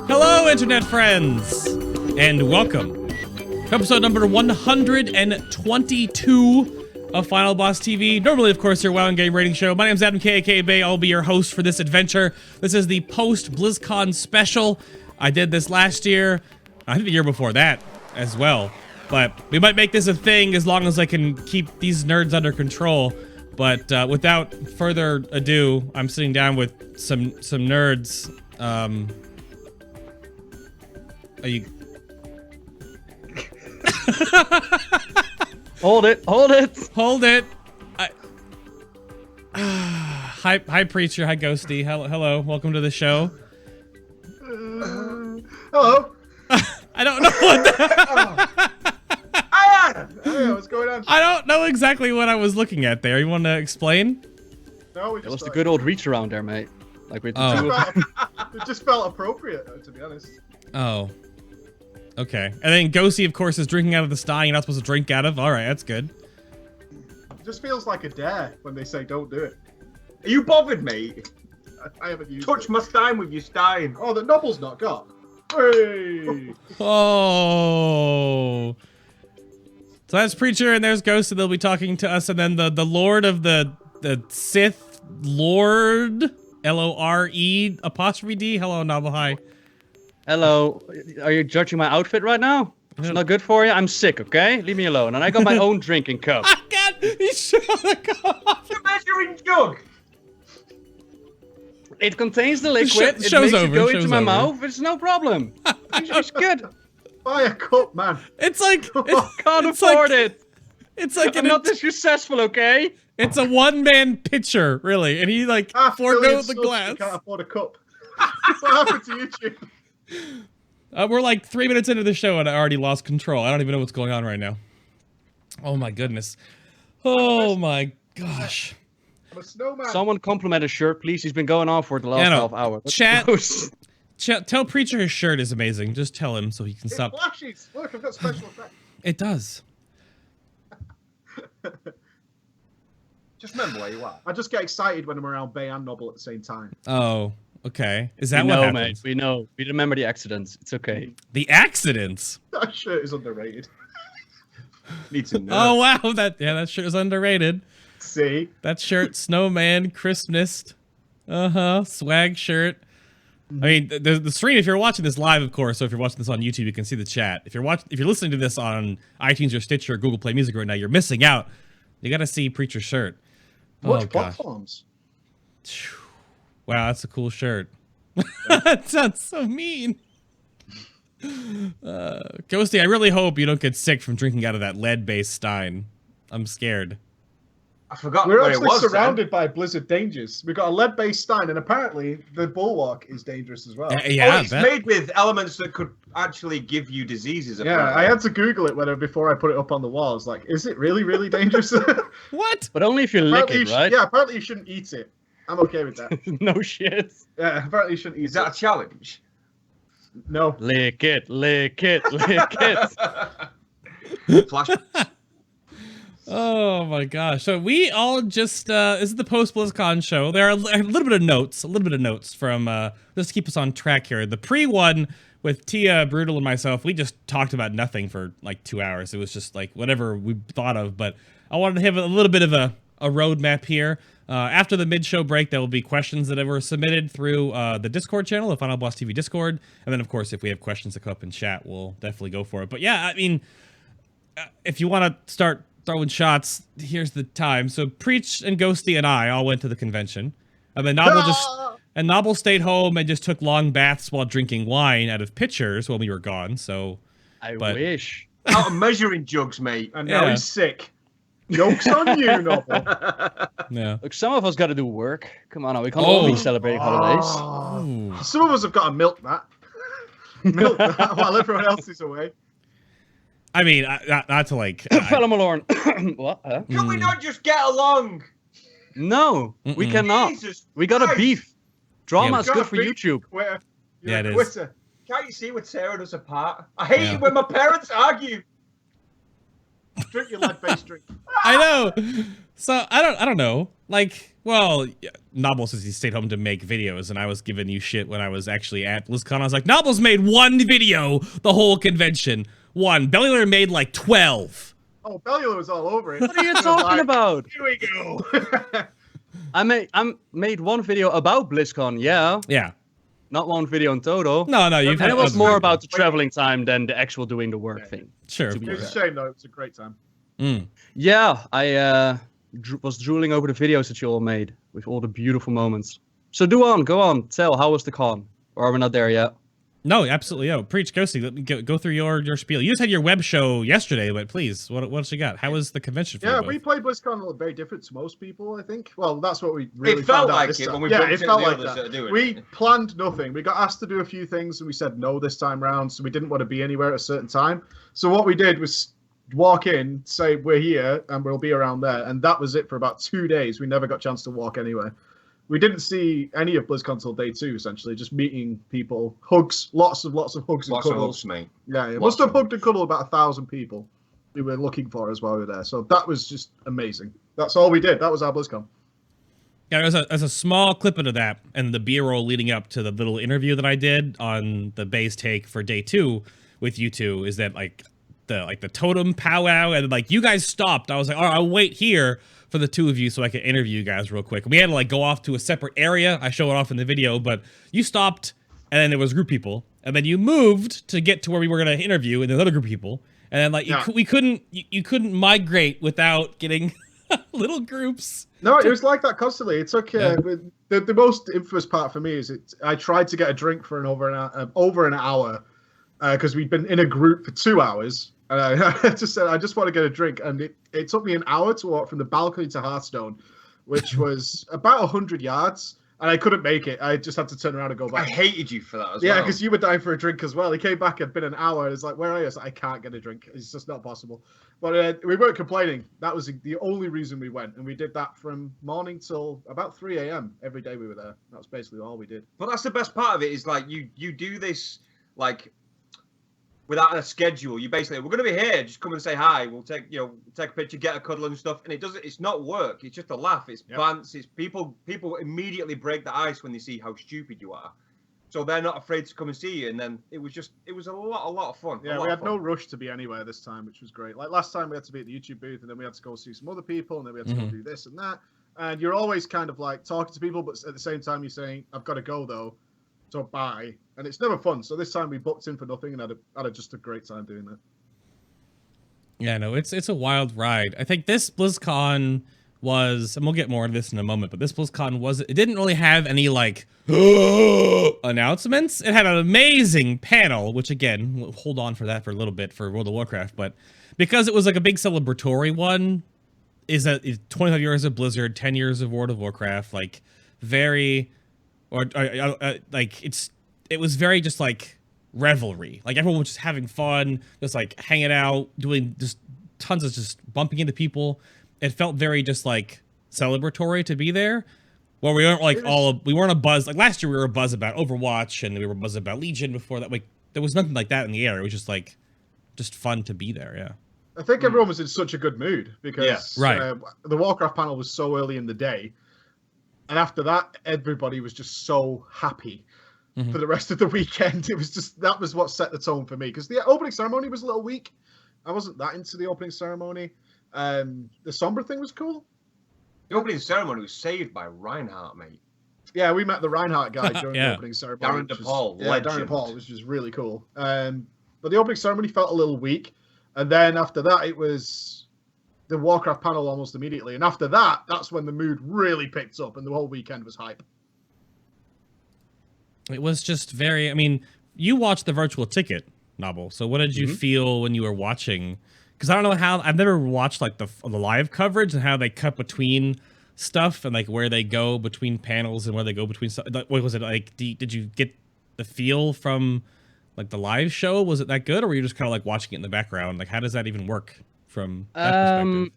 Hello, internet friends, and welcome to episode number 122 of Final Boss TV. Normally, of course, your WoW and Game Rating Show. My name's Adam K.A.K. Bay. I'll be your host for this adventure. This is the post-BlizzCon special. I did this last year. I think the year before that as well. But we might make this a thing as long as I can keep these nerds under control. But without further ado, I'm sitting down with some nerds. Are you... Hold it. Hold it. Hi, Preacher. Hi, Ghosty. Hello. Welcome to the show. Hello. I don't know what the... What's going on? I don't know exactly what I was looking at there. You want to explain? No, It was the good old reach around there, mate. Like with the It just felt appropriate, to be honest. Oh. Okay. And then Ghosty, of course, is drinking out of the stein you're not supposed to drink out of. All right, that's good. It just feels like a dare when they say don't do it. Are you bothered, mate? I haven't used Touch it. my stein with your stein. Oh, the Nobbel's not got. Hey! Oh. So that's Preacher, and there's Ghost, and they'll be talking to us, and then the Lord of the Sith Lord, L-O-R-E apostrophe D. Hello, Nobbel. Hi. Hello. Are you judging my outfit right now? It's not good for you? I'm sick, okay? Leave me alone. And I got my own drinking cup. I can't. He's showing the cup. The measuring jug. It contains the liquid. It show's makes over, it go show's into my over. mouth. It's no problem. It's good. Buy a cup, man. It's like Can't it's afford like, it. It's like I'm not this successful, okay? it's a one-man pitcher, really, and he like Half billion forgoes the subs, glass. You can't afford a cup. What happened to YouTube? We're like 3 minutes into the show and I already lost control. I don't even know what's going on right now. Oh my goodness. Oh my gosh. I'm a snowman. Someone compliment his shirt, please. He's been going on for the last half hour. That's Chat. gross. Tell Preacher his shirt is amazing. Just tell him so he can It stop. flashes. Look, I've got special effects. It does. Just remember where you are. I just get excited when I'm around Bay and Nobbel at the same time. Oh, okay. Is that We what know, happens? mate. We know. We remember the accidents. It's okay. The accidents. That shirt is underrated. Need to know. Oh wow, that shirt is underrated. See? That shirt, snowman, crispness. Swag shirt. I mean, the stream. If you're watching this live, of course. So if you're watching this on YouTube, you can see the chat. If you're listening to this on iTunes or Stitcher or Google Play Music right now, you're missing out. You got to see Preacher's shirt. Watch Oh gosh. platforms. Wow, that's a cool shirt. That sounds so mean. Ghosty, I really hope you don't get sick from drinking out of that lead-based stein. I'm scared. I forgot We're where it actually was. surrounded by blizzard dangers. We've got a lead-based stein, and apparently the bulwark is dangerous as well. Yeah, Oh, it's made with elements that could actually give you diseases. Yeah, apparently. I had to Google it before I put it up on the wall. I was like, is it really, really dangerous? What? But only if you lick Apparently it, you right? Yeah, apparently you shouldn't eat it. I'm okay with that. No shit. Yeah, apparently you shouldn't eat Is that a it. challenge? No. Lick it, lick it, lick it. Flash. Oh my gosh. So we all just, this is the post-BlizzCon show. There are a little bit of notes from, just to keep us on track here. The pre-one with Tia, Brutal, and myself, we just talked about nothing for like 2 hours. It was just like whatever we thought of, but I wanted to have a little bit of a roadmap here. After the mid-show break, there will be questions that were submitted through the Discord channel, the Final Boss TV Discord. And then, of course, if we have questions that come up in chat, we'll definitely go for it. But yeah, I mean, if you want to start throwing shots, here's the time. So Preach and Ghosty and I all went to the convention. And then Nobbel stayed home and just took long baths while drinking wine out of pitchers when we were gone. So I wish. Out of measuring jugs, mate. And now Yeah. he's sick. Joke's on you, Nobbel. yeah. Look, some of us got to do work. Come on, now. We can't only celebrate holidays. Oh. Some of us have got to milk that. Milk that while everyone else is away. I mean, not to like... Fellow Malorn. What? Huh? Can we not just get along? No, we cannot. Jesus We got a Christ. beef. Drama Yeah, is You've good got for a big YouTube. Quitter. You're Yeah, a it is. quitter. Can't you see what tearing us apart? I hate Yeah. it when my parents argue. Drink your lead-based drink. I know. So I don't know. Like, well, Nobbel says he stayed home to make videos, and I was giving you shit when I was actually at BlizzCon. I was like, Nobbel's made one video the whole convention. One. Bellular made like 12. Oh, Bellular was all over it. What are you He was talking like, about? Here we go. I made one video about BlizzCon, yeah. Yeah. Not one video in total. No, you've And had it was other more videos. about the traveling time than the actual doing the work thing. Sure, to of be It was course. a shame, though. It was a great time. Mm. Yeah, I was drooling over the videos that you all made with all the beautiful moments. So go on, tell, how was the con? Or are we not there yet? No, absolutely. Yo, Preach, Ghosty, let me go through your spiel. You just had your web show yesterday, but please, what else you got? How was the convention for you Yeah, both? we played BlizzCon a little very different to most people, I think. Well, that's what we really It felt found out like this it time. when we yeah, bumped it into felt the like others that are that. doing We it. planned nothing. We got asked to do a few things, and we said no this time round, so we didn't want to be anywhere at a certain time. So what we did was walk in, say we're here, and we'll be around there, and that was it for about 2 days. We never got a chance to walk anywhere. We didn't see any of BlizzCon until day 2, essentially, just meeting people, hugs, lots of hugs and Lots of cuddles. hugs, mate. Yeah, it Lots must have of hugged and cuddled about 1,000 people we were looking for as well. We were there, so that was just amazing. That's all we did. That was our BlizzCon. Yeah, there's a small clip of that and the B-roll leading up to the little interview that I did on the base take for day 2 with you two. Is that like the totem powwow, and like you guys stopped. I was like, all right, I'll wait here for the two of you so I could interview you guys real quick. We had to like go off to a separate area. I show it off in the video, but you stopped, and then there was group people, and then you moved to get to where we were gonna interview, and there's another group of people, and then like you couldn't migrate without getting little groups. No, it was like that constantly. It took the most infamous part for me is I tried to get a drink for over an hour because we'd been in a group for 2 hours. And I just said I just want to get a drink, and it took me an hour to walk from the balcony to Hearthstone, which was about 100 yards, and I couldn't make it. I just had to turn around and go back. I hated you for that as well. Yeah, because you were dying for a drink as well. He came back, it'd been an hour, and it's like, where are you? I was like, I can't get a drink. It's just not possible. But we weren't complaining. That was the only reason we went, and we did that from morning till about 3 a.m. every day we were there. That was basically all we did. But that's the best part of it is like you do this like without a schedule. You basically, we're going to be here. Just come and say hi. We'll take a picture, get a cuddle and stuff. And it's not work. It's just a laugh. It's bants. It's people immediately break the ice when they see how stupid you are. So they're not afraid to come and see you. And then it was a lot of fun. Yeah, we had no rush to be anywhere this time, which was great. Like last time we had to be at the YouTube booth, and then we had to go see some other people, and then we had to go do this and that. And you're always kind of like talking to people, but at the same time you're saying, I've got to go though. So bye. And it's never fun. So this time we booked in for nothing and had just a great time doing that. Yeah, no, it's a wild ride. I think this BlizzCon was, and we'll get more into this in a moment, but this BlizzCon it didn't really have any like announcements. It had an amazing panel, which again, we'll hold on for that for a little bit for World of Warcraft, but because it was like a big celebratory one, is that 25 years of Blizzard, 10 years of World of Warcraft, like very, like it was very just like revelry. Like everyone was just having fun, just like hanging out, doing just tons of just bumping into people. It felt very just like celebratory to be there. Where we weren't like we weren't a buzz. Like last year we were a buzz about Overwatch and we were a buzz about Legion before that. Like there was nothing like that in the air. It was just fun to be there. Yeah. I think everyone was in such a good mood because right. The Warcraft panel was so early in the day. And after that, everybody was just so happy for the rest of the weekend. It was just, that was what set the tone for me. Because the opening ceremony was a little weak. I wasn't that into the opening ceremony. The Sombra thing was cool. The opening ceremony was saved by Reinhardt, mate. Yeah, we met the Reinhardt guy during the opening ceremony. Darren DePaul, Darren DePaul, which was really cool. But the opening ceremony felt a little weak. And then after that, it was the Warcraft panel almost immediately. And after that, that's when the mood really picked up and the whole weekend was hype. It was just very, I mean, you watched the virtual ticket, Nobbel. So what did you feel when you were watching? Because I don't know how, I've never watched like the live coverage and how they cut between stuff and like where they go between panels and where they go between stuff. What was it like? Did you get the feel from like the live show? Was it that good, or were you just kind of like watching it in the background? Like, how does that even work from that perspective?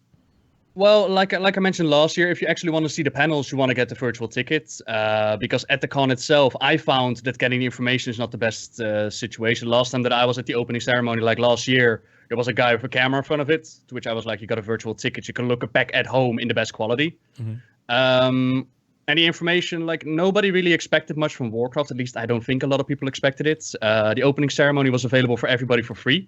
Well, like I mentioned last year, if you actually want to see the panels, you want to get the virtual tickets. Because at the con itself, I found that getting the information is not the best situation. Last time that I was at the opening ceremony, like last year, there was a guy with a camera in front of it, to which I was like, you got a virtual ticket. You can look back at home in the best quality. And the information, like nobody really expected much from Warcraft. At least I don't think a lot of people expected it. The opening ceremony was available for everybody for free.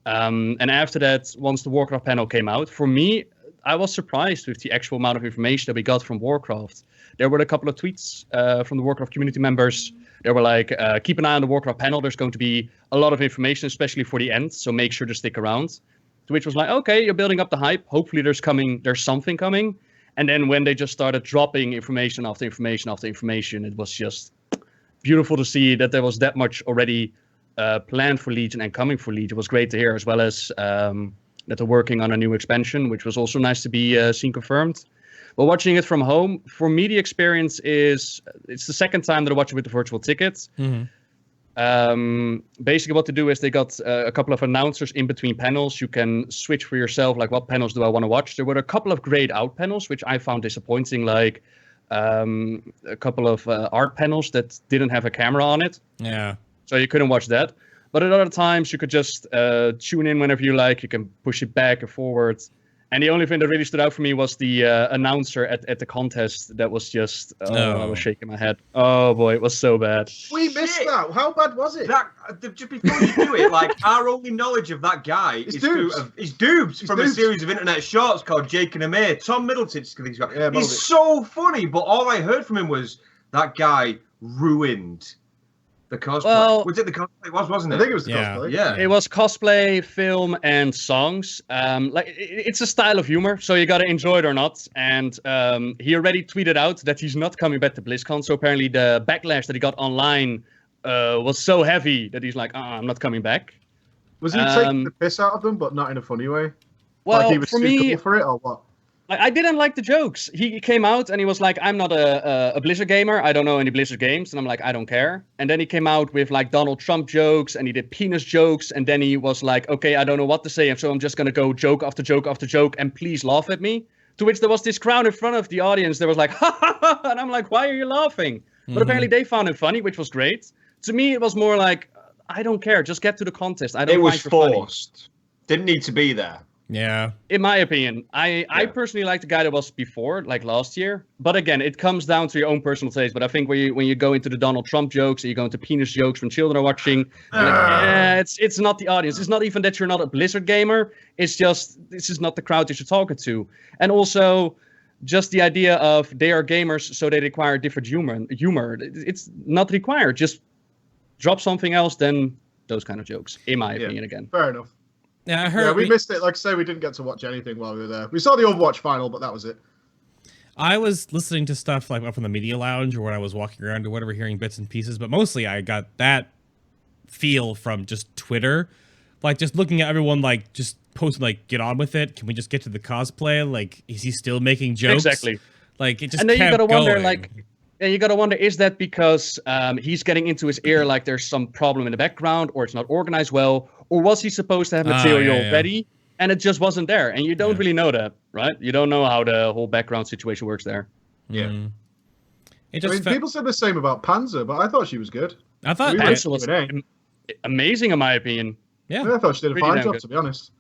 And after that, once the Warcraft panel came out, for me, I was surprised with the actual amount of information that we got from Warcraft. There were a couple of tweets from the Warcraft community members. They were like, keep an eye on the Warcraft panel. There's going to be a lot of information, especially for the end. So make sure to stick around. To which was like, okay, you're building up the hype. Hopefully there's something coming. And then when they just started dropping information after information after information, it was just beautiful to see that there was that much already planned for Legion and coming for Legion. It was great to hear, as well as that they're working on a new expansion, which was also nice to be seen confirmed. But watching it from home, for me, the experience it's the second time that I watch it with the virtual tickets. Basically what to do is they got a couple of announcers in between panels. You can switch for yourself, like what panels do I want to watch. There were a couple of grayed out panels, which I found disappointing, like a couple of art panels that didn't have a camera on it. Yeah. So you couldn't watch that. But at other times you could just tune in whenever you like. You can push it back and forward. And the only thing that really stood out for me was the announcer at the contest. That was just, I was shaking my head. Oh boy, it was so bad. We missed that. How bad was it? That just before you do it, like our only knowledge of that guy is Doobs from a series of internet shorts called Jake and Amir. Tom Middleton's Yeah, he's so funny, but all I heard from him was that guy ruined the cosplay. Well, was it the cosplay? It was, wasn't it? I think it was the cosplay. Yeah. It was cosplay, film, and songs. It's a style of humor, so you gotta enjoy it or not. And he already tweeted out that he's not coming back to BlizzCon. So apparently the backlash that he got online was so heavy that he's like, I'm not coming back. Was he taking the piss out of them, but not in a funny way? Well, like he was for too me, cool for it, or what? I didn't like the jokes. He came out and he was like, I'm not a Blizzard gamer. I don't know any Blizzard games. And I'm like, I don't care. And then he came out with like Donald Trump jokes and he did penis jokes. And then he was like, okay, I don't know what to say. And so I'm just going to go joke after joke after joke and please laugh at me. To which there was this crowd in front of the audience that was like, ha ha ha. And I'm like, why are you laughing? But apparently they found it funny, which was great. To me, it was more like, I don't care. Just get to the contest. I don't. It was forced. Funny. Didn't need to be there. Yeah. In my opinion, I personally like the guy that was before, like last year. But again, it comes down to your own personal taste. But I think when you go into the Donald Trump jokes, or you go into penis jokes when children are watching, it's not the audience. It's not even that you're not a Blizzard gamer. It's just this is not the crowd that you're talking to. And also, just the idea of they are gamers, so they require different humor. It's not required. Just drop something else than those kind of jokes. In my opinion, again. Fair enough. Yeah, I heard. Yeah, we missed it. Like I say, we didn't get to watch anything while we were there. We saw the Overwatch final, but that was it. I was listening to stuff like up from the media lounge or when I was walking around or whatever, hearing bits and pieces. But mostly I got that feel from just Twitter. Like just looking at everyone like just posting like, get on with it. Can we just get to the cosplay? Like, is he still making jokes? Exactly. Like it just and then kept you gotta wonder, going. like, yeah, you gotta wonder, is that because he's getting into his ear like there's some problem in the background, or it's not organized well, or was he supposed to have material ready and it just wasn't there? And you don't really know that, right? You don't know how the whole background situation works there. Yeah. It just people said the same about Panzer, but I thought she was good. I thought Panzer was amazing in my opinion. Yeah, I thought she did a Really fine damn job, good. to be honest.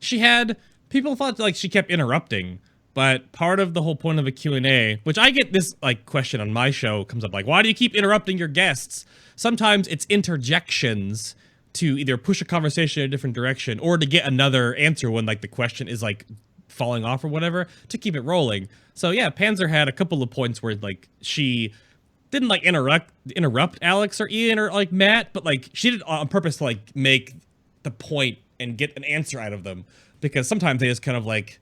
she had people thought like she kept interrupting, but part of the whole point of a Q&A, which I get this like question on my show comes up like, why do you keep interrupting your guests? Sometimes it's interjections to either push a conversation in a different direction or to get another answer when like the question is like falling off or whatever to keep it rolling. So yeah, Panzer had a couple of points where like she didn't like interrupt Alex or Ian or like Matt, but like she did on purpose to like make the point and get an answer out of them, because sometimes they just kind of like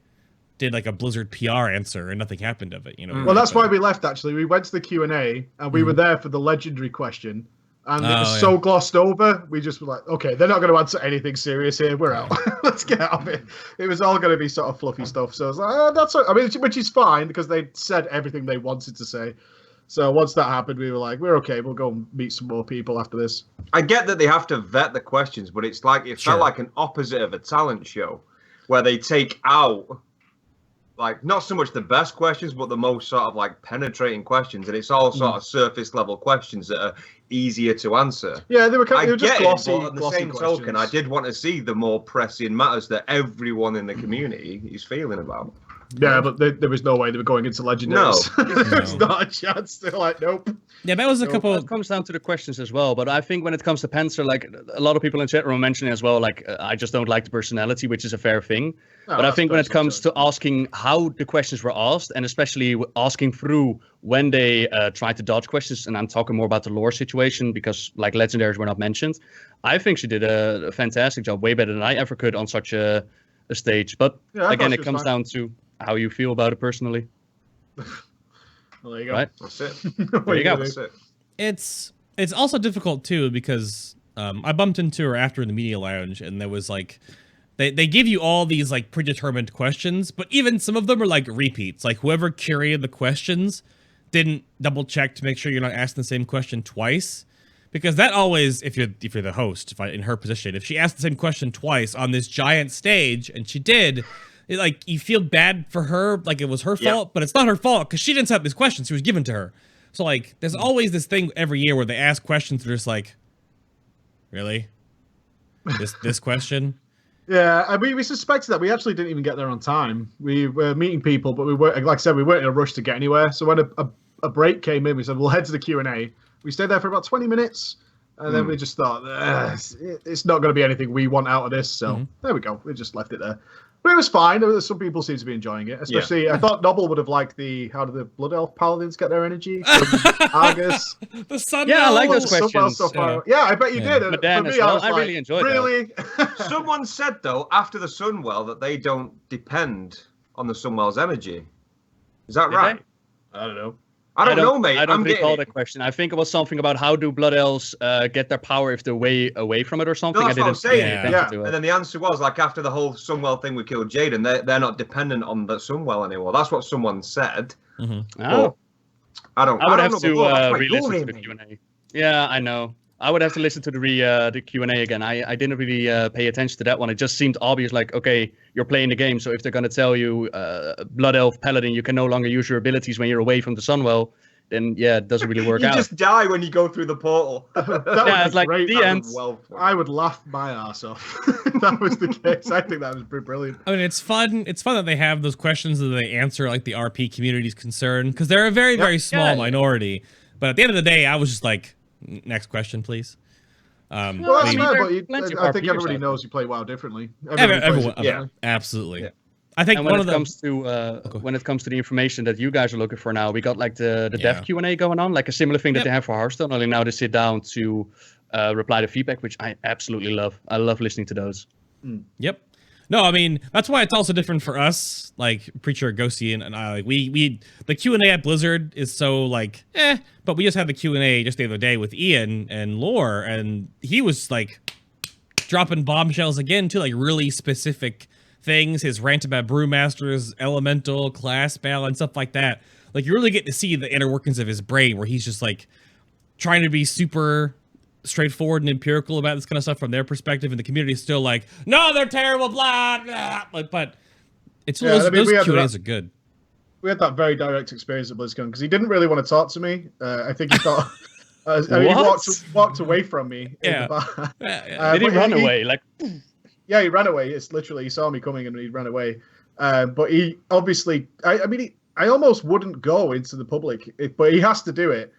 did like a Blizzard PR answer and nothing happened of it, you know. Well, that's why we left, actually. We went to the Q&A and we were there for the legendary question. And it was so glossed over, we just were like, okay, they're not going to answer anything serious here. We're out. Let's get out of it. It was all going to be sort of fluffy stuff. So I was like, that's I mean, which is fine because they said everything they wanted to say. So once that happened, we were like, we're okay. We'll go and meet some more people after this. I get that they have to vet the questions, but it's like it felt like an opposite of a talent show where they take out like not so much the best questions, but the most sort of like penetrating questions, and it's all sort of surface level questions that are easier to answer. Yeah, they were just glossy. But on the same token, I did want to see the more pressing matters that everyone in the community is feeling about. Yeah, but there was no way they were going into legendaries. No. There's not a chance. They're like, nope. Yeah, that was a couple. It comes down to the questions as well. But I think when it comes to Panzer, like a lot of people in chat room mentioning as well, like I just don't like the personality, which is a fair thing. No, but I think when it comes to asking how the questions were asked, and especially asking through when they tried to dodge questions, and I'm talking more about the lore situation because like legendaries were not mentioned. I think she did a fantastic job, way better than I ever could on such a stage. But yeah, again, it comes down to how you feel about it personally. Well, there you go. Right? That's it. There you go. That's it. It's also difficult too because I bumped into her after in the media lounge, and there was like they give you all these like predetermined questions, but even some of them are like repeats. Like whoever curated the questions didn't double check to make sure you're not asking the same question twice. Because that always, if you're the host, if in her position, if she asked the same question twice on this giant stage, and she did. Like, you feel bad for her, like it was her fault, but it's not her fault, because she didn't set these questions, she was given to her. So, like, there's always this thing every year where they ask questions, they're just like, really? This question? Yeah, I mean, we suspected that. We actually didn't even get there on time. We were meeting people, but we weren't, like I said, we weren't in a rush to get anywhere. So when a break came in, we said, we'll head to the Q&A. We stayed there for about 20 minutes, and then we just thought, it's not going to be anything we want out of this, so there we go. We just left it there. But it was fine. Some people seem to be enjoying it. Especially, I thought Nobbel would have liked how do the Blood Elf Paladins get their energy from Argus? The Sun. Yeah, I like those questions. Yeah, I bet you did. But Dan, for me, I really enjoyed really? that. Someone said, though, after the Sunwell, that they don't depend on the Sunwell's energy. Is that right? I don't know. I don't know, mate. I don't recall that question. I think it was something about how do Blood Elves get their power if they're way away from it or something. No, that's what I'm saying. Yeah. And then the answer was, like, after the whole Sunwell thing with killed Jaden, they're not dependent on the Sunwell anymore. That's what someone said. Oh. I would have to re-listen to the Q&A. Yeah, I know. I would have to listen to the Q&A again. I didn't really pay attention to that one. It just seemed obvious, like, okay, you're playing the game, so if they're going to tell you Blood Elf Paladin, you can no longer use your abilities when you're away from the Sunwell, then, yeah, it doesn't really work out. You just die when you go through the portal. It's like great. The end. I would laugh my ass off if that was the case. I think that was brilliant. I mean, it's fun. It's fun that they have those questions that they answer, like the RP community's concern, because they're a very, very small minority. But at the end of the day, I was just like, next question, please. Well, that's fair, but I think everybody knows you play WoW differently. Everyone, absolutely. Yeah. I think when it comes to the information that you guys are looking for now, we got like the dev Q&A going on, like a similar thing that they have for Hearthstone. Only now they sit down to reply to feedback, which I absolutely love. I love listening to those. Yep. No, I mean, that's why it's also different for us, like Preacher, Ghosty, and I. Like we the Q&A at Blizzard is so like, but we just had the Q&A just the other day with Ian and Lore, and he was like dropping bombshells again too, like really specific things. His rant about Brewmasters, Elemental, class balance, stuff like that. Like you really get to see the inner workings of his brain, where he's just like trying to be super straightforward and empirical about this kind of stuff from their perspective, and the community is still like, no, they're terrible, blah, blah. But it's those Q&As are good. We had that very direct experience at BlizzCon because he didn't really want to talk to me. I think he thought he walked away from me. In the bar. Did he run away? Like, yeah, he ran away. It's literally, he saw me coming and he ran away. But he obviously, I almost wouldn't go into the public, but he has to do it.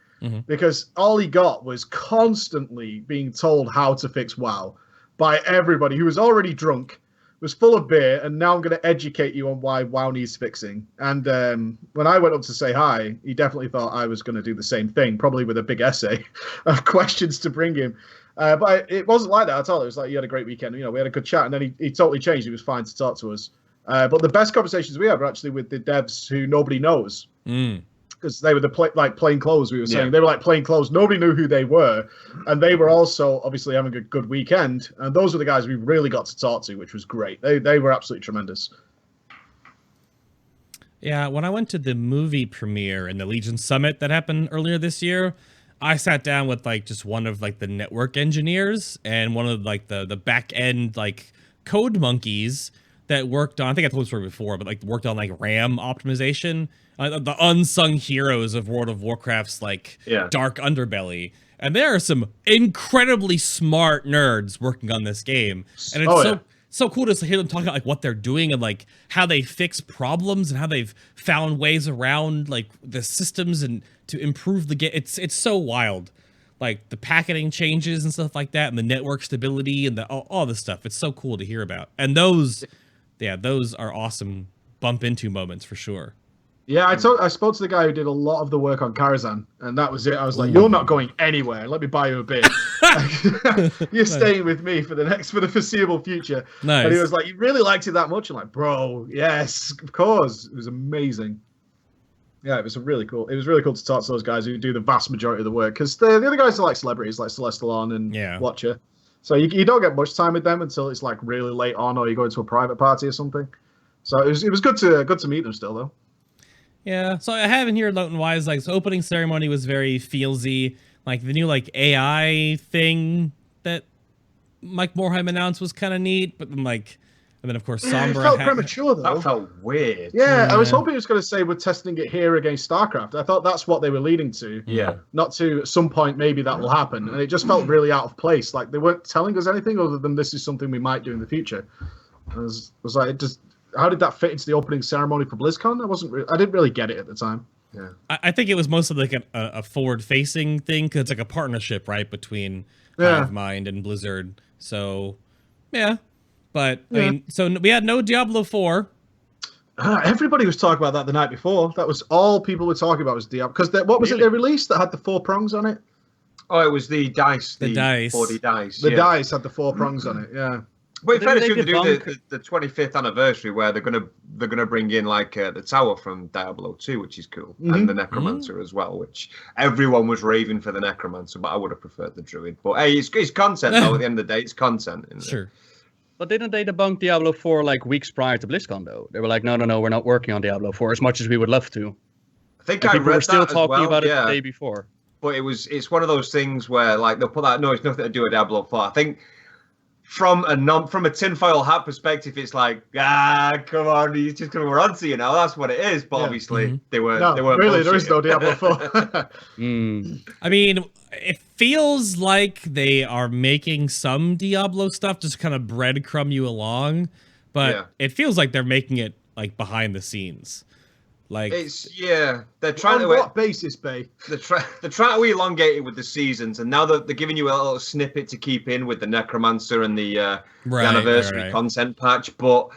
Because all he got was constantly being told how to fix WoW by everybody who was already drunk, was full of beer, and now I'm going to educate you on why WoW needs fixing. And when I went up to say hi, he definitely thought I was going to do the same thing, probably with a big essay of questions to bring him. But it wasn't like that at all. It was like, you had a great weekend. You know, we had a good chat, and then he totally changed. He was fine to talk to us. But the best conversations we had were actually with the devs who nobody knows. Because they were like plain clothes, we were saying. They were like plain clothes. Nobody knew who they were. And they were also obviously having a good weekend. And those were the guys we really got to talk to, which was great. They were absolutely tremendous. Yeah, when I went to the movie premiere and the Legion Summit that happened earlier this year, I sat down with like just one of like the network engineers and one of like the back end like code monkeys that worked on, I think I told this story before, but like worked on like RAM optimization, the unsung heroes of World of Warcraft's like dark underbelly. And there are some incredibly smart nerds working on this game. And it's so cool to hear them talk about like what they're doing and like how they fix problems and how they've found ways around like the systems and to improve the game. It's so wild. Like the packaging changes and stuff like that and the network stability and all this stuff. It's so cool to hear about. And those are awesome bump into moments for sure. Yeah, I spoke to the guy who did a lot of the work on Karazhan, and that was it. I was like, "You're not going anywhere. Let me buy you a beer. You're staying with me for the foreseeable future." Nice. And he was like, "You really liked it that much?" I'm like, "Bro, yes, of course." It was amazing. Yeah, it was really cool. It was really cool to talk to those guys who do the vast majority of the work, because the other guys are like celebrities, like Celestalon and Watcher. So you don't get much time with them until it's like really late on, or you go into a private party or something. So it was good to meet them still though. Yeah, so I have in here note-wise, like, the opening ceremony was very feelsy. Like, the new, like, AI thing that Mike Morhaime announced was kind of neat, but then, like, and then, of course, Sombra... It felt premature, though. That felt weird. Yeah, I was hoping it was going to say we're testing it here against StarCraft. I thought that's what they were leading to. Yeah. Not to, at some point, maybe that will happen. And it just felt really out of place. Like, they weren't telling us anything other than this is something we might do in the future. I was like, it just... How did that fit into the opening ceremony for BlizzCon? I didn't really get it at the time. Yeah, I think it was mostly like a forward-facing thing because it's like a partnership, right, between HiveMind and Blizzard. So, yeah, but I mean, so we had no Diablo 4. Everybody was talking about that the night before. That was all people were talking about was Diablo. Because what was it they released that had the 4 prongs on it? Oh, it was the dice. The dice. 4D dice. The dice had the 4 prongs on it. Yeah. Well, it's fairly soon to do the 25th anniversary where they're gonna bring in like the tower from Diablo 2, which is cool, and the Necromancer as well, which everyone was raving for the Necromancer, but I would have preferred the Druid. But hey, it's content though. At the end of the day, it's content. Sure. But didn't they debunk Diablo 4 like weeks prior to BlizzCon though? They were like, no, we're not working on Diablo 4 as much as we would love to. I think and I people read were still that talking as well. about it the day before. But it's one of those things where like they'll put that. No, it's nothing to do with Diablo 4. I think. From a tinfoil hat perspective, it's like, come on, he's just gonna run to you now. That's what it is. But obviously, they weren't. Really, there is no Diablo 4. I mean, it feels like they are making some Diablo stuff, just kind of breadcrumb you along, but it feels like they're making it like behind the scenes. Like they're trying to. On what basis, Bay? They're trying to elongate it with the seasons, and now that they're giving you a little snippet to keep in with the Necromancer and the anniversary content patch. But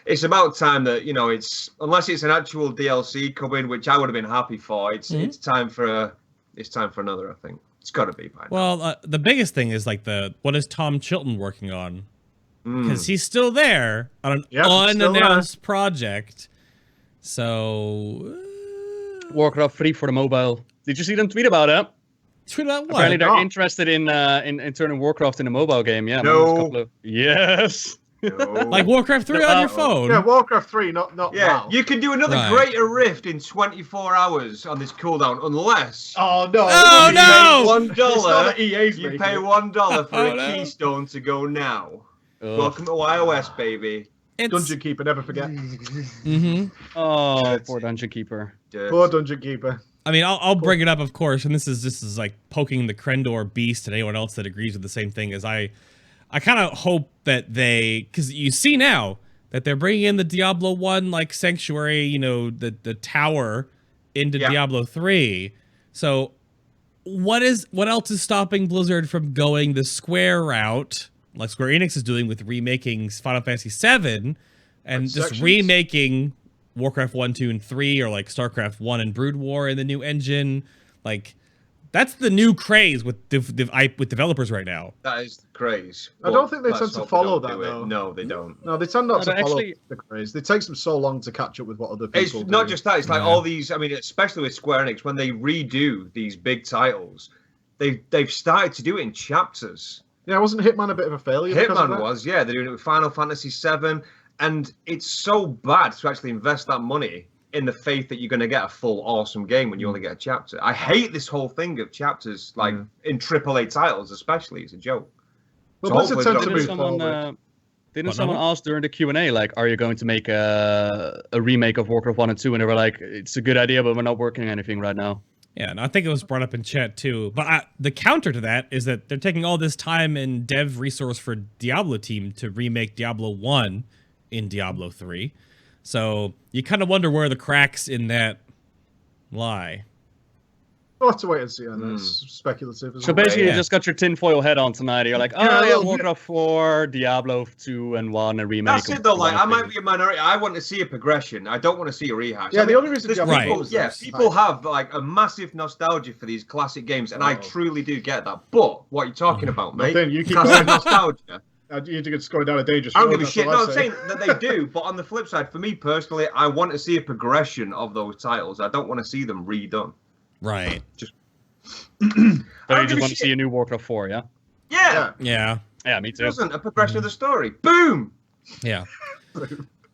it's about time that it's unless it's an actual DLC coming, which I would have been happy for. It's time for another. I think it's got to be by now. Well, the biggest thing is like what is Tom Chilton working on? Because he's still there on an unannounced project. So, Warcraft 3 for the mobile. Did you see them tweet about it? Tweet about what? Apparently they're interested in turning Warcraft into a mobile game. Yeah. No. Yes. No. Like Warcraft 3 on your phone. Yeah, Warcraft 3, not WoW. You can do another Greater Rift in 24 hours on this cooldown, unless. Oh no! Oh no! $1. You pay $1 for a keystone to go now. Welcome to iOS, baby. Dungeon Keeper, never forget. Oh, poor Dungeon Keeper. Poor Dungeon Keeper. I mean, I'll bring it up, of course, and this is like poking the Krendor beast and anyone else that agrees with the same thing as I kind of hope that because you see now that they're bringing in the Diablo 1 like sanctuary, the tower into Diablo 3. So what else is stopping Blizzard from going the Square route? Like Square Enix is doing with remaking Final Fantasy VII and just remaking Warcraft 1, 2, and 3, or like StarCraft 1 and Brood War in the new engine. Like, that's the new craze with developers right now. That is the craze. I don't think they tend to follow that, though. No, they don't. No, they tend not to follow the craze. It takes them so long to catch up with what other people do. It's not just that. It's like all these, I mean, especially with Square Enix, when they redo these big titles, they've started to do it in chapters. Yeah, wasn't Hitman a bit of a failure? Hitman was, They're doing it with Final Fantasy VII, and it's so bad to actually invest that money in the faith that you're going to get a full awesome game when you only get a chapter. I hate this whole thing of chapters, like in AAA titles especially. It's a joke. Well, Blizzard tend to move forward. Didn't What, someone Nobbel? ask during the Q&A, like, are you going to make a remake of Warcraft 1 and 2? And they were like, it's a good idea, but we're not working on anything right now. Yeah, and I think it was brought up in chat too. But the counter to that is that they're taking all this time and dev resource for Diablo team to remake Diablo 1 in Diablo 3. So you kind of wonder where the cracks in that lie. We'll have to wait and see on this. Speculative as So well. basically, Yeah. you just got your tinfoil head on tonight. You're like, oh, Yeah, a yeah, little bit. Warcraft 4, Diablo 2 and 1, and remake. That's it though. Like I might be a minority. I want to see a progression. I don't want to see a rehash. Yeah, I the mean, only reason there's Diablo Right. people, was yeah, this people time. have like a massive nostalgia for these classic games, and I Oh. truly do get that. But what you're talking about, mate? Nothing, you keep classic going. nostalgia. You need to get going down a dangerous I don't road, give a that's shit. all No, I'm I'm saying that they do, but on the flip side, for me personally, I want to see a progression of those titles. I don't want to see them redone. Right. But I you don't just give a want to shit. see a new Warcraft 4, yeah? Yeah, Yeah. Yeah, me it too. doesn't a progression of the story. Boom. Yeah.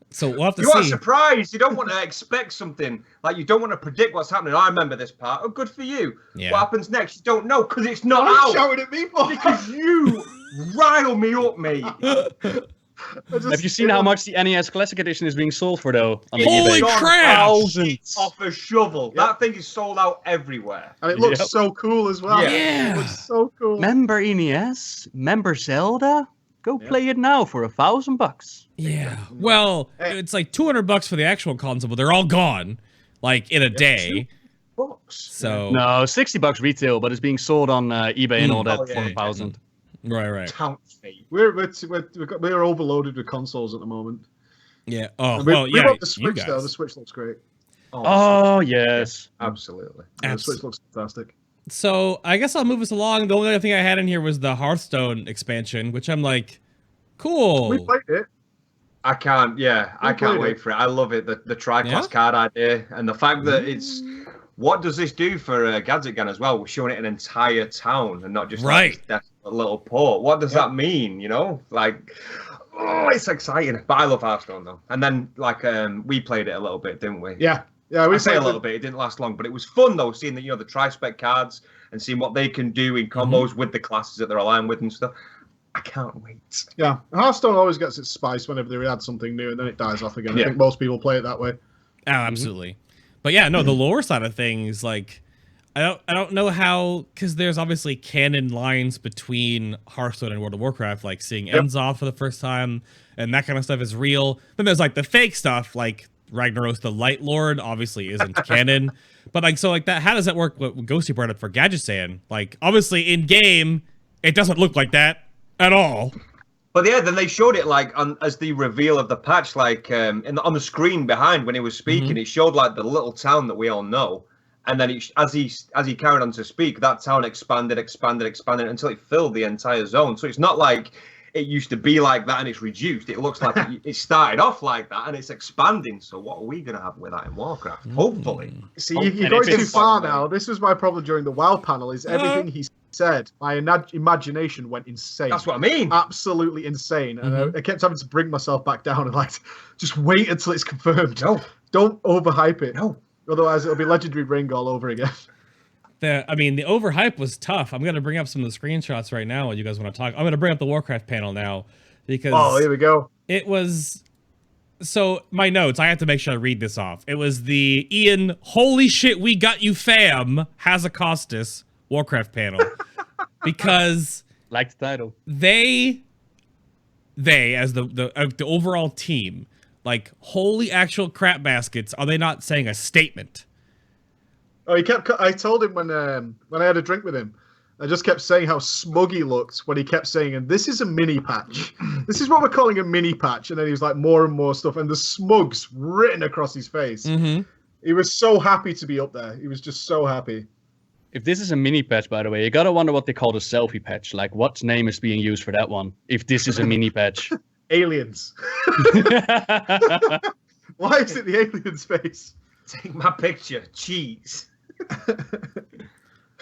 So we'll have to You want a see. surprise. You don't want to expect something. Like, you don't want to predict what's happening. I remember this part. Oh, good for you. Yeah. What happens next? You don't know because it's not What are you out. shouting at me for? Because you rile me up, mate. Have you seen how much the NES Classic Edition is being sold for, though? On the Holy eBay? crap! Thousands! Off a shovel. Yep. That thing is sold out everywhere. And it looks Yep. so cool as well. Yeah. It looks so cool. Member NES? Member Zelda? Go Yep. play it now for $1,000. Yeah. Well, it's like $200 for the actual console, but they're all gone, like in a day. Bucks. So No, $60 retail, but it's being sold on eBay and all that Oh, yeah, for yeah. 1,000. right. Count fee. We're overloaded with consoles at the moment. Yeah. Oh We well, yeah. bought the You Switch though. The guys. Switch looks great. Oh, yes. Absolutely. The Switch looks fantastic. So I guess I'll move us along. The only other thing I had in here was the Hearthstone expansion, which I'm like, cool. We played it. I can't, yeah, I can't played wait it. for it. I love it, the tri-class Yeah? card idea, and the fact that it's. What does this do for Gadgetgan as well? We're showing it an entire town and not just Right. like this little port. What does that mean? You know, like, oh, it's exciting. But I love Hearthstone though. And then like we played it a little bit, didn't we? Yeah. Yeah, we I say played a little bit. It didn't last long, but it was fun though, seeing that the tri-spec cards and seeing what they can do in combos with the classes that they're aligned with and stuff. I can't wait. Yeah, Hearthstone always gets its spice whenever they add something new, and then it dies off again. Yeah. I think most people play it that way. Oh, absolutely. But yeah, no, the lore side of things, like, I don't know how, because there's obviously canon lines between Hearthstone and World of Warcraft, like seeing Enzoth for the first time, and that kind of stuff is real. Then there's like the fake stuff, like Ragnaros the Light Lord, obviously isn't canon. But like, so like that, how does that work? What Ghosty brought up for Gadgesan, like obviously in game, it doesn't look like that at all. But yeah, then they showed it like as the reveal of the patch, like on the screen behind when he was speaking, it showed like the little town that we all know, and then as he carried on to speak, that town expanded until it filled the entire zone. So it's not like it used to be like that and it's reduced. It looks like it started off like that and it's expanding. So what are we gonna have with that in Warcraft? Hopefully. See, Oh, you're and going if too it's- far now. This was my problem during the WoW panel, is everything he said, my imagination went insane. That's what I mean. Absolutely insane. And I kept having to bring myself back down and like, just wait until it's confirmed. No. Don't overhype it. No. Otherwise, it'll be Legendary Ring all over again. The overhype was tough. I'm gonna bring up some of the screenshots right now. When you guys want to talk, I'm gonna bring up the Warcraft panel now because Oh, here we go. it was. So my notes, I have to make sure I read this off. It was the Ian, holy shit, we got you, fam, Hazakostas Warcraft panel because Like the title. they as the overall team, like holy actual crap baskets, are they not saying a statement? Oh, I told him when I had a drink with him, I just kept saying how smug he looked when he kept saying, and this is a mini patch. This is what we're calling a mini patch. And then he was like, more and more stuff. And the smug's written across his face. He was so happy to be up there. He was just so happy. If this is a mini patch, by the way, you gotta wonder what they call the selfie patch. Like, what name is being used for that one? If this is a mini patch. Aliens. Why is it the alien's face? Take my picture. Cheese.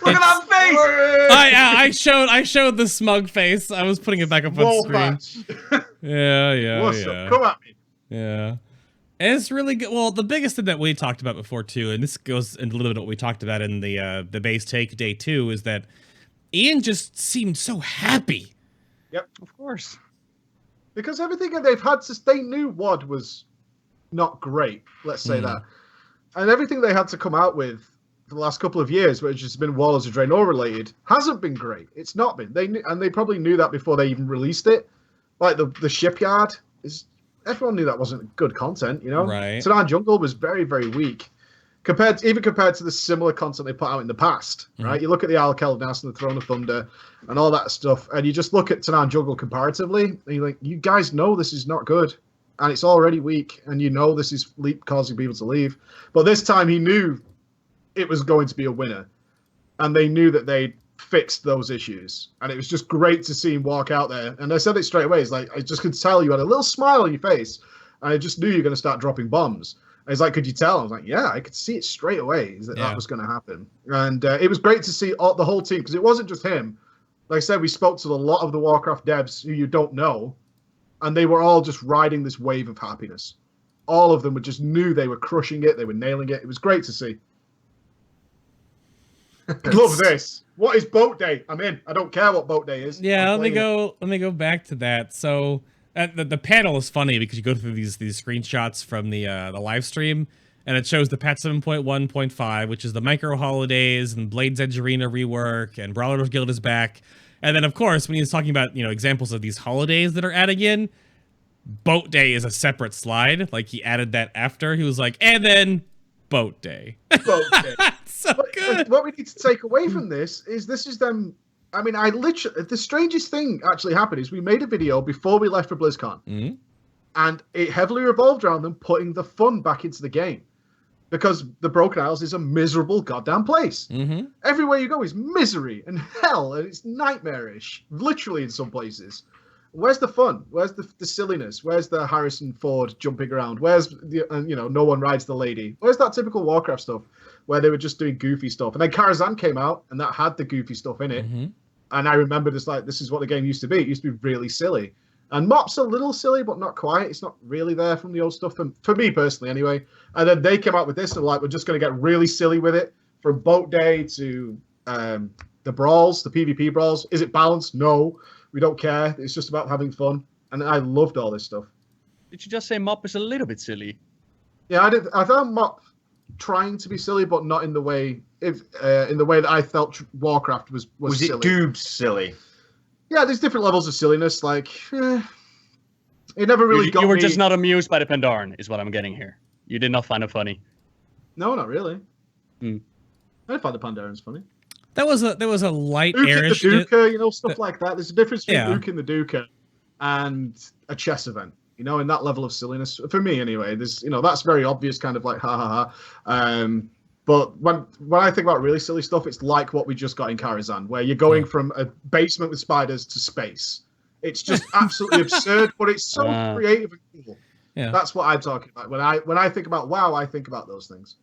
Look at that face! I showed the smug face. I was putting it back up on Wall screen. patch. Yeah. What's up? Come at me. Yeah. And it's really good. Well, the biggest thing that we talked about before too, and this goes into a little bit of what we talked about in the base take day 2, is that Ian just seemed so happy. Yep. Of course. because everything that they've had to, they knew WoD was not great. Let's say that, and everything they had to come out with for the last couple of years, which has been Warlords of Draenor related, hasn't been great. It's not been. They probably knew that before they even released it. Like the shipyard is. Everyone knew that wasn't good content, Right. Tanahan Jungle was very, very weak. Compared to the similar content they put out in the past, right? You look at the Isle of Keldas and the Throne of Thunder and all that stuff, and you just look at Tanahan Jungle comparatively, and you're like, you guys know this is not good, and it's already weak, and this is causing people to leave. But this time he knew it was going to be a winner, and they knew that they'd fixed those issues, and it was just great to see him walk out there. And I said it straight away, it's like, I just could tell you had a little smile on your face, and I just knew you're going to start dropping bombs. He's like, could you tell? I was like, yeah, I could see it straight away that was going to happen. And it was great to see the whole team, because it wasn't just him. Like I said, we spoke to a lot of the Warcraft devs who you don't know, and they were all just riding this wave of happiness. All of them just knew they were crushing it. They were nailing it. It was great to see. Love this. What is Boat Day? I'm in. I don't care what Boat Day is. Yeah, let me go back to that. So the panel is funny because you go through these screenshots from the live stream, and it shows the patch 7.1.5, which is the micro holidays and Blade's Edge Arena rework, and Brawlers Guild is back. And then of course, when he's talking about examples of these holidays that are adding in, Boat Day is a separate slide. Like he added that after. He was like, and then Boat Day. Boat Day. So good. What we need to take away from this is them. I mean, the strangest thing actually happened is we made a video before we left for BlizzCon, and it heavily revolved around them putting the fun back into the game, because the Broken Isles is a miserable goddamn place. Everywhere you go is misery and hell, and it's nightmarish, literally in some places. Where's the fun? Where's the silliness? Where's the Harrison Ford jumping around? Where's no one rides the lady? Where's that typical Warcraft stuff where they were just doing goofy stuff? And then Karazhan came out, and that had the goofy stuff in it. And I remember this is what the game used to be. It used to be really silly. And Mop's a little silly, but not quite. It's not really there from the old stuff, for me personally anyway. And then they came out with this, and we're just going to get really silly with it. From Boat Day to the brawls, the PvP brawls. Is it balanced? No. We don't care. It's just about having fun. And I loved all this stuff. Did you just say Mop is a little bit silly? Yeah, I did. I found Mop trying to be silly, but not in the way that I felt Warcraft was silly. Was it Doobs silly? Yeah, there's different levels of silliness. Like, it never really got me. You were just not amused by the Pandaren, is what I'm getting here. You did not find it funny. No, not really. I find the Pandarans funny. There was a light Ook airish. in the Duca, stuff like that. There's a difference between Ook in the Duca and a chess event. In that level of silliness, for me anyway. There's, that's very obvious, kind of like ha ha ha. But when I think about really silly stuff, it's like what we just got in Karazhan, where you're going from a basement with spiders to space. It's just absolutely absurd, but it's so creative and cool. Yeah. That's what I'm talking about. When I think about WoW, I think about those things.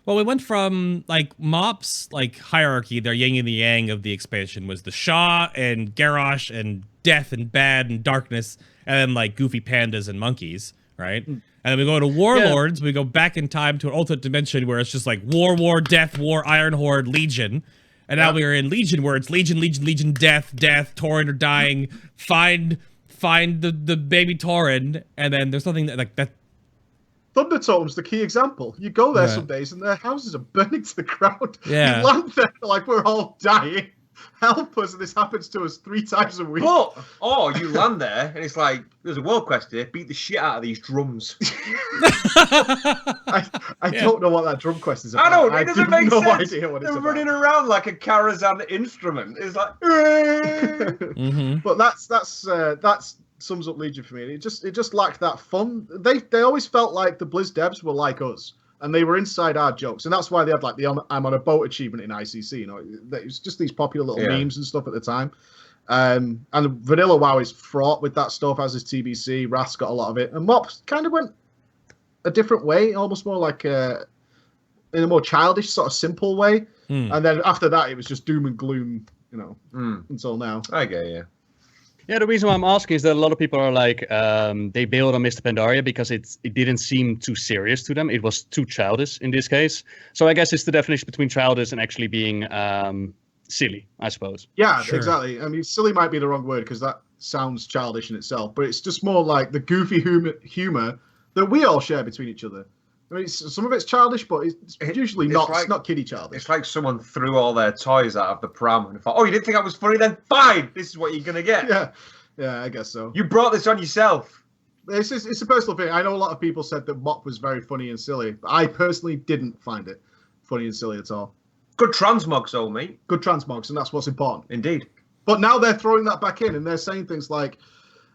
Well, we went from Mop's hierarchy, their yin and the yang of the expansion was the Shah and Garrosh and death and bad and darkness, and then goofy pandas and monkeys, right? And then we go to Warlords, we go back in time to an alternate dimension where it's just war, death, war, Iron Horde, Legion. And now we are in Legion where it's Legion, death, Tauren are dying, find the baby Tauren, and then there's nothing that Thunder Totem's the key example. You go there some days and their houses are burning to the ground. Yeah. You land there we're all dying. Help us, and this happens to us 3 times a week. Or you land there and it's like, there's a world quest here, beat the shit out of these drums. I don't know what that drum quest is about. It doesn't make sense. Idea what it's They're about. running around like a Karazhan instrument. It's like, But that sums up Legion for me. It just lacked that fun. They always felt like the Blizz devs were like us, and they were inside our jokes, and that's why they had the I'm on a boat achievement in ICC. It was just these popular little memes and stuff at the time. And Vanilla WoW is fraught with that stuff, as is TBC. Wrath's got a lot of it, and Mop kind of went a different way, almost more in a more childish, sort of simple way. And then after that, it was just doom and gloom, until now. I get you. Yeah, the reason why I'm asking is that a lot of people are they bailed on Mr. Pandaria because it didn't seem too serious to them. It was too childish in this case. So I guess it's the definition between childish and actually being silly, I suppose. Yeah, sure. Exactly. I mean, silly might be the wrong word, because that sounds childish in itself, but it's just more like the goofy humor that we all share between each other. I mean, some of it's childish, but it's usually not. It's not kiddie childish. It's like someone threw all their toys out of the pram and thought, "Oh, you didn't think I was funny? Then fine. This is what you're gonna get." Yeah, I guess so. You brought this on yourself. It's a personal thing. I know a lot of people said that Mop was very funny and silly, but I personally didn't find it funny and silly at all. Good transmogs, though, mate. Good transmogs, and that's what's important. Indeed. But now they're throwing that back in, and they're saying things like,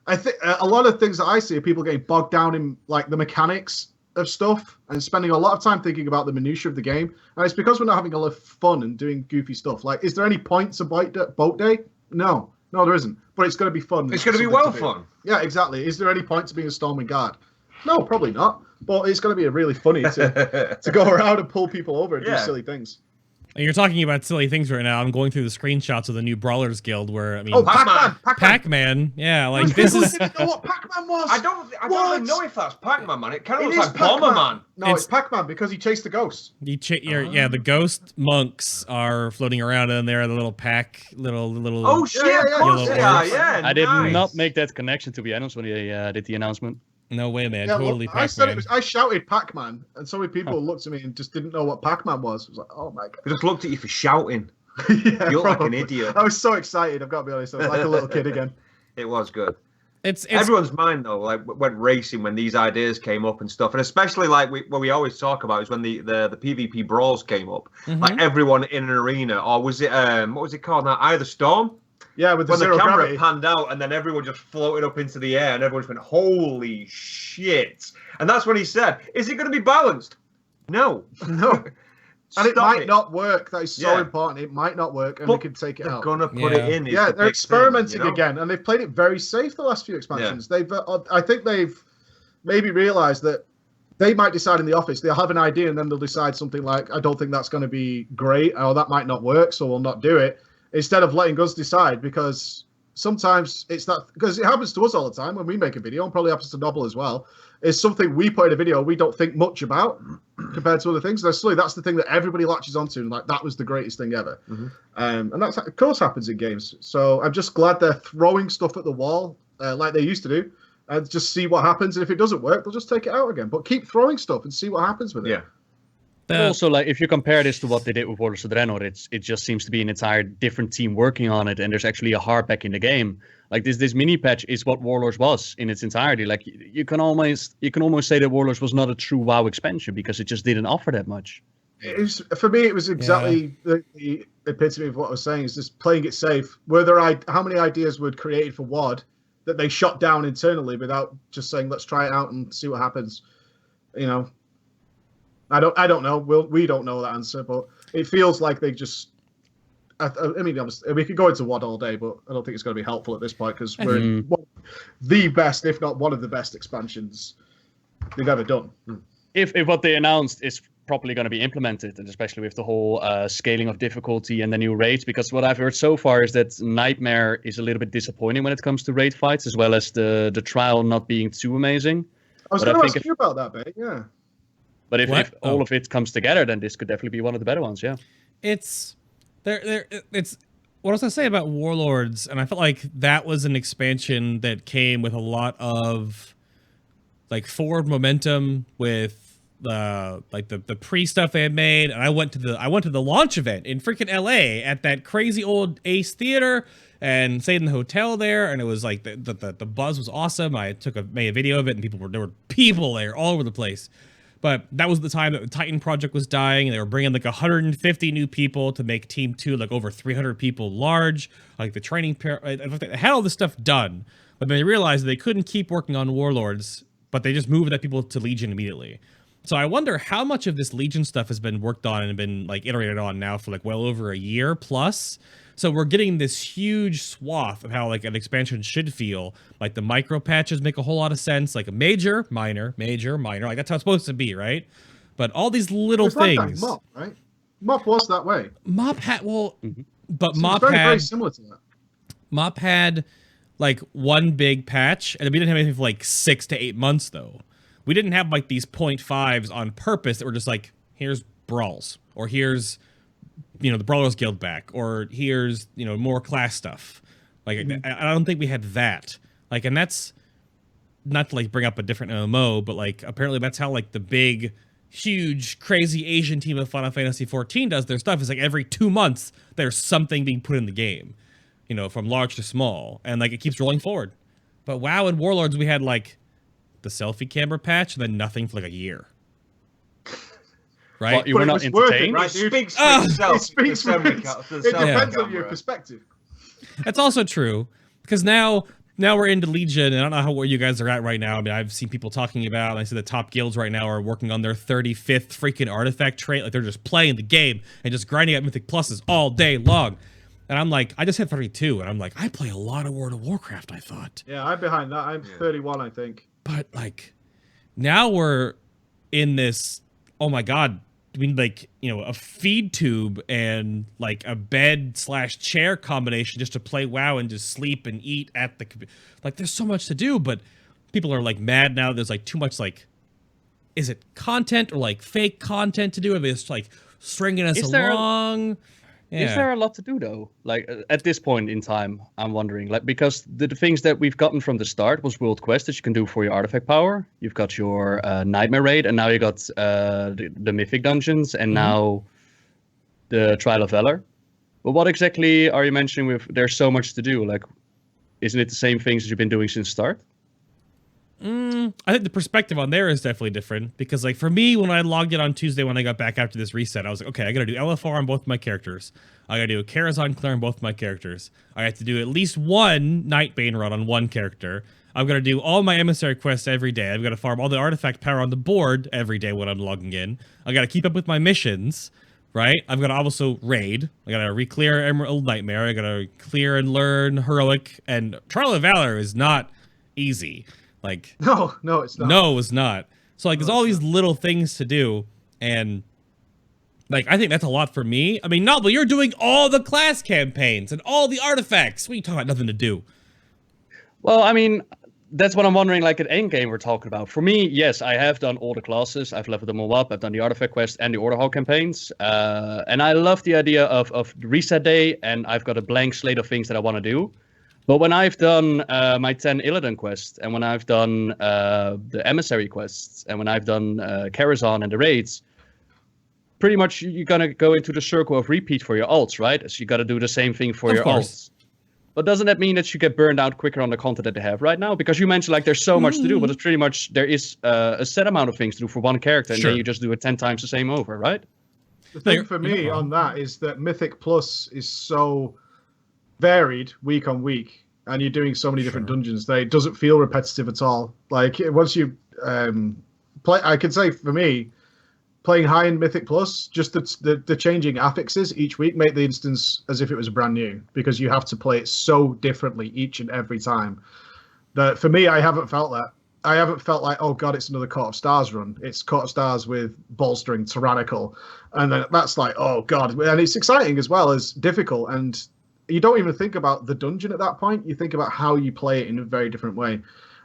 I think a lot of things that I see are people getting bogged down in like the mechanics of stuff and spending a lot of time thinking about the minutiae of the game. And it's because we're not having a lot of fun and doing goofy stuff. Like, is there any points of boat day? No, there isn't. But it's going to be fun. It's going to be well fun. Yeah, exactly. Is there any point to being a Stormwind Guard? No, probably not. But it's going to be really funny to go around and pull people over and do silly things. And you're talking about silly things right now. I'm going through the screenshots of the new Brawlers Guild where, I mean... Oh, Pac-Man! Pac-Man, yeah, like this is... didn't know what Pac-Man was! I don't even know if that's Pac-Man, man. It kind of looks like Bomberman. No, it's Pac-Man because he chased the ghost. Yeah, the ghost monks are floating around in there, the little pack, little... Oh, shit, of course they are, yeah, I did not make that connection, to be honest, when they did the announcement. No way, man. Yeah, totally look, Pac-Man. I shouted Pac-Man, and so many people looked at me and just didn't know what Pac-Man was. I was like, oh my god. I just looked at you for shouting. Yeah, you look like an idiot. I was so excited, I've got to be honest. I was like a little kid again. It was good. It's everyone's mind though, like went racing when these ideas came up and stuff, and especially like what we always talk about is when the PvP brawls came up. Like everyone in an arena, or was it what was it called now? Eye of the Storm. Yeah, with when the camera gravity panned out and then everyone just floated up into the air and everyone just went, "Holy shit!" And that's when he said, "Is it going to be balanced?" No, no. And it might not work. That is so important. It might not work, and they can take it out. They're gonna put it in. Yeah, they're experimenting again, and they've played it very safe the last few expansions. Yeah. I think they've maybe realised that they might decide in the office. They'll have an idea, and then they'll decide something like, "I don't think that's going to be great," or "That might not work, so we'll not do it." Instead of letting us decide, because sometimes it's that, because it happens to us all the time when we make a video, and probably happens to Nobbel as well. It's something we put in a video we don't think much about compared to other things. That's the thing that everybody latches onto, and like that was the greatest thing ever. And that's of course happens in games. So I'm just glad they're throwing stuff at the wall like they used to do, and just see what happens. And if it doesn't work, they'll just take it out again. But keep throwing stuff and see what happens with it. Yeah. Also, like if you compare this to what they did with Warlords of Draenor, it just seems to be an entire different team working on it, and there's actually a heart back in the game. Like this mini patch is what Warlords was in its entirety. Like you can almost say that Warlords was not a true WoW expansion because it just didn't offer that much. For me, it was exactly the epitome of what I was saying. Is just playing it safe. How many ideas were created for WoD that they shot down internally without just saying, "Let's try it out and see what happens." You know. I don't know. We don't know that answer, but it feels like they just. I mean, we could go into WoD all day, but I don't think it's going to be helpful at this point because we're in the best, if not one of the best expansions they've ever done. If what they announced is properly going to be implemented, and especially with the whole scaling of difficulty and the new raids, because what I've heard so far is that Nightmare is a little bit disappointing when it comes to raid fights, as well as the trial not being too amazing. I was going to ask you about that, babe. Yeah. But if all of it comes together, then this could definitely be one of the better ones. Yeah, it's what was I say about Warlords, and I felt like that was an expansion that came with a lot of like forward momentum with the pre stuff they had made, and I went to the launch event in freaking LA at that crazy old Ace Theater and stayed in the hotel there, and it was like the buzz was awesome. I made a video of it, and there were people there all over the place. But that was the time that the Titan project was dying, and they were bringing like 150 new people to make Team 2 like over 300 people large. Like the training, they had all this stuff done, but then they realized that they couldn't keep working on Warlords, but they just moved that people to Legion immediately. So I wonder how much of this Legion stuff has been worked on and been like iterated on now for like well over a year plus. So we're getting this huge swath of how like an expansion should feel. Like the micro patches make a whole lot of sense. Like a major, minor, major, minor. Like that's how it's supposed to be, right? But all these little things. Like Mop, right? Mop was that way. Mop had but so Mop very, had very similar to that. Mop had like one big patch, and we didn't have anything for like 6 to 8 months though. We didn't have like these 0.5s on purpose that were just like, here's brawls, or here's the Brawlers Guild back, or here's more class stuff. Like, I don't think we had that. Like, and that's not to like bring up a different MMO, but like apparently that's how like the big, huge, crazy Asian team of Final Fantasy XIV does their stuff. Is like every 2 months there's something being put in the game, you know, from large to small, and like it keeps rolling forward. But WoW and Warlords, we had like the selfie camera patch and then nothing for like a year. Right? Well, you were not entertained? Right, speaks for itself. It speaks for itself. It depends on your perspective. That's also true, because now we're into Legion, and I don't know where you guys are at right now. I mean, I've seen people talking about, I see the top guilds right now are working on their 35th freaking artifact trait. Like, they're just playing the game and just grinding out Mythic Pluses all day long. And I'm like, I just hit 32, and I'm like, I play a lot of World of Warcraft, I thought. Yeah, I'm behind that. I'm 31, I think. But, like, now we're in this, oh my god, I mean, like, you know, a feed tube and like a bed/chair combination just to play WoW and just sleep and eat at the computer. Like, there's so much to do, but people are like mad now. There's like too much, like, is it content or like fake content to do? I mean, it's like stringing us along. Is there a lot to do though? Like at this point in time, I'm wondering, like, because the things that we've gotten from the start was World Quest that you can do for your artifact power. You've got your Nightmare Raid, and now you got the Mythic Dungeons, and now the Trial of Valor. But what exactly are you mentioning with there's so much to do? Like, isn't it the same things that you've been doing since start? I think the perspective on there is definitely different, because like for me, when I logged in on Tuesday when I got back after this reset, I was like, okay, I gotta do LFR on both my characters. I gotta do a Karazhan clear on both my characters. I have to do at least one Nightbane run on one character. I'm gonna do all my emissary quests every day. I've got to farm all the artifact power on the board every day when I'm logging in. I gotta keep up with my missions, right? I've got to also raid. I gotta re-clear Emerald Nightmare. I gotta clear and learn Heroic, and Trial of Valor is not easy. Like, no, it's not. No, it's not. So like, there's all these little things to do, and like, I think that's a lot for me. I mean, Nobbel, you're doing all the class campaigns and all the artifacts. What are you talking about? Nothing to do. Well, I mean, that's what I'm wondering. Like at endgame, we're talking about. For me, yes, I have done all the classes. I've leveled them all up. I've done the artifact quest and the order hall campaigns, and I love the idea of reset day. And I've got a blank slate of things that I want to do. But when I've done my 10 Illidan quests, and when I've done the emissary quests, and when I've done Karazhan and the raids, pretty much you're going to go into the circle of repeat for your alts, right? So you got to do the same thing for your alts. But doesn't that mean that you get burned out quicker on the content that they have right now? Because you mentioned like there's so much to do, but it's pretty much there is a set amount of things to do for one character, and then you just do it 10 times the same over, right? The thing for me on that is that Mythic Plus is so varied week on week, and you're doing so many different dungeons that it doesn't feel repetitive at all. Like once you play, I can say for me, playing high in Mythic Plus, just the changing affixes each week make the instance as if it was brand new, because you have to play it so differently each and every time. That for me, I haven't felt that. I haven't felt like, oh god, it's another Court of Stars run. It's Court of Stars with bolstering Tyrannical, and then that's like, oh god, and it's exciting as well as difficult. And you don't even think about the dungeon at that point. You think about how you play it in a very different way.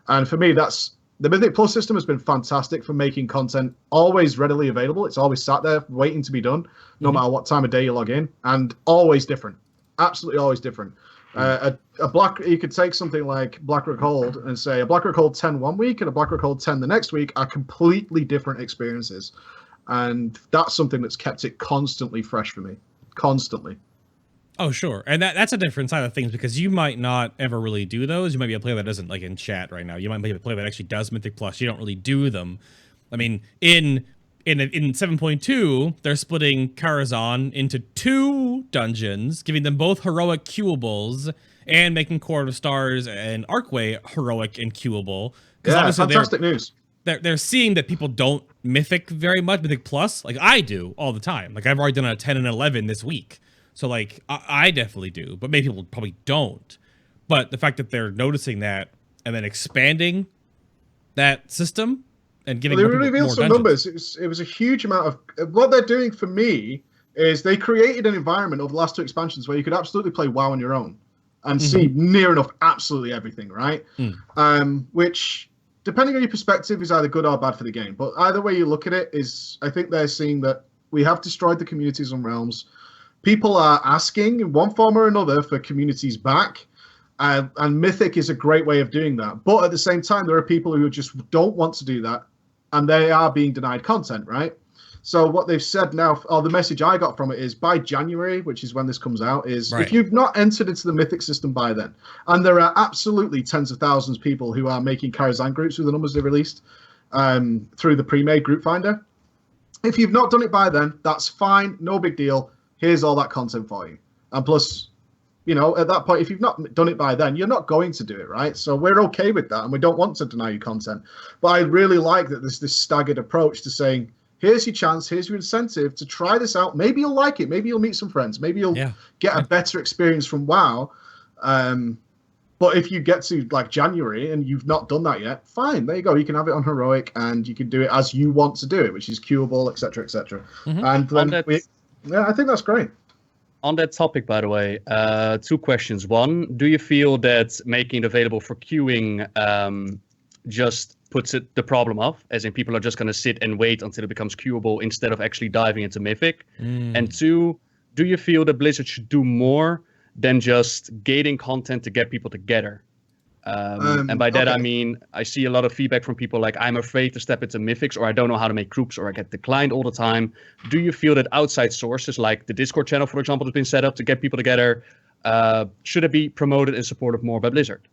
And for me, that's the Mythic Plus system has been fantastic for making content always readily available. It's always sat there waiting to be done, no matter what time of day you log in, and always different. Absolutely always different. You could take something like Blackrock Hold and say a Blackrock Hold 10 one week and a Blackrock Hold 10 the next week are completely different experiences. And that's something that's kept it constantly fresh for me. Constantly. Oh, sure. And that's a different side of things, because you might not ever really do those. You might be a player that doesn't, like in chat right now, you might be a player that actually does Mythic Plus. You don't really do them. I mean, in 7.2, they're splitting Karazhan into 2 dungeons, giving them both heroic queuables, and making Court of Stars and Archway heroic and queuable. Yeah, fantastic news. They're seeing that people don't Mythic very much, Mythic Plus. Like, I do all the time. Like, I've already done a 10 and 11 this week. So, like, I definitely do, but many people probably don't. But the fact that they're noticing that and then expanding that system and giving they revealed some numbers. It was a huge amount of what they're doing for me is they created an environment over the last 2 expansions where you could absolutely play WoW on your own and see near enough absolutely everything, right? Which, depending on your perspective, is either good or bad for the game. But either way you look at it, is I think they're seeing that we have destroyed the communities on Realms. People are asking in one form or another for communities back. And Mythic is a great way of doing that. But at the same time, there are people who just don't want to do that, and they are being denied content, right? So what they've said now, or the message I got from it is, by January, which is when this comes out, is if you've not entered into the Mythic system by then, and there are absolutely tens of thousands of people who are making Karazhan groups with the numbers they released through the pre-made group finder. If you've not done it by then, that's fine, no big deal. Here's all that content for you. And plus, you know, at that point, if you've not done it by then, you're not going to do it, right? So we're okay with that, and we don't want to deny you content. But I really like that there's this staggered approach to saying, here's your chance, here's your incentive to try this out. Maybe you'll like it. Maybe you'll meet some friends. Maybe you'll get a better experience from WoW. But if you get to like January and you've not done that yet, fine. There you go. You can have it on Heroic, and you can do it as you want to do it, which is queuable, etc., etc. And then I think that's great. On that topic, by the way, 2 questions. One, do you feel that making it available for queuing just puts the problem off, as in people are just going to sit and wait until it becomes queuable instead of actually diving into Mythic? And 2, do you feel that Blizzard should do more than just gating content to get people together? And by that, I mean, I see a lot of feedback from people like, I'm afraid to step into Mythics, or I don't know how to make groups, or I get declined all the time. Do you feel that outside sources, like the Discord channel, for example, has been set up to get people together, should it be promoted and supported more by Blizzard?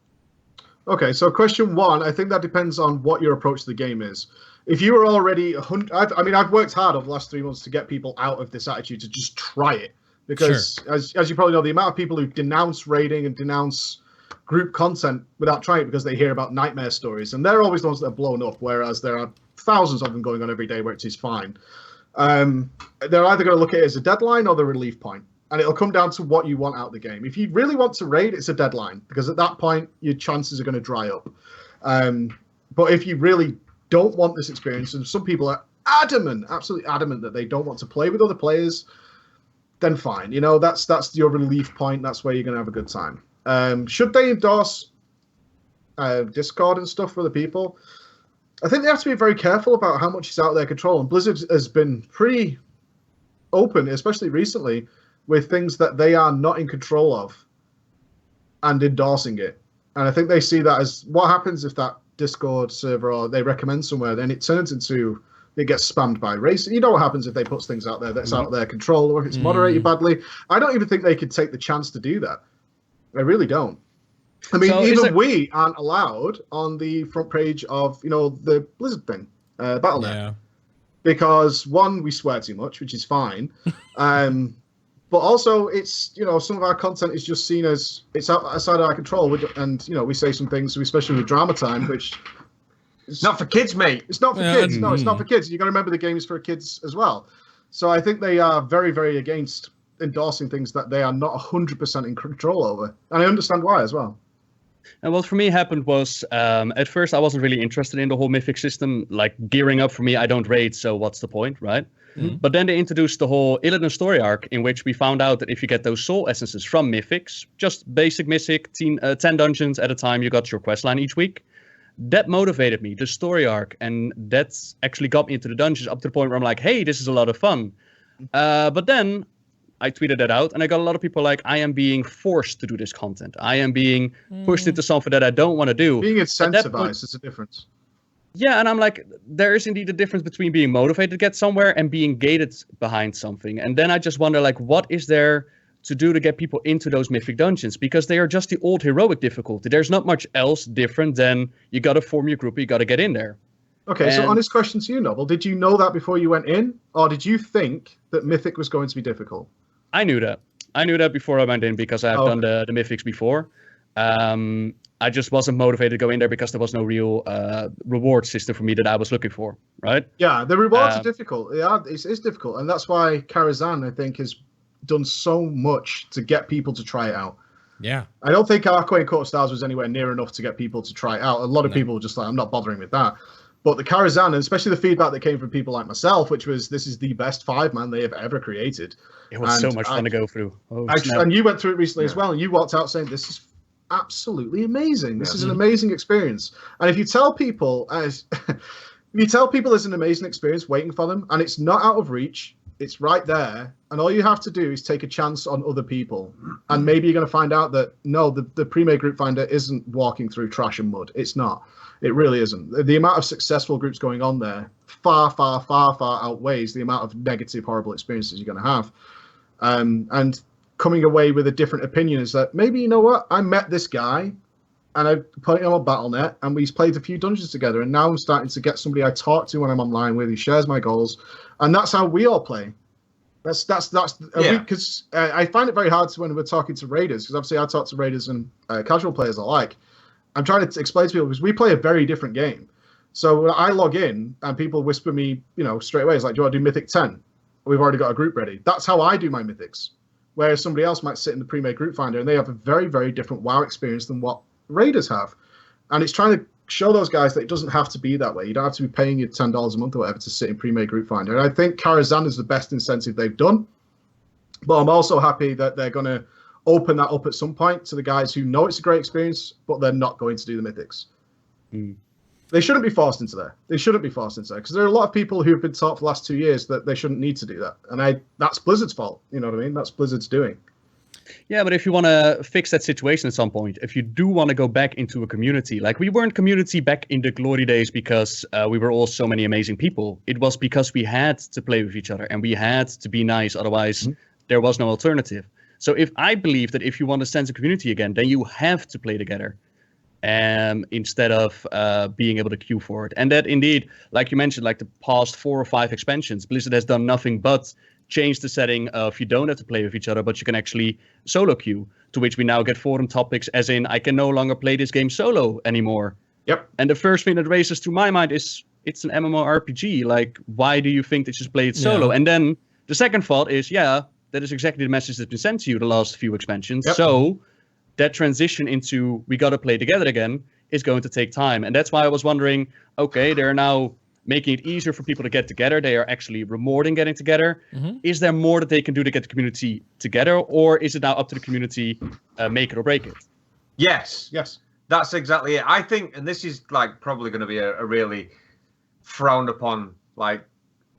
Okay, so question 1, I think that depends on what your approach to the game is. If you were already I've worked hard over the last 3 months to get people out of this attitude to just try it, because as you probably know, the amount of people who denounce raiding and denounce group content without trying it because they hear about nightmare stories, and they're always the ones that are blown up, whereas there are thousands of them going on every day where it is fine. They're either going to look at it as a deadline or the relief point. And it'll come down to what you want out of the game. If you really want to raid, it's a deadline, because at that point, your chances are going to dry up. But if you really don't want this experience, and some people are adamant, absolutely adamant, that they don't want to play with other players, then fine. You know, that's your relief point. That's where you're going to have a good time. Should they endorse Discord and stuff for the people? I think they have to be very careful about how much is out of their control. And Blizzard has been pretty open, especially recently, with things that they are not in control of and endorsing it. And I think they see that as, what happens if that Discord server, or they recommend somewhere, then it turns into, it gets spammed by race. You know what happens if they put things out there that's out of their control, or if it's moderated badly. I don't even think they could take the chance to do that. I really don't. I mean, so even we aren't allowed on the front page of, you know, the Blizzard thing, Battle.net. Because, 1, we swear too much, which is fine. But also, it's, you know, some of our content is just seen as it's outside of our control, and, you know, we say some things, especially with drama time, which it's not for kids, mate. It's not for kids. No, it's not for kids. You got to remember the game is for kids as well. So I think they are very, very against endorsing things that they are not 100% in control over, and I understand why as well. And what for me happened was, at first I wasn't really interested in the whole Mythic system. Like, gearing up for me, I don't raid, so what's the point, right? But then they introduced the whole Illidan story arc, in which we found out that if you get those soul essences from Mythics, just basic Mythic, 10 dungeons at a time, you got your questline each week. That motivated me, the story arc, and that's actually got me into the dungeons up to the point where I'm like, hey, this is a lot of fun. But then I tweeted that out, and I got a lot of people like, I am being forced to do this content. I am being pushed into something that I don't want to do. Being incentivized is a difference. Yeah, and I'm like, there is indeed a difference between being motivated to get somewhere and being gated behind something. And then I just wonder, like, what is there to do to get people into those Mythic dungeons? Because they are just the old heroic difficulty. There's not much else different than you got to form your group, you got to get in there. Okay, so honest question to you, Nobbel. Did you know that before you went in? Or did you think that Mythic was going to be difficult? I knew that. I knew that before I went in, because I've done the Mythics before. I just wasn't motivated to go in there because there was no real reward system for me that I was looking for, right? Yeah, the rewards are difficult. Yeah, it's difficult. And that's why Karazhan, I think, has done so much to get people to try it out. Yeah. I don't think Arcane and Court of Stars was anywhere near enough to get people to try it out. A lot of people were just like, I'm not bothering with that. But the Karazhan, and especially the feedback that came from people like myself, which was, this is the best 5-man they have ever created. It was so much fun to go through. And you went through it recently as well, and you walked out saying, this is absolutely amazing. This is an amazing experience. And if you tell people, there's an amazing experience waiting for them, and it's not out of reach, It's right there, and all you have to do is take a chance on other people, and maybe you're going to find out that no, the pre-made group finder isn't walking through trash and mud. It's not. It really isn't. The amount of successful groups going on there far outweighs the amount of negative, horrible experiences you're going to have. And coming away with a different opinion is that maybe, you know what, I met this guy and I put him on Battle.net and we played a few dungeons together, and now I'm starting to get somebody I talk to when I'm online with who shares my goals, and that's how we all play. That's because I find it very hard when we're talking to raiders, because obviously I talk to raiders and casual players alike. I'm trying to explain to people because we play a very different game. So when I log in and people whisper me, straight away, it's like, do you want to do Mythic 10? We've already got a group ready. That's how I do my Mythics. Whereas somebody else might sit in the pre-made group finder and they have a very, very different WoW experience than what raiders have. And it's trying to show those guys that it doesn't have to be that way. You don't have to be paying your $10 a month or whatever to sit in pre-made group finder. And I think Karazhan is the best incentive they've done. But I'm also happy that they're going to open that up at some point to the guys who know it's a great experience, but they're not going to do the Mythics. They shouldn't be forced into there. Because there are a lot of people who've been taught for the last 2 years that they shouldn't need to do that. And that's Blizzard's fault. You know what I mean? That's Blizzard's doing. Yeah, but if you want to fix that situation at some point, if you do want to go back into a community, like we weren't community back in the glory days because we were all so many amazing people. It was because we had to play with each other and we had to be nice. Otherwise, there was no alternative. So I believe that if you want a sense of community again, then you have to play together instead of being able to queue for it. And that indeed, like you mentioned, like the past 4 or 5 expansions, Blizzard has done nothing but change the setting of you don't have to play with each other, but you can actually solo queue, to which we now get forum topics as in, I can no longer play this game solo anymore. Yep. And the first thing that races to my mind is, it's an MMORPG. Like, why do you think that you should play it solo? Yeah. And then the second thought is, that is exactly the message that's been sent to you the last few expansions. Yep. So that transition into we got to play together again is going to take time. And that's why I was wondering, okay, they're now making it easier for people to get together. They are actually rewarding getting together. Is there more that they can do to get the community together? Or is it now up to the community, make it or break it? Yes. That's exactly it. I think, and this is like probably going to be a really frowned upon like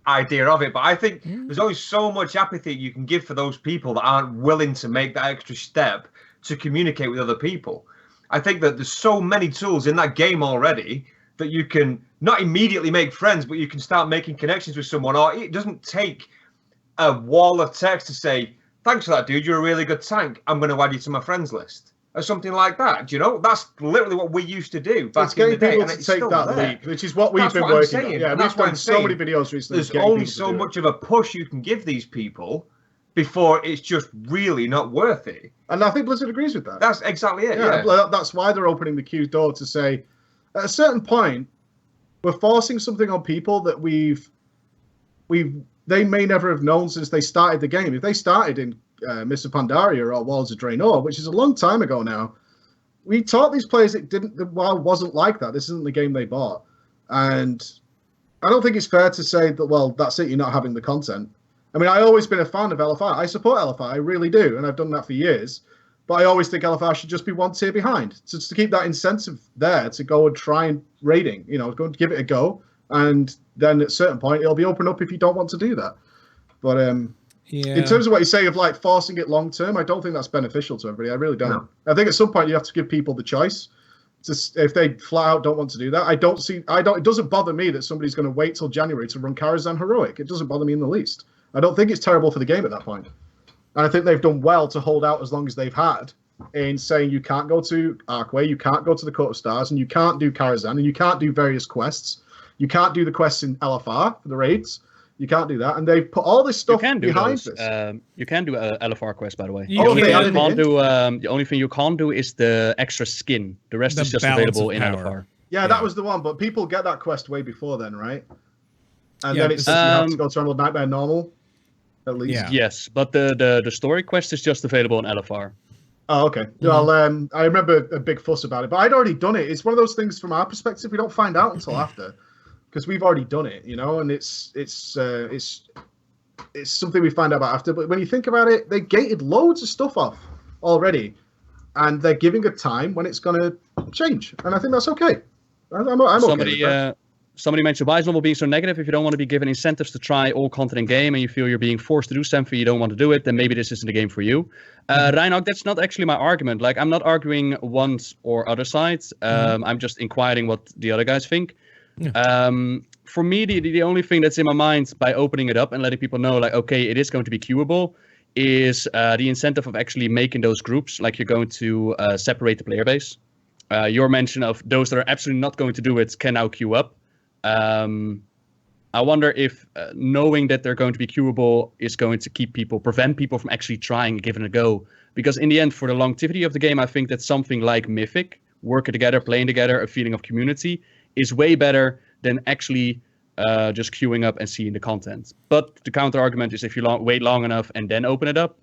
idea of it, but I think there's always so much apathy you can give for those people that aren't willing to make that extra step to communicate with other people. I think that there's so many tools in that game already that you can not immediately make friends, but you can start making connections with someone. Or it doesn't take a wall of text to say, thanks for that, dude, you're a really good tank, I'm going to add you to my friends list. Or something like that. Do you know? That's literally what we used to do back in the day. It's getting people to take that leap, which is what we've been working on. Yeah, we've done so many videos recently. There's only so much of a push you can give these people before it's just really not worth it. And I think Blizzard agrees with that. That's exactly it, yeah. That's why they're opening the queue door to say, at a certain point, we're forcing something on people that they may never have known since they started the game. If they started in Mists of Pandaria or Walls of Draenor, which is a long time ago now, we taught these players the WoW wasn't like that. This isn't the game they bought. And I don't think it's fair to say that, well, that's it, you're not having the content. I mean, I've always been a fan of LFR. I support LFR, I really do, and I've done that for years. But I always think LFR should just be one tier behind. So to keep that incentive there to go and try and raiding, go and give it a go. And then at a certain point, it'll be open up if you don't want to do that. But in terms of what you say of like forcing it long term, I don't think that's beneficial to everybody. I really don't. No. I think at some point you have to give people the choice. If they flat out don't want to do that, it doesn't bother me that somebody's going to wait till January to run Karazhan Heroic. It doesn't bother me in the least. I don't think it's terrible for the game at that point. And I think they've done well to hold out as long as they've had in saying you can't go to Archway, you can't go to the Court of Stars, and you can't do Karazhan, and you can't do various quests. You can't do the quests in LFR for the raids. You can't do that. And they've put all this stuff behind this. You can do a LFR quest, by the way. The only thing you can't do is the extra skin. The rest is just available in LFR. Yeah, that was the one. But people get that quest way before then, right? And then it's just you have to go to Emerald Nightmare normal. At least. Yeah. Yes, but the story quest is just available on LFR. Oh, okay. Well, I remember a big fuss about it, but I'd already done it. It's one of those things from our perspective we don't find out until after, because we've already done it, and it's something we find out about after. But when you think about it, they gated loads of stuff off already, and they're giving a time when it's going to change, and I think that's okay. I'm okay with that. somebody mentioned, why is Nobbel being so negative? If you don't want to be given incentives to try all content in game and you feel you're being forced to do something, you don't want to do it, then maybe this isn't the game for you. Reinhard, that's not actually my argument. Like, I'm not arguing one or other side. I'm just inquiring what the other guys think. For me, the only thing that's in my mind by opening it up and letting people know, like, okay, it is going to be queuable, is the incentive of actually making those groups. Like, you're going to separate the player base. Your mention of those that are absolutely not going to do it can now queue up. I wonder if knowing that they're going to be queuable is going to prevent people from actually trying and giving it a go. Because in the end, for the longevity of the game, I think that something like Mythic, working together, playing together, a feeling of community, is way better than actually just queuing up and seeing the content. But the counter argument is if you wait long enough and then open it up,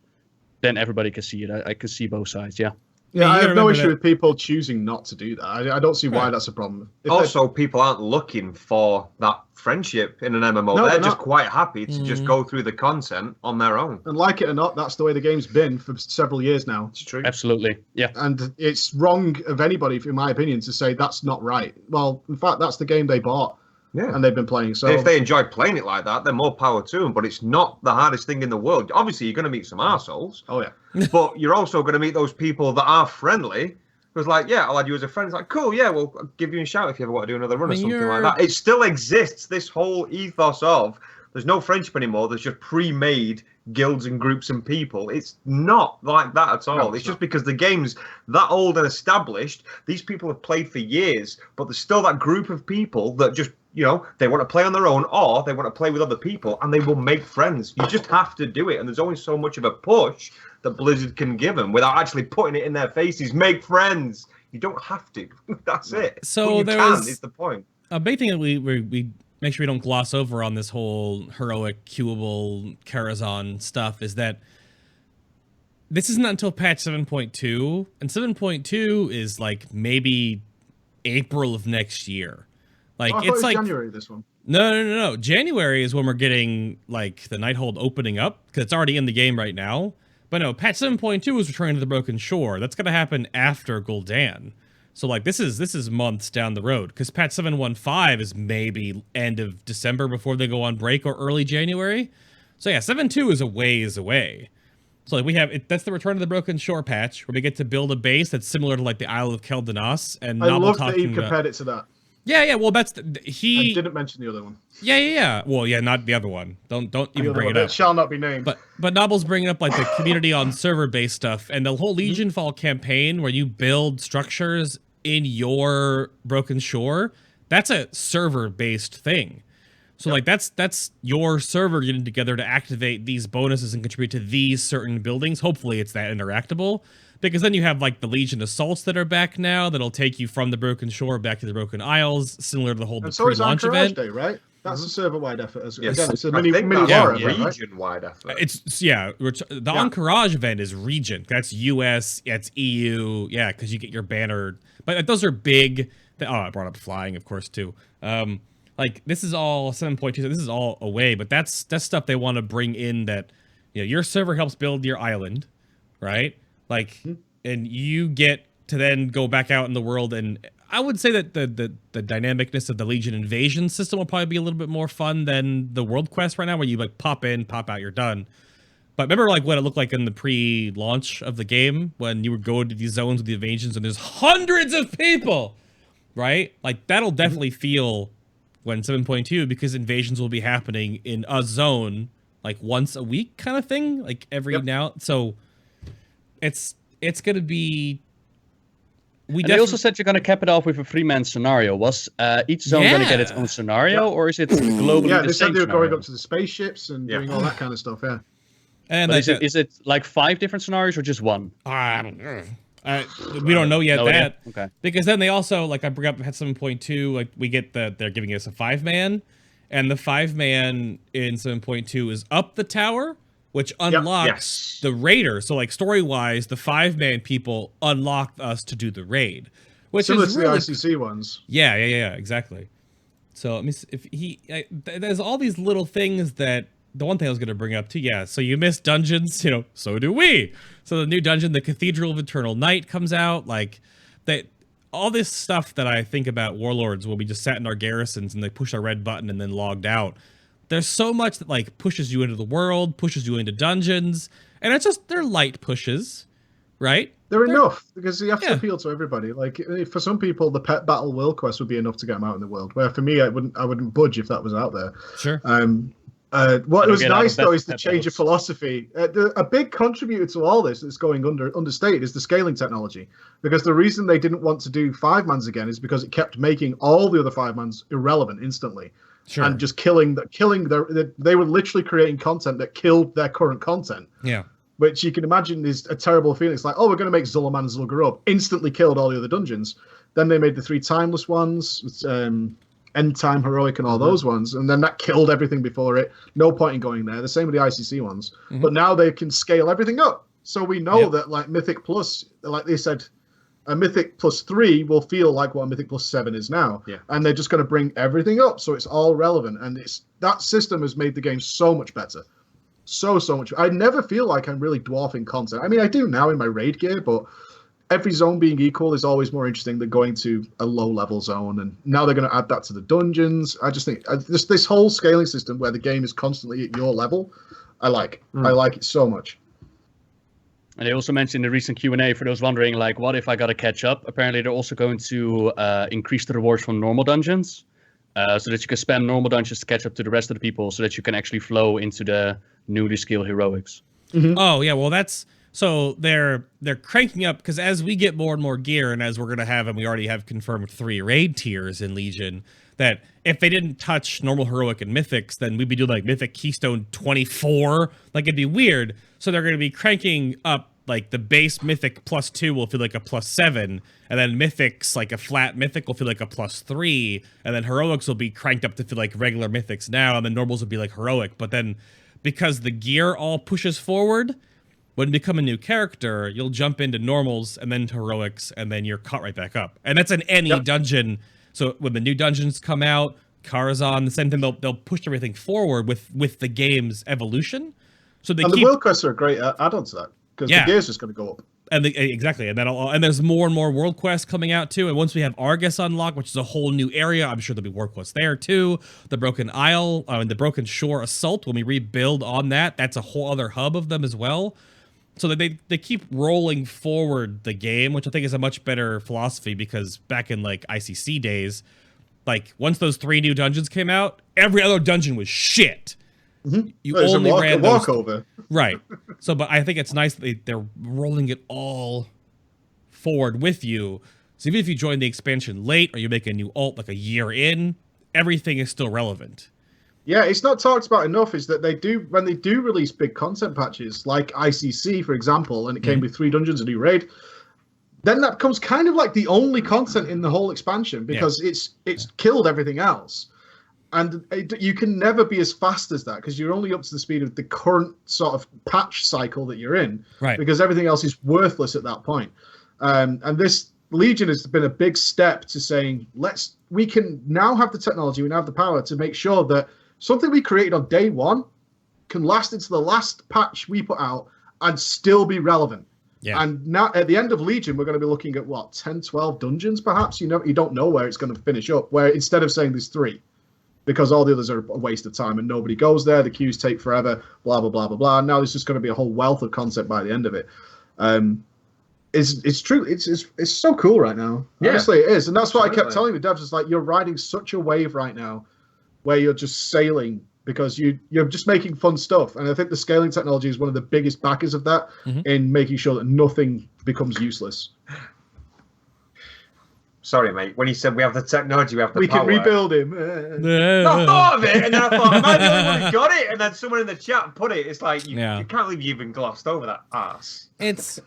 then everybody can see it. I can see both sides, yeah. Yeah, I have no issue with people choosing not to do that. I don't see why that's a problem. Also, people aren't looking for that friendship in an MMO. No, they're just quite happy to just go through the content on their own. And like it or not, that's the way the game's been for several years now. It's true. Absolutely, yeah. And it's wrong of anybody, in my opinion, to say that's not right. Well, in fact, that's the game they bought. Yeah. And they've been playing. So if they enjoy playing it like that, then more power to them. But it's not the hardest thing in the world. Obviously, you're going to meet some arseholes. Oh, yeah. But you're also going to meet those people that are friendly. Who's like, yeah, I'll add you as a friend. It's like, cool, yeah, well, I'll give you a shout if you ever want to do another run or something like that. It still exists, this whole ethos of there's no friendship anymore. There's just pre-made guilds and groups and people. It's not like that at all. No, it's just because the game's that old and established. These people have played for years, but there's still that group of people that just, you know, they want to play on their own or they want to play with other people and they will make friends. You just have to do it. And there's only so much of a push that Blizzard can give them without actually putting it in their faces. Make friends. You don't have to. That's it. So is the point. A big thing that we make sure we don't gloss over on this whole heroic, queuable, Karazhan stuff is that this isn't until patch 7.2, and 7.2 is like maybe April of next year. Like, it's like January, this one. No. January is when we're getting like the Nighthold opening up because it's already in the game right now. But no, patch 7.2 is returning to the Broken Shore. That's gonna happen after Gul'dan. So like this is months down the road because patch 7.15 is maybe end of December before they go on break or early January. So yeah, 7.2 is a ways away. So like we have that's the Return to the Broken Shore patch where we get to build a base that's similar to like the Isle of Kel'Danas. And I love that he compared it to that. Yeah. Well, that's he. I didn't mention the other one. Yeah. Well, yeah, not the other one. Don't even bring it up. It shall not be named. But Nobbel's bringing up like the community on server-based stuff and the whole Legion Fall campaign where you build structures in your Broken Shore. That's a server-based thing. So like that's your server getting together to activate these bonuses and contribute to these certain buildings. Hopefully, it's that interactable. Because then you have like the Legion Assaults that are back now that'll take you from the Broken Shore back to the Broken Isles, similar to the whole pre-launch event. Day, right? That's a server-wide effort as well. Yes. Again, it's a I mini think war that's event, right? region-wide effort. It's the Encourage event is region. That's US. It's EU. Yeah, because you get your banner. But those are big. I brought up flying, of course, too. Like this is all 7.2. This is all away, but that's stuff they want to bring in. That your server helps build your island, right? Like, and you get to then go back out in the world. And I would say that the dynamicness of the Legion invasion system will probably be a little bit more fun than the world quest right now, where you like pop in, pop out, you're done. But remember like what it looked like in the pre-launch of the game when you would go to these zones with the invasions and there's hundreds of people, right? Like that'll definitely feel when 7.2 because invasions will be happening in a zone like once a week kind of thing, like every now. So it's going to be. They also said you're going to cap it off with a 3-man scenario. Was each zone going to get its own scenario, or is it globally Yeah, the they same said they were scenario? going up to the spaceships and doing all that kind of stuff. Yeah. And But is it like 5 different scenarios or just one? I don't know. We don't know yet that. Okay. Because then they also, like I bring up at 7.2, like we get they're giving us a 5-man, and the 5-man in 7.2 is up the tower, which unlocks the raider. So like story-wise, the 5-man people unlock us to do the raid, which similar is to really, the ICC ones. Yeah, exactly. So let me see if there's all these little things that. The one thing I was going to bring up too, so you missed dungeons, so do we. So the new dungeon, the Cathedral of Eternal Night, comes out. Like, all this stuff that I think about Warlords when we just sat in our garrisons and they push our red button and then logged out. There's so much that like pushes you into the world, pushes you into dungeons, and it's just they're light pushes, right? They're enough because you have to appeal to everybody. Like for some people, the pet battle world quest would be enough to get them out in the world. Where for me, I wouldn't budge if that was out there. Sure. What was nice though is the change of philosophy. A big contributor to all this that's going understated is the scaling technology. Because the reason they didn't want to do 5-mans again is because it kept making all the other 5-mans irrelevant instantly. Sure. And just killing they were literally creating content that killed their current content. Yeah. Which you can imagine is a terrible feeling. It's like, oh, we're going to make Zul'Aman and Zul'Gurub. Instantly killed all the other dungeons. Then they made the 3 timeless ones, End Time, Heroic, and all those ones. And then that killed everything before it. No point in going there. The same with the ICC ones. But now they can scale everything up. So we know that like Mythic Plus, like they said, a Mythic plus 3 will feel like what a Mythic plus 7 is now. Yeah. And they're just going to bring everything up. So it's all relevant. And that system has made the game so much better. So much. I never feel like I'm really dwarfing content. I mean, I do now in my raid gear, but every zone being equal is always more interesting than going to a low-level zone. And now they're going to add that to the dungeons. I just think this whole scaling system where the game is constantly at your level, I like. I like it so much. And they also mentioned in the recent Q&A, for those wondering, like, what if I got to catch up? Apparently, they're also going to increase the rewards from normal dungeons, so that you can spend normal dungeons to catch up to the rest of the people, so that you can actually flow into the newly skilled heroics. Oh yeah, well that's so they're cranking up because as we get more and more gear, and as we're gonna have, and we already have confirmed 3 raid tiers in Legion, that if they didn't touch normal heroic and mythics, then we'd be doing like mythic keystone 24, like it'd be weird. So they're gonna be cranking up. Like the base mythic plus 2 will feel like a plus 7, and then mythics, like a flat mythic, will feel like a plus 3, and then heroics will be cranked up to feel like regular mythics now, and then normals will be like heroic. But then because the gear all pushes forward, when you become a new character, you'll jump into normals and then to heroics, and then you're caught right back up. And that's in any dungeon. So when the new dungeons come out, Karazhan, the same thing, they'll push everything forward with the game's evolution. So they the world quests are a great add-on to that. Because the gear's just going to go up. And exactly. And and there's more and more world quests coming out too. And once we have Argus unlocked, which is a whole new area, I'm sure there'll be world quests there too. The Broken Isle and the Broken Shore Assault, when we rebuild on that, that's a whole other hub of them as well. So that they keep rolling forward the game, which I think is a much better philosophy, because back in like ICC days, like once those 3 new dungeons came out, every other dungeon was shit. You only ran those walkover. Right. So, but I think it's nice that they're rolling it all forward with you. So even if you join the expansion late or you make a new alt like a year in, everything is still relevant. Yeah, it's not talked about enough is that when they do release big content patches like ICC, for example, and it came with 3 dungeons, a new raid, then that becomes kind of like the only content in the whole expansion, because it's killed everything else. And you can never be as fast as that, because you're only up to the speed of the current sort of patch cycle that you're in, right? Because everything else is worthless at that point. And this Legion has been a big step to saying, we can now have the technology, we now have the power to make sure that something we created on day 1 can last into the last patch we put out and still be relevant. Yeah. And now at the end of Legion, we're going to be looking at what, 10, 12 dungeons perhaps? You don't know where it's going to finish up, where instead of saying there's 3. Because all the others are a waste of time and nobody goes there. The queues take forever, blah, blah, blah, blah, blah. Now there's just going to be a whole wealth of content by the end of it. It's true. It's so cool right now. Yeah. Honestly, it is. And that's what I kept telling the devs. It's like, you're riding such a wave right now where you're just sailing because you're just making fun stuff. And I think the scaling technology is one of the biggest backers of that in making sure that nothing becomes useless. Sorry, mate. When he said we have the technology, we have the power. We can rebuild him. I thought of it, and then I thought, am I the only one who got it? And then someone in the chat put it. It's like, you can't believe you even glossed over that ass. It's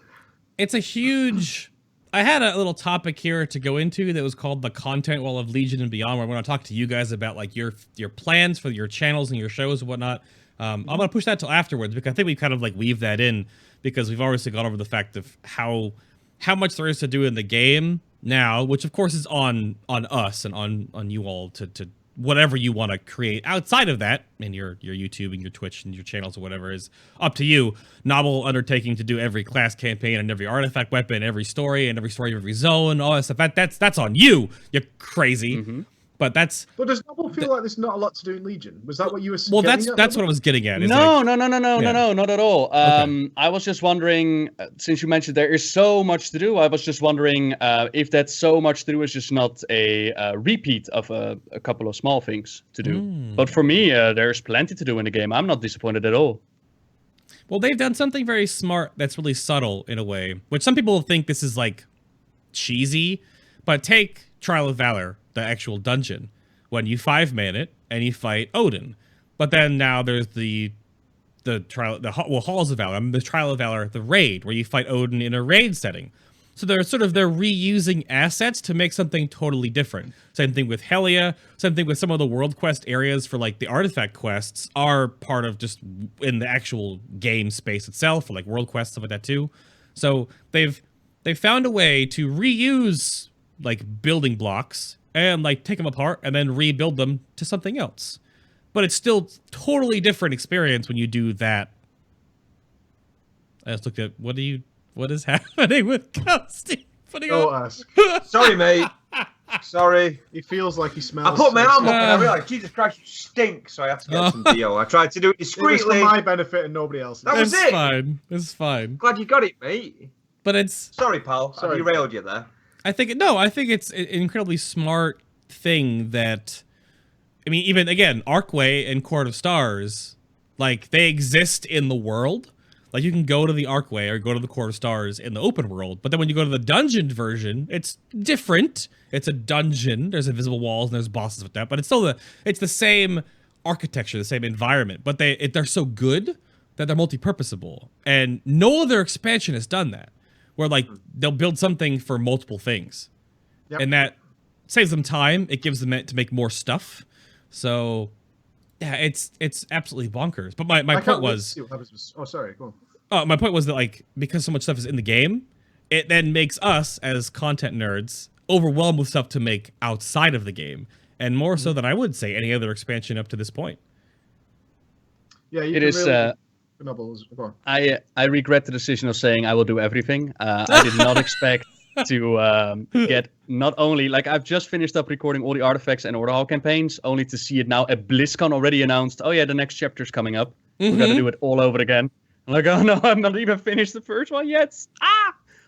a huge... I had a little topic here to go into that was called the content wall of Legion and Beyond, where I want to talk to you guys about like your plans for your channels and your shows and whatnot. I'm going to push that till afterwards, because I think we kind of like weave that in, because we've obviously gone over the fact of how much there is to do in the game now, which of course is on us and on you all to whatever you want to create outside of that, and your YouTube and your Twitch and your channels or whatever is up to you. Nobbel undertaking to do every class campaign and every artifact weapon, every story of every zone, all that stuff. That's on you. You're crazy. Mm-hmm. But does Nobbel feel like there's not a lot to do in Legion? Was that what you were? Well, that's what I was getting at. No, not at all. I was just wondering, since you mentioned there is so much to do, I was just wondering if that so much to do is just not a repeat of a couple of small things to do. But for me, there's plenty to do in the game. I'm not disappointed at all. Well, they've done something very smart that's really subtle in a way, which some people think this is like cheesy, but take Trial of Valor, the actual dungeon, when you 5-man it and you fight Odin. But then now there's the Halls of Valor, the Trial of Valor, the raid, where you fight Odin in a raid setting. So they're reusing assets to make something totally different. Same thing with Helia, same thing with some of the world quest areas for like the artifact quests are part of just in the actual game space itself, or like world quests, stuff like that too. So they've found a way to reuse like building blocks and like take them apart and then rebuild them to something else. But it's still totally different experience when you do that. I just looked at what is happening with Ghosty? Ask. Sorry, mate. Sorry. He feels like he smells. I put my arm up and I realised, Jesus Christ, you stink. So I have to get some deo. I tried to do it discreetly. It was for my benefit and nobody else's. That was it. Fine. It's fine. Glad you got it, mate. But it's... Sorry, pal. Sorry. I derailed you there. I think it's an incredibly smart thing that, I mean, even again, Archway and Court of Stars, like they exist in the world. Like you can go to the Archway or go to the Court of Stars in the open world, but then when you go to the dungeon version, it's different. It's a dungeon. There's invisible walls and there's bosses with that, but it's still it's the same architecture, the same environment. But they're so good that they're multi-purposable, and no other expansion has done that. Where like they'll build something for multiple things, and that saves them time. It gives them to make more stuff. So yeah, it's absolutely bonkers. But my point was, go on. My point was that like because so much stuff is in the game, it then makes us as content nerds overwhelmed with stuff to make outside of the game, and more so than I would say any other expansion up to this point. Yeah, it is. Really... I regret the decision of saying I will do everything. I did not expect to get not only, like I've just finished up recording all the artifacts and Order Hall campaigns, only to see it now at BlizzCon already announced, oh yeah, the next chapter's coming up. We're going to do it all over again. I'm like, oh no, I'm not even finished the first one yet.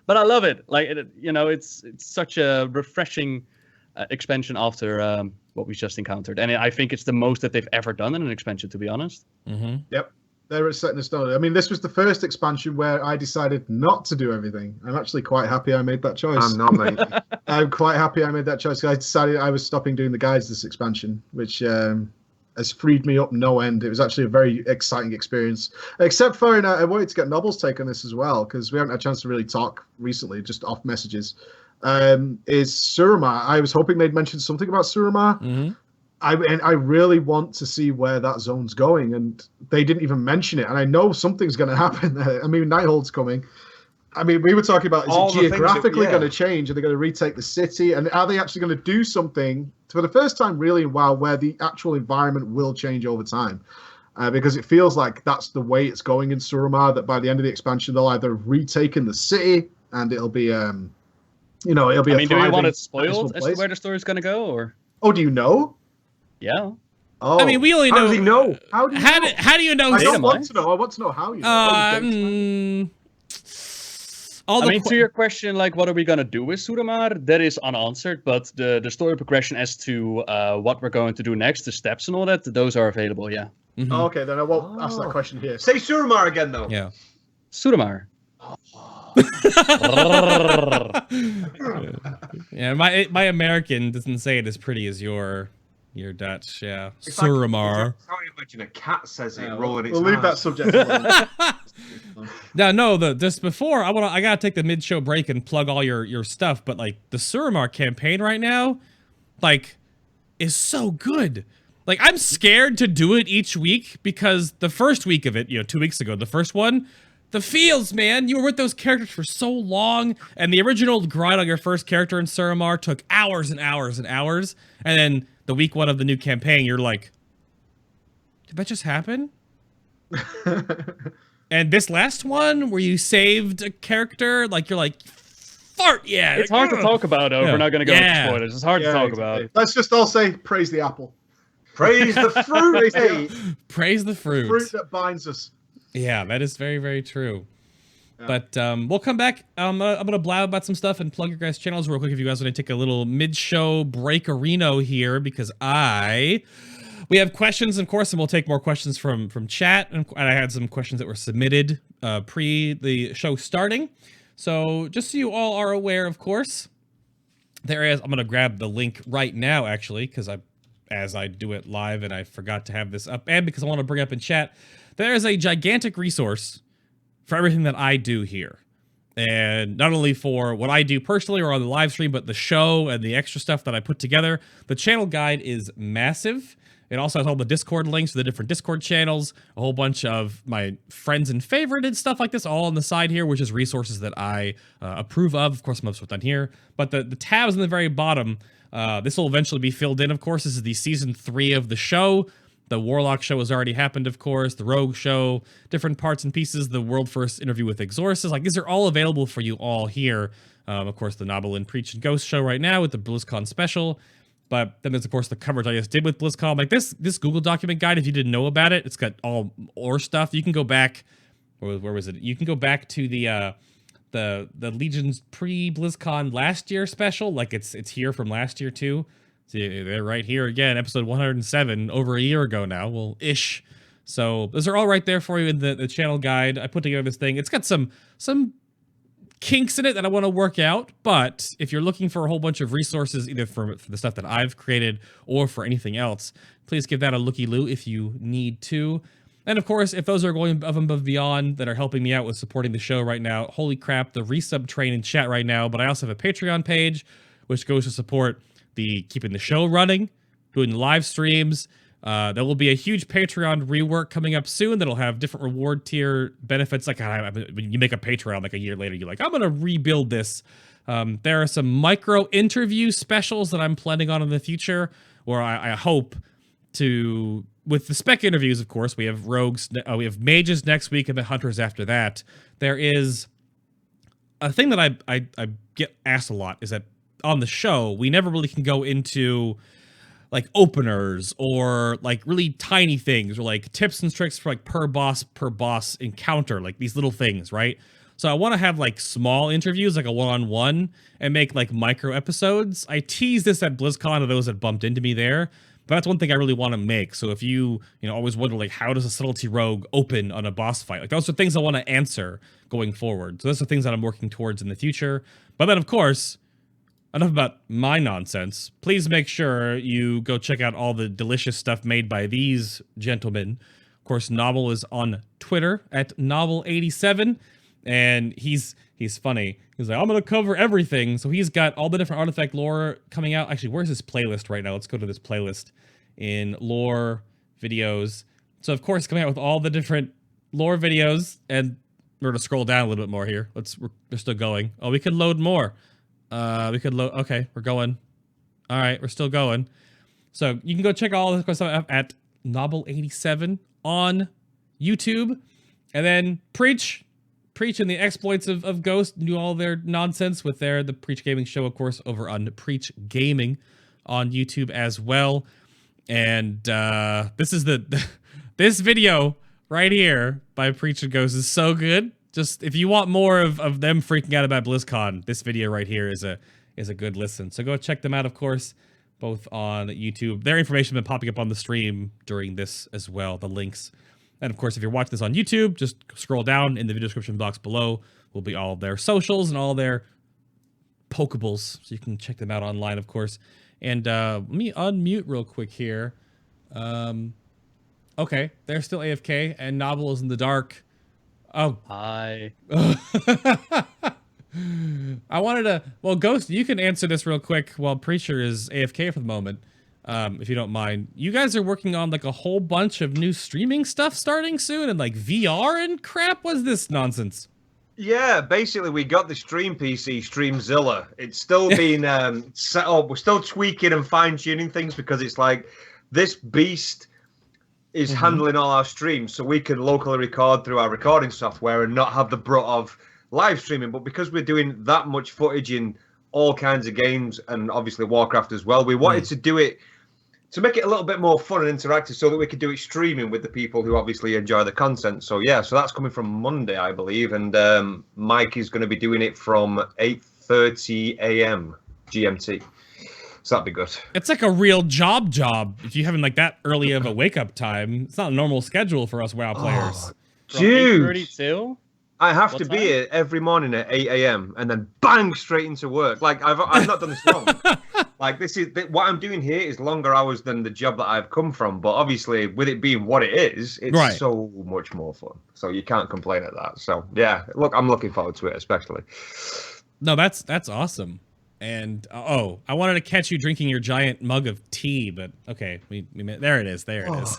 But I love it. Like, it's such a refreshing expansion after what we just encountered. And I think it's the most that they've ever done in an expansion, to be honest. Yep. They're setting a stone. I mean, this was the first expansion where I decided not to do everything. I'm actually quite happy I made that choice. I'm not, mate. I'm quite happy I made that choice. I decided I was stopping doing the guides this expansion, which has freed me up no end. It was actually a very exciting experience. Except for, I wanted to get Nobbel's take on this as well, because we haven't had a chance to really talk recently, just off messages. Is Suramar. I was hoping they'd mention something about Suramar. I really want to see where that zone's going, and they didn't even mention it. And I know something's going to happen there. I mean, Nighthold's coming. I mean, we were talking about, is it geographically going to change? Are they going to retake the city? And are they actually going to do something for the first time really in WoW where the actual environment will change over time? Because it feels like that's the way it's going in Suramar, that by the end of the expansion, they'll either retake in the city and it'll be, it'll be I mean, do you want it spoiled as to where the story's going to go? Or? Oh, do you know? Yeah. Oh, I mean, we only know. How does he know? How do you know? I don't want to know. I want to know how you know. To your question, like, what are we going to do with Suramar? That is unanswered, but the story progression as to what we're going to do next, the steps and all that, those are available, yeah. Oh, okay, then I won't ask that question here. Say Suramar again, though. Yeah. Suramar. Yeah, my American doesn't say it as pretty as your Dutch, yeah. Suramar. How you imagine a cat says it, rolling its We'll leave that subject alone. Just before I gotta take the mid-show break and plug all your stuff, but like the Suramar campaign right now, like, is so good. Like, I'm scared to do it each week because the first week of it, 2 weeks ago, the first one, the feels, man. You were with those characters for so long, and the original grind on your first character in Suramar took hours and hours and hours, and then the week 1 of the new campaign, you're like, did that just happen? And this last one, where you saved a character, like, you're like, fart, yeah. It's like, hard to talk about, though. We're not going to go into spoilers. It's hard to talk about. Let's just all say, praise the apple. Praise the fruit. Praise the fruit. The fruit that binds us. Yeah, that is very, very true. Yeah. But we'll come back. I'm gonna blab about some stuff and plug your guys' channels real quick if you guys want to take a little mid-show break-areno here, because we have questions, of course, and we'll take more questions from chat. And I had some questions that were submitted pre the show starting. So just so you all are aware, of course, there is. I'm gonna grab the link right now, actually, because as I do it live and I forgot to have this up, and because I want to bring up in chat, there is a gigantic resource for everything that I do here. And not only for what I do personally or on the live stream, but the show and the extra stuff that I put together. The channel guide is massive. It also has all the Discord links to the different Discord channels, a whole bunch of my friends and favorited stuff like this all on the side here, which is resources that I approve of. Of course, most of it done here. But the tabs on the very bottom, this will eventually be filled in, of course. This is the season 3 of the show. The Warlock show has already happened, of course. The Rogue show, different parts and pieces. The world first interview with Exorcist. Like, these are all available for you all here. Of course, the Nobbel and Preach and Ghost show right now with the BlizzCon special. But then there's, of course, the coverage I just did with BlizzCon. Like, this Google document guide, if you didn't know about it, it's got all lore stuff. You can go back, where was it? You can go back to the Legion's pre-BlizzCon last year special. Like, it's here from last year, too. See, they're right here again, episode 107, over a year ago now, well, ish. So those are all right there for you in the channel guide. I put together this thing. It's got some kinks in it that I want to work out, but if you're looking for a whole bunch of resources, either for the stuff that I've created or for anything else, please give that a looky-loo if you need to. And of course, if those are going above and beyond that are helping me out with supporting the show right now, holy crap, the resub train in chat right now, but I also have a Patreon page, which goes to support keeping the show running, doing live streams. There will be a huge Patreon rework coming up soon that'll have different reward tier benefits. Like when you make a Patreon, like a year later, you're like, I'm gonna rebuild this. There are some micro interview specials that I'm planning on in the future, where I hope to, with the spec interviews, of course, we have rogues, we have mages next week, and the hunters after that. There is a thing that I get asked a lot, is that on the show, we never really can go into like openers or like really tiny things or like tips and tricks for like per boss encounter, like these little things, right? So I want to have like small interviews, like a one-on-one, and make like micro episodes. I teased this at BlizzCon to those that bumped into me there, but that's one thing I really want to make. So if you always wonder like, how does a subtlety rogue open on a boss fight? Like, those are things I want to answer going forward. So those are things that I'm working towards in the future. But then, of course, enough about my nonsense. Please make sure you go check out all the delicious stuff made by these gentlemen. Of course, Nobbel is on Twitter at Nobbel87, and he's funny. He's like, I'm gonna cover everything. So he's got all the different artifact lore coming out. Actually, where's his playlist right now? Let's go to this playlist in lore videos. So of course, coming out with all the different lore videos, and we're gonna scroll down a little bit more here. We're still going. Oh, we could load more. We could load. Okay, we're going. All right, we're still going. So you can go check all this stuff at Nobbel87 on YouTube, and then Preach and the exploits of Ghost, do all their nonsense with the PreachGaming show, of course, over on PreachGaming on YouTube as well. And this is this video right here by Preach and Ghost is so good. Just if you want more of them freaking out about BlizzCon, this video right here is a good listen. So go check them out, of course, both on YouTube. Their information has been popping up on the stream during this as well, the links. And of course, if you're watching this on YouTube, just scroll down in the video description box below. Will be all their socials and all their pokeballs, so you can check them out online, of course. And let me unmute real quick here. Okay, they're still AFK, and Nobbel is in the dark. Oh. Hi. I wanted to... Well, Ghost, you can answer this real quick while Preacher is AFK for the moment, if you don't mind. You guys are working on, like, a whole bunch of new streaming stuff starting soon, and, like, VR and crap? What's this nonsense? Yeah, basically we got the Stream PC, Streamzilla. It's still being set up. We're still tweaking and fine-tuning things because it's like this beast is handling all our streams, so we can locally record through our recording software and not have the brunt of live streaming. But because we're doing that much footage in all kinds of games and obviously Warcraft as well, we wanted to do it to make it a little bit more fun and interactive so that we could do it streaming with the people who obviously enjoy the content. So yeah, so that's coming from Monday, I believe, and Mike is going to be doing it from 8:30 a.m. GMT. So that'd be good. It's like a real job if you're having like that early of a wake-up time. It's not a normal schedule for us WoW players. Dude! 8:32? I have to be here every morning at 8 a.m. and then bang straight into work. Like I've not done this long. Like this is what I'm doing here is longer hours than the job that I've come from. But obviously, with it being what it is, it's so much more fun. So you can't complain at that. So yeah, look, I'm looking forward to it, especially. No, that's awesome. And I wanted to catch you drinking your giant mug of tea, but okay, we there it is. There it is.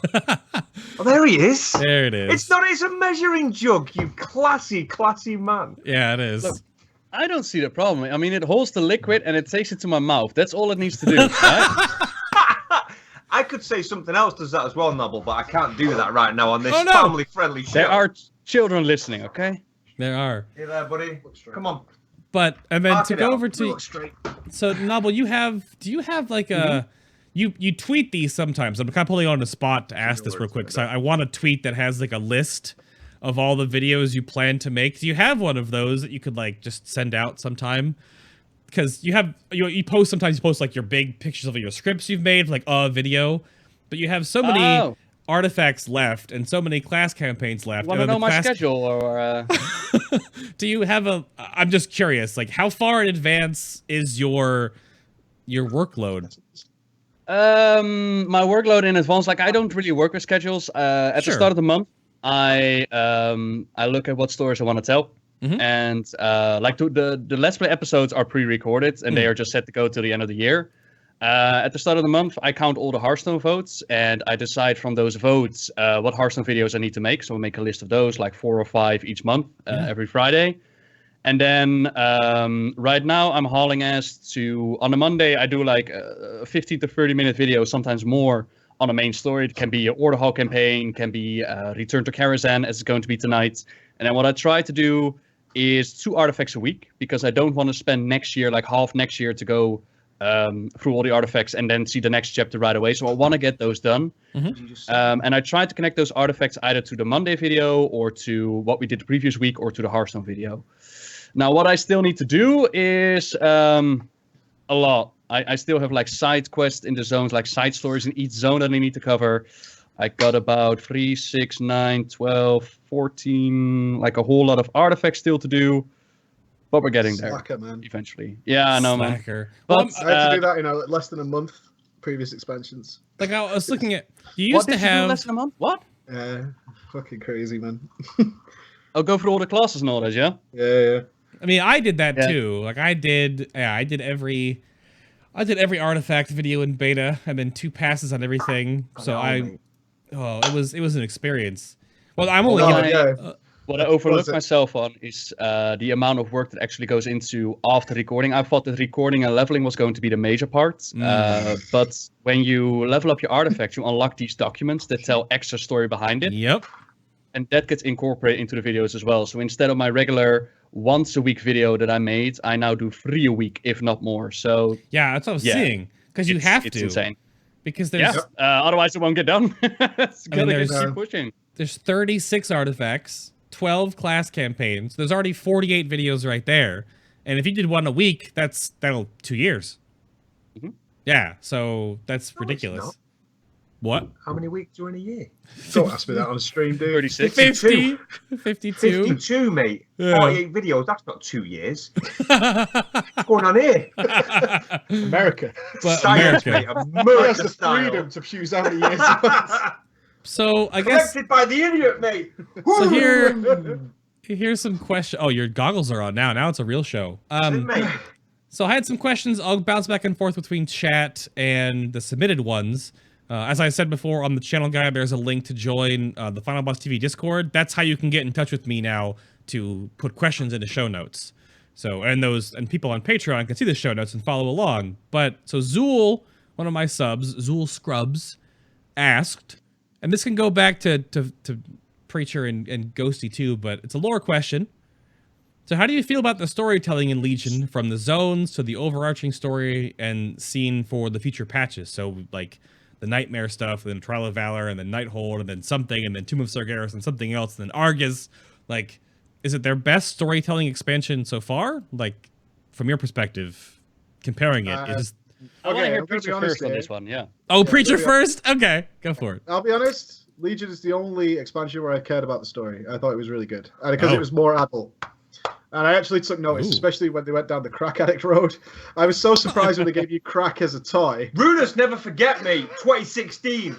Oh, there he is. There it is. It's a measuring jug, you classy man. Yeah, it is. Look, I don't see the problem. I mean, it holds the liquid and it takes it to my mouth. That's all it needs to do, right? I could say something else does that as well, Nobbel, but I can't do that right now on this family-friendly show. There are children listening, okay? There are. Hey there, buddy. Come on. But and then to go over to Look straight. so Nobbel, do you have like a you tweet these sometimes? I'm kind of pulling you on the spot to ask this real quick because I want a tweet that has like a list of all the videos you plan to make. Do you have one of those that you could like just send out sometime? Because you post sometimes you post like your big pictures of your scripts you've made, like a video, but you have so many artifacts left and so many class campaigns left. Want to know my schedule or? Do you have I'm just curious, like how far in advance is your workload? My workload in advance, like I don't really work with schedules. At the start of the month, I look at what stories I want to tell. And like the Let's Play episodes are pre-recorded and they are just set to go till the end of the year. At the start of the month, I count all the Hearthstone votes and I decide from those votes what Hearthstone videos I need to make. So I make a list of those, like 4 or 5 each month, every Friday. And then right now I'm hauling ass to, on a Monday, I do like a 15 to 30 minute video, sometimes more, on a main story. It can be an Order Hall campaign, can be Return to Karazhan, as it's going to be tonight. And then what I try to do is 2 artifacts a week, because I don't want to spend next year, like half next year, to go through all the artifacts and then see the next chapter right away. So I want to get those done. And I try to connect those artifacts either to the Monday video or to what we did the previous week or to the Hearthstone video. Now, what I still need to do is a lot. I still have like side quests in the zones, like side stories in each zone that I need to cover. I got about 3, 6, 9, 12, 14, like a whole lot of artifacts still to do. But we're getting there man. eventually. Yeah, I know, Slacker. man. But I had to do that in less than a month. Previous expansions. Like I was looking at, you used to have you do less than a month. What? Fucking crazy, man. I'll go through all the classes and all that. Yeah. Yeah. I mean, I did that too. Like I did every artifact video in beta, and then 2 passes on everything. So it was an experience. Well, I'm only what I overlooked myself on is the amount of work that actually goes into after recording. I thought that recording and leveling was going to be the major part, but when you level up your artifacts, you unlock these documents that tell extra story behind it. Yep. And that gets incorporated into the videos as well. So instead of my regular once a week video that I made, I now do 3 a week, if not more. So yeah, that's what I was seeing. Because you have to. It's insane. Because there's otherwise it won't get done. Keep pushing. There's 36 artifacts, 12 class campaigns. There's already 48 videos right there. And if you did 1 a week, that'll 2 years. Yeah, so that's ridiculous. What? How many weeks during a year? Don't ask me that on stream, dude. 36. 52. 52, mate. Yeah. 48 videos, that's not 2 years. What's going on here? America. But Science, America. mate. He America has the style. freedom to choose how many years he wants. So I guess Corrected by the idiot, mate. so here's some questions. Oh, your goggles are on now. Now it's a real show. So I had some questions. I'll bounce back and forth between chat and the submitted ones. As I said before on the channel guide, there's a link to join the FinalBossTV Discord. That's how you can get in touch with me now to put questions into show notes. So, and people on Patreon can see the show notes and follow along. But so Zool, one of my subs, Zool Scrubs, asked, and this can go back to Preacher and Ghosty too, but it's a lore question. So how do you feel about the storytelling in Legion, from the zones to the overarching story and scene for the future patches? So like the Nightmare stuff, then Trial of Valor, and then Nighthold, and then something, and then Tomb of Sargeras, and something else, and then Argus. Like, is it their best storytelling expansion so far? Like, from your perspective, comparing it, is I want to hear I'm gonna be Preacher honest first on here. this one, yeah. oh, Preacher first? Okay, go for it. I'll be honest. Legion is the only expansion where I cared about the story. I thought it was really good, and because it was more adult. And I actually took notice, especially when they went down the crack addict road. I was so surprised when they gave you crack as a toy. Runus, never forget me. 2016.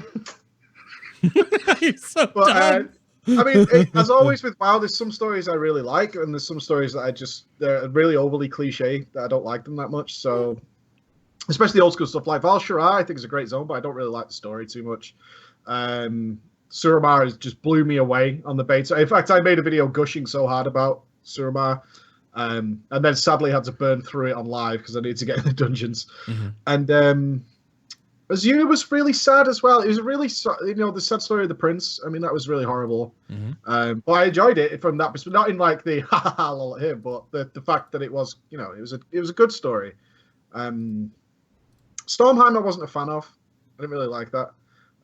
You're so But dumb. I mean, as always with WoW, there's some stories I really like, and there's some stories that they're really overly cliche that I don't like them that much. So, especially old school stuff like Val Shirai, I think is a great zone, but I don't really like the story too much. Suramar just blew me away on the beta. In fact, I made a video gushing so hard about Suramar, and then sadly had to burn through it on live because I needed to get in the dungeons. And Azuna was really sad as well. It was a really, the sad story of the prince. I mean, that was really horrible. But I enjoyed it from that perspective, not in like the ha ha ha lol at him, but the fact that it was, it was a good story. Stormheim I wasn't a fan of. I didn't really like that.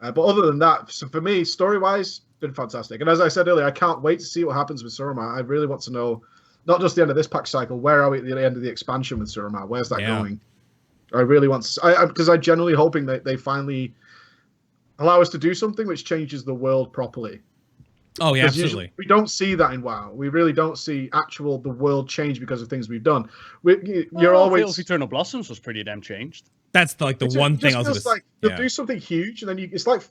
But other than that, so for me, story-wise, been fantastic. And as I said earlier, I can't wait to see what happens with Suramar. I really want to know, not just the end of this patch cycle, where are we at the end of the expansion with Suramar? Where's that going? I really want to, because I'm genuinely hoping that they finally allow us to do something which changes the world properly. Oh, yeah, absolutely. We don't see that in WoW. We really don't see the world change because of things we've done. You're always... Eternal Blossoms was pretty damn changed. That's the one thing I was going to say. You'll do something huge, and then it's like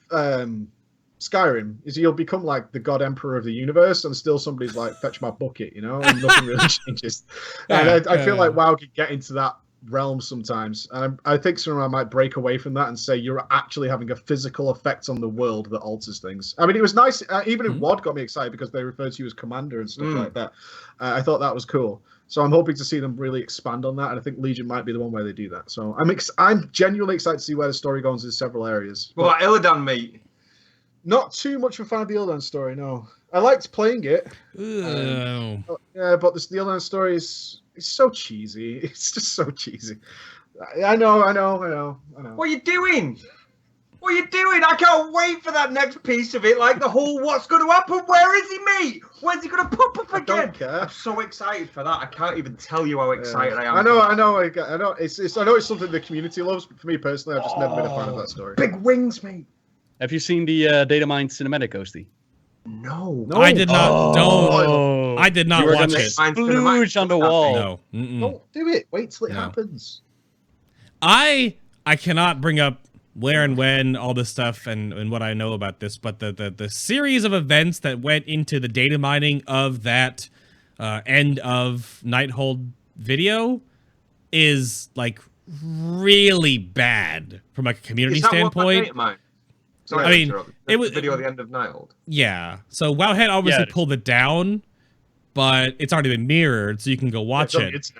Skyrim. You'll become like the God Emperor of the universe, and still somebody's like, fetch my bucket, and nothing really changes. And I feel like WoW could get into that realm sometimes. And I think Suramar might break away from that and say you're actually having a physical effect on the world that alters things. I mean, it was nice. Even in WoD got me excited because they referred to you as commander and stuff like that. I thought that was cool. So I'm hoping to see them really expand on that, and I think Legion might be the one where they do that. So I'm genuinely excited to see where the story goes in several areas. Well, like Illidan, mate. Not too much of a fan of the Illidan story, no. I liked playing it. Yeah, but the Illidan story is so cheesy. It's just so cheesy. I know. What are you doing? What are you doing? I can't wait for that next piece of it. Like the whole, what's going to happen? Where is he, mate? Where's he going to pop up again? I don't care. I'm so excited for that. I can't even tell you how excited I am. I know. It's something the community loves, but for me personally, I've just never been a fan of that story. Big wings, mate. Have you seen the Datamine cinematic, Ghosty? No. I did not. I did not watch it. Splooge on the wall. No. Don't do it. Wait till it happens. I cannot bring up where and when all this stuff and what I know about this, but the series of events that went into the data mining of that end of Nighthold video is like really bad from like a community standpoint. Sorry, I mean, it was video at the end of Nighthold. Yeah, so Wowhead obviously pulled it down, but it's already been mirrored, so you can go watch it.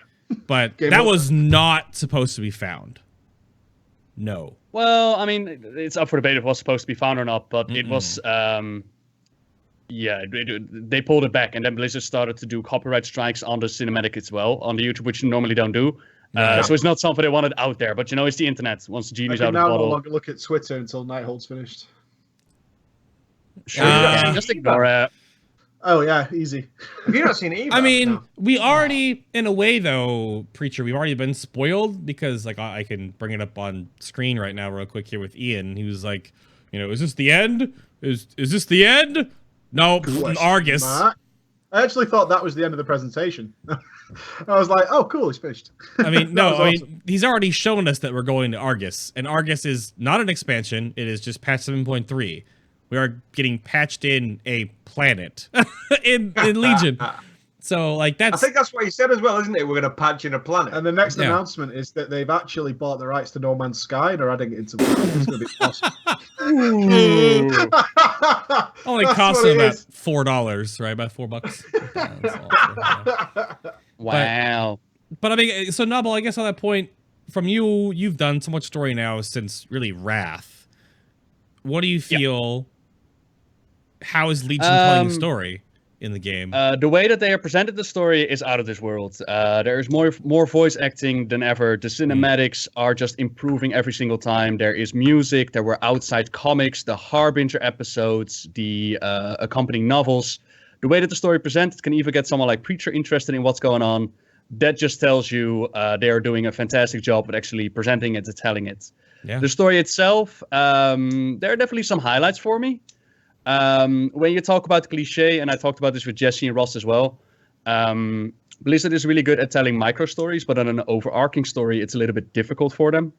But that was not supposed to be found. No. Well, I mean, it's up for debate if it was supposed to be found or not, but it was, they pulled it back, and then Blizzard started to do copyright strikes on the cinematic as well, on the YouTube, which you normally don't do. So it's not something they wanted out there, but it's the internet. Once the genie's out of the bottle. I can no longer look at Twitter until Nighthold's finished. Sure, just ignore it. Oh, yeah, easy. Have you not seen it either? I mean, we already, in a way, though, Preacher, we've already been spoiled because, like, I can bring it up on screen right now real quick here with Ian. He was like, is this the end? Is this the end? No, Argus. I actually thought that was the end of the presentation. I was like, oh, cool, he's finished. I mean, no, awesome. He's already shown us that we're going to Argus, and Argus is not an expansion. It is just patch 7.3. We are getting patched in a planet in Legion. So like I that's think that's what he said as well, isn't it? We're going to patch in a planet. And the next announcement is that they've actually bought the rights to No Man's Sky and are adding it into the It's going to be awesome. only That's costs what them it about is. $4, right? About $4. Yeah, that's all. Wow. But I mean, so Nobbel, I guess on that point, from you've done so much story now since really Wrath. What do you feel? How is Legion telling the story in the game? The way that they have presented the story is out of this world. There is more voice acting than ever. The cinematics are just improving every single time. There is music. There were outside comics, the Harbinger episodes, the accompanying novels. The way that the story presented can even get someone like Preacher interested in what's going on. That just tells you they are doing a fantastic job at actually presenting it and telling it. Yeah. The story itself, there are definitely some highlights for me. When you talk about cliche, and I talked about this with Jesse and Ross as well, Blizzard is really good at telling micro stories, but on an overarching story, it's a little bit difficult for them.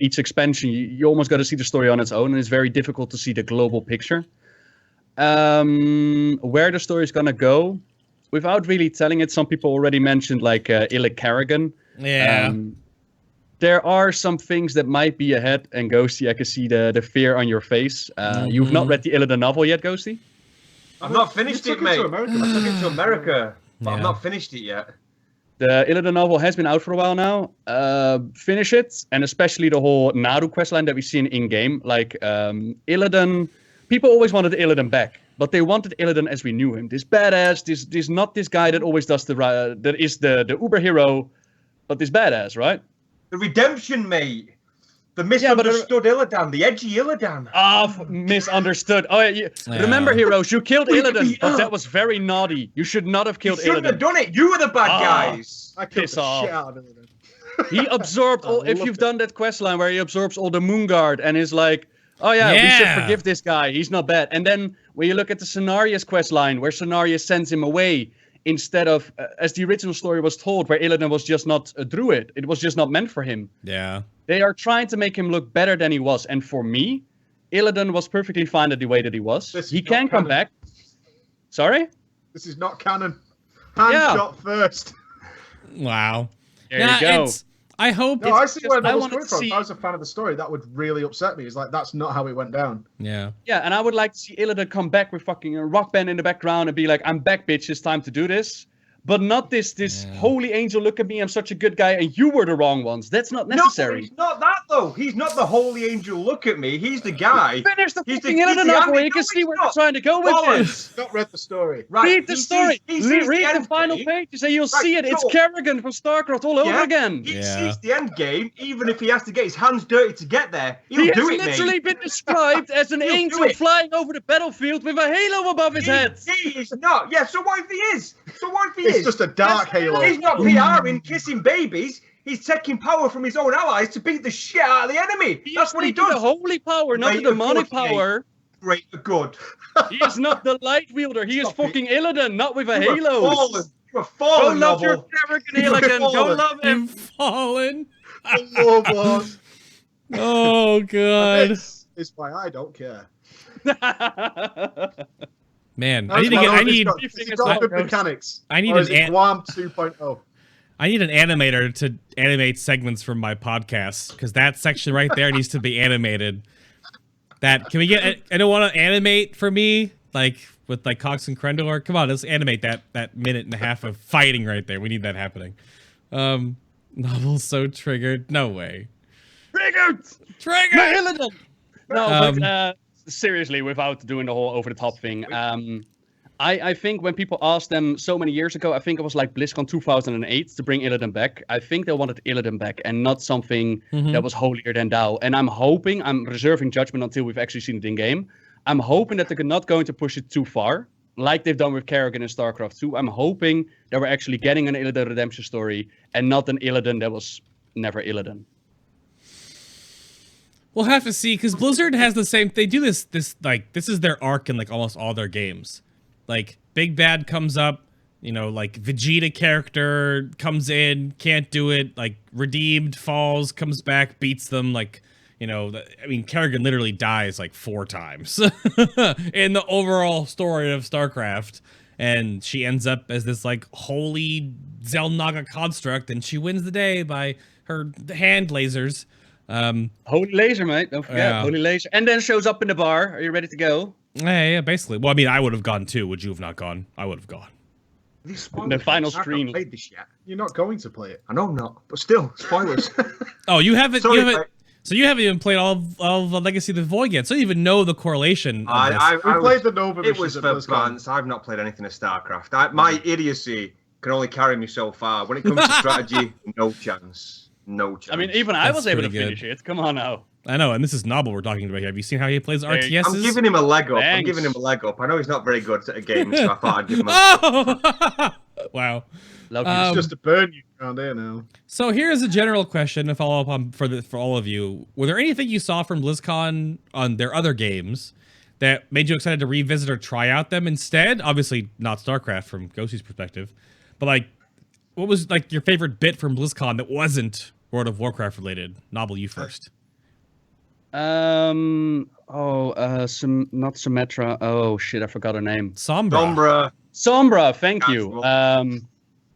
Each expansion, you almost got to see the story on its own, and it's very difficult to see the global picture. Where the story is going to go, without really telling it, some people already mentioned like Illic Kerrigan. Yeah. There are some things that might be ahead, and Ghosty, I can see the fear on your face. You've not read the Illidan novel yet, Ghosty? I've not finished it, mate. I took it to America, but I've Yeah. not finished it yet. The Illidan novel has been out for a while now. Finish it, and especially the whole Naru questline that we've seen in-game. Like, Illidan... People always wanted Illidan back, but they wanted Illidan as we knew him. This badass, this not this guy that always does that is the uber hero, but this badass, right? The redemption, mate. The misunderstood Illidan, the edgy Illidan. Misunderstood. Oh, yeah. Remember, heroes, you killed Illidan, but that was very naughty. You should not have killed You shouldn't have Illidan. done it. You were the bad guys. I killed Piss the off. shit out of it. He absorbed all. If loved you've it. done that quest line where he absorbs all the Moonguard and is like, oh yeah, we should Yeah. forgive this guy. He's not bad. And then when you look at the Cenarius quest line where Cenarius sends him away instead of, as the original story was told, where Illidan was just not a druid. It was just not meant for him. Yeah. They are trying to make him look better than he was. And for me, Illidan was perfectly fine at the way that he was. This is He not can come canon. back. Sorry? This is not canon. Hand shot first. Wow. There you go. I hope. No, I see where I that was wanted coming to from. see- If I was a fan of the story, that would really upset me. It's like, that's not how it went down. Yeah. Yeah, and I would like to see Illidan come back with fucking a rock band in the background and be like, I'm back, bitch, it's time to do this. But not this holy angel, look at me, I'm such a good guy, and you were the wrong ones. That's not No, necessary. he's not that though. He's not the holy angel. Look at me. He's the guy. Finish the He's fucking he's Illidan the novel where Andy- you can No, see he's where not. they're trying to go with this. Bollocks. Not read the story. Right. Read the he story. sees Read the end final game. pages and you'll Right, see it. It's so- Kerrigan from StarCraft all over again. He Yeah. sees the end game, even if he has to get his hands dirty to get there. He'll He do has it, literally mate. been described as an He'll do angel it. flying over the battlefield with a halo above his head. He is not. Yeah. So what if he is? So what if he It's is? just a dark halo. He's not PRing, kissing babies. He's taking power from his own allies to beat the shit out of the enemy. That's what he taking does. The holy power, not the Great demonic authority. power. Great, good. He is not the light wielder. He is Stop it. fucking Illidan, not with a You were halo. fallen. You were Go fallen, love your Nobbel. Kerrigan You were Illidan. Go fallen. love him. You've fallen. Oh, boss. Oh god. This is why I don't care. Man, I need to get. I need. It's got good mechanics. I need Or is an it ant- Guam 2.0. I need an animator to animate segments from my podcast because that section right there needs to be animated. That can we get? I don't want to animate for me like with like Cox and Crendor. Come on, let's animate that minute and a half of fighting right there. We need that happening. Novel's so triggered. No way. Triggered. Triggered. Illidan. No, but Um, seriously, without doing the whole over-the-top thing, I think when people asked them so many years ago, I think it was like BlizzCon 2008 to bring Illidan back. I think they wanted Illidan back and not something that was holier than thou. And I'm reserving judgment until we've actually seen it in game. I'm hoping that they're not going to push it too far, like they've done with Kerrigan in StarCraft 2. I'm hoping that we're actually getting an Illidan redemption story and not an Illidan that was never Illidan. We'll have to see because Blizzard has the same. They do this like this is their arc in like almost all their games. Like big bad comes up, you know, like Vegeta character comes in, can't do it, like redeemed, falls, comes back, beats them. Like, you know, I mean, Kerrigan literally dies like 4 times in the overall story of StarCraft. and she ends up as this like holy Zelnaga construct, and she wins the day by her hand lasers. Holy laser, mate. Don't forget. Yeah. Holy laser. And then shows up in the bar. Are you ready to go? Yeah, basically. Well, I mean, I would have gone too. Would you have not gone? I would have gone. The final screen. I've not played this yet. You're not going to play it. I know I'm not, but still, spoilers. Oh, you haven't. Sorry, you haven't mate. so you haven't even played all of Legacy of the Void yet. So you even know the correlation. Of this. We played the Nova It was missions at for BlizzCon. plants. I've not played anything of StarCraft. My idiocy can only carry me so far. When it comes to strategy, no chance. No chance. I mean, even I That's was able to pretty finish it. Come on now. I know, and this is Nobbel we're talking about here. Have you seen how he plays RTSs? I'm giving him a leg up. Thanks. I'm giving him a leg up. I know he's not very good at a game, so I thought I'd give him a... Oh! Wow. Love It's just to burn you around here now. So here's a general question to follow up on for all of you. Were there anything you saw from BlizzCon on their other games that made you excited to revisit or try out them instead? Obviously not StarCraft from Ghosty's perspective, but like, what was like your favorite bit from BlizzCon that wasn't World of Warcraft related? Nobbel, you first. not Symmetra. Oh shit, I forgot her name. Sombra. Sombra, thank you.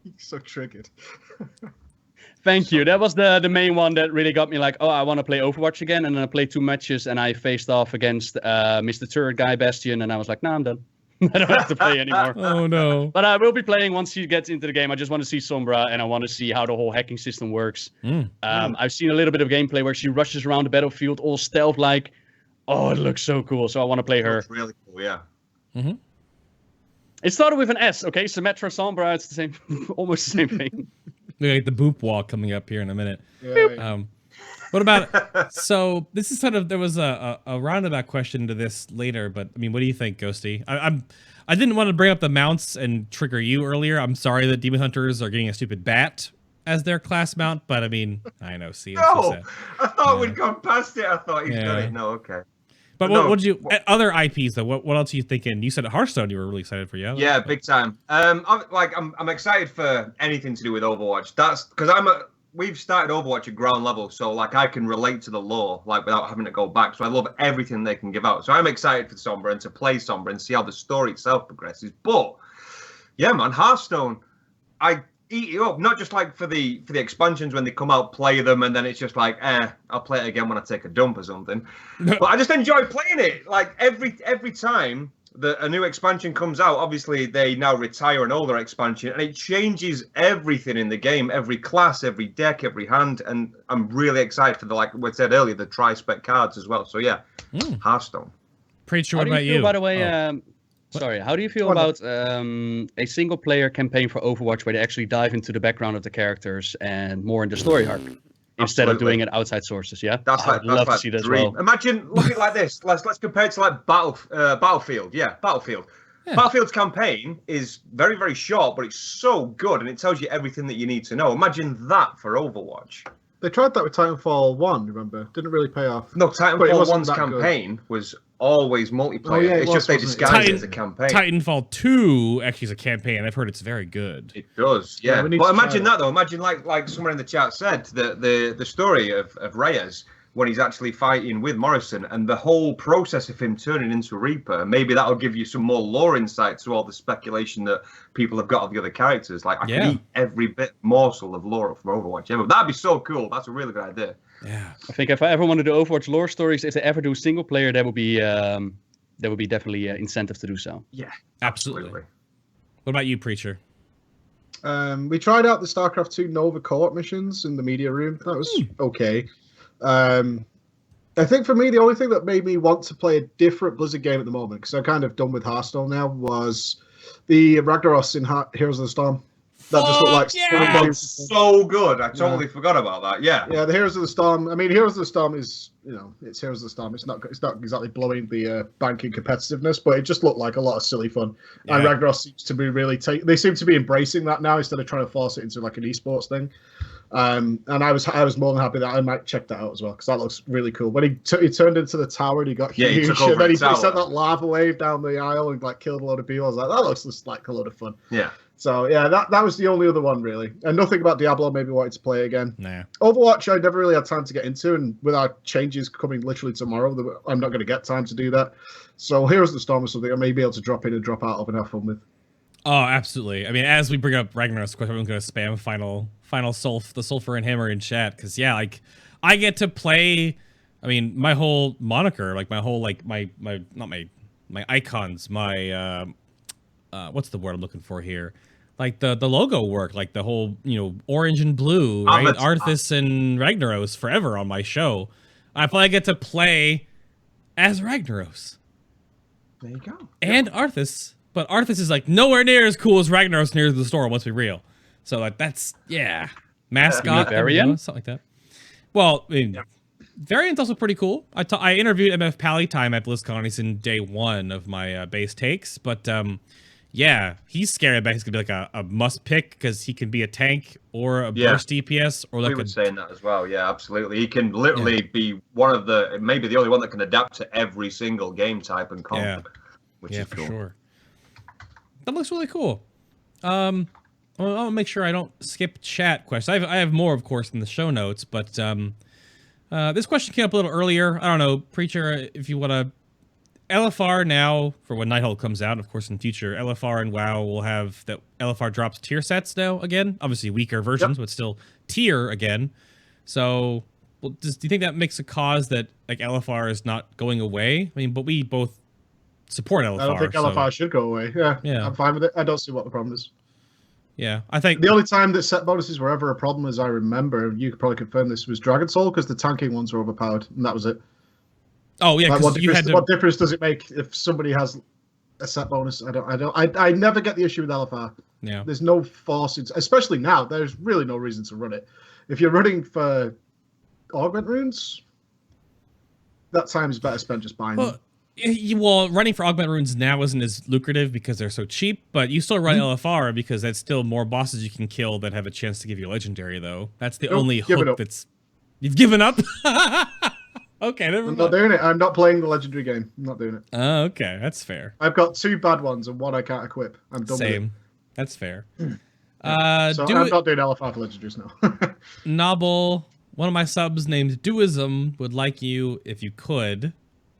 You're so triggered. Thank you. That was the main one that really got me like, oh, I want to play Overwatch again. And then I played 2 matches and I faced off against Mr. Turret Guy Bastion, and I was like, nah, I'm done. I don't have to play anymore. Oh no. But I will be playing once he gets into the game. I just want to see Sombra, and I want to see how the whole hacking system works. I've seen a little bit of gameplay where she rushes around the battlefield all stealth-like. Oh, it looks so cool. So I want to play her. It's really cool, yeah. Mm-hmm. It started with an S, okay? Symmetra, Sombra, it's the same, almost the same thing. We got the boop wall coming up here in a minute. Yeah. What about, so this is sort of, there was a roundabout question to this later, but I mean, what do you think, Ghosty? I didn't want to bring up the mounts and trigger you earlier. I'm sorry that Demon Hunters are getting a stupid bat as their class mount, but I mean, I know, see, I'm so No! sad. I thought we'd gone past it. I thought he's Yeah. done it. No, okay. But No, what did you, other IPs though, what else are you thinking? You said Hearthstone you were really excited for, yeah? Yeah, big time. I'm excited for anything to do with Overwatch. That's because we've started Overwatch at ground level, so like I can relate to the lore like without having to go back. So I love everything they can give out. So I'm excited for Sombra and to play Sombra and see how the story itself progresses. But yeah, man, Hearthstone, I eat it up. Not just like for the expansions when they come out, play them, and then it's just like, I'll play it again when I take a dump or something. But I just enjoy playing it. Like every time a new expansion comes out, obviously they now retire an older expansion, and it changes everything in the game, every class, every deck, every hand, and I'm really excited for like we said earlier, the tri-spec cards as well. So yeah, Hearthstone. Preacher, How what do you about feel, you? by the way, sorry, how do you feel about a single-player campaign for Overwatch where they actually dive into the background of the characters and more in the story arc instead of doing it outside sources? Yeah, I'd love to see that as well. Imagine looking like this. Let's compare it to like Battlefield. Yeah, Battlefield. Yeah. Battlefield's campaign is very, very short, but it's so good and it tells you everything that you need to know. Imagine that for Overwatch. They tried that with Titanfall 1, remember? Didn't really pay off. No, Titanfall 1's campaign was always multiplayer. Oh, yeah, it's just they disguise it as a campaign. Titanfall 2 actually is a campaign. I've heard it's very good. It does, yeah. But imagine that though. Imagine like someone in the chat said, the story of Reyes when he's actually fighting with Morrison and the whole process of him turning into a Reaper. Maybe that'll give you some more lore insight to all the speculation that people have got of the other characters. Like I can eat every bit morsel of lore from Overwatch. Yeah, that'd be so cool. That's a really good idea. Yeah, I think if I ever want to do Overwatch lore stories, if they ever do single player, that would be definitely incentive to do so. Yeah, absolutely. What about you, Preacher? We tried out the StarCraft 2 Nova co-op missions in the media room. That was okay. I think for me, the only thing that made me want to play a different Blizzard game at the moment, because I'm kind of done with Hearthstone now, was the Ragnaros in Heroes of the Storm. That just looked like so good. I totally forgot about that. Yeah. Yeah, the Heroes of the Storm. I mean, Heroes of the Storm is, it's Heroes of the Storm. It's not exactly blowing the bank in competitiveness, but it just looked like a lot of silly fun. Yeah. And Ragnaros seems to be they seem to be embracing that now instead of trying to force it into like an esports thing. And I was more than happy that I might check that out as well because that looks really cool. When he turned into the tower and he got huge, and then he sent that lava wave down the aisle and like killed a load of people. I was like, that looks just like a load of fun. Yeah. So yeah, that was the only other one really, and nothing about Diablo made me wanted to play again. Nah. Overwatch I never really had time to get into, and with our changes coming literally tomorrow, I'm not going to get time to do that. So Heroes of the Storm is something I may be able to drop in and drop out of and have fun with. Oh, absolutely. I mean, as we bring up Ragnarok's, of course, everyone's going to spam the sulfur and hammer in chat because like I get to play. I mean, my whole moniker, like my whole my icons, my what's the word I'm looking for here? Like the logo work, like the whole orange and blue, right? Arthas and Ragnaros forever on my show. I finally get to play as Ragnaros. There you go. And Arthas. But Arthas is like nowhere near as cool as Ragnaros near the store, let's be real. So like that's mascot, Variant? something like that. Well, I mean, Variant's also pretty cool. I interviewed MF Pallytime at BlizzCon. He's in day 1 of my base takes, but yeah, he's scary about he's gonna be like a must pick because he can be a tank or a burst DPS or like we were saying that as well. Yeah, absolutely. He can literally be one of the maybe the only one that can adapt to every single game type and comp, which is cool. For sure. That looks really cool. I'll make sure I don't skip chat questions. I have more, of course, in the show notes, but this question came up a little earlier. I don't know, Preacher, if you want to... LFR now, for when Nighthawk comes out, of course, in future, LFR and WoW will have that LFR drops tier sets now again. Obviously, weaker versions, but still tier again. So, do you think that makes a cause that like LFR is not going away? I mean, but we both support LFR. I don't think LFR should go away. Yeah, I'm fine with it. I don't see what the problem is. Yeah, I think... The only time that set bonuses were ever a problem, as I remember, you could probably confirm this, was Dragon Soul, because the tanking ones were overpowered, and that was it. Oh, yeah, like, what what difference does it make if somebody has a set bonus? I never get the issue with LFR. Yeah. There's no forcing, especially now, there's really no reason to run it. If you're running for augment runes, that time is better spent just buying them. Well, running for augment runes now isn't as lucrative because they're so cheap, but you still run LFR because that's still more bosses you can kill that have a chance to give you a legendary, though. That's the only hook that's... You've given up? Okay, never mind. I'm not doing it. I'm not playing the legendary game. I'm not doing it. Oh, okay. That's fair. I've got 2 bad ones and 1 I can't equip. I'm done with it. That's fair. So I'm not doing LFR for legendaries now. Nobbel, one of my subs named Duism, would like you, if you could,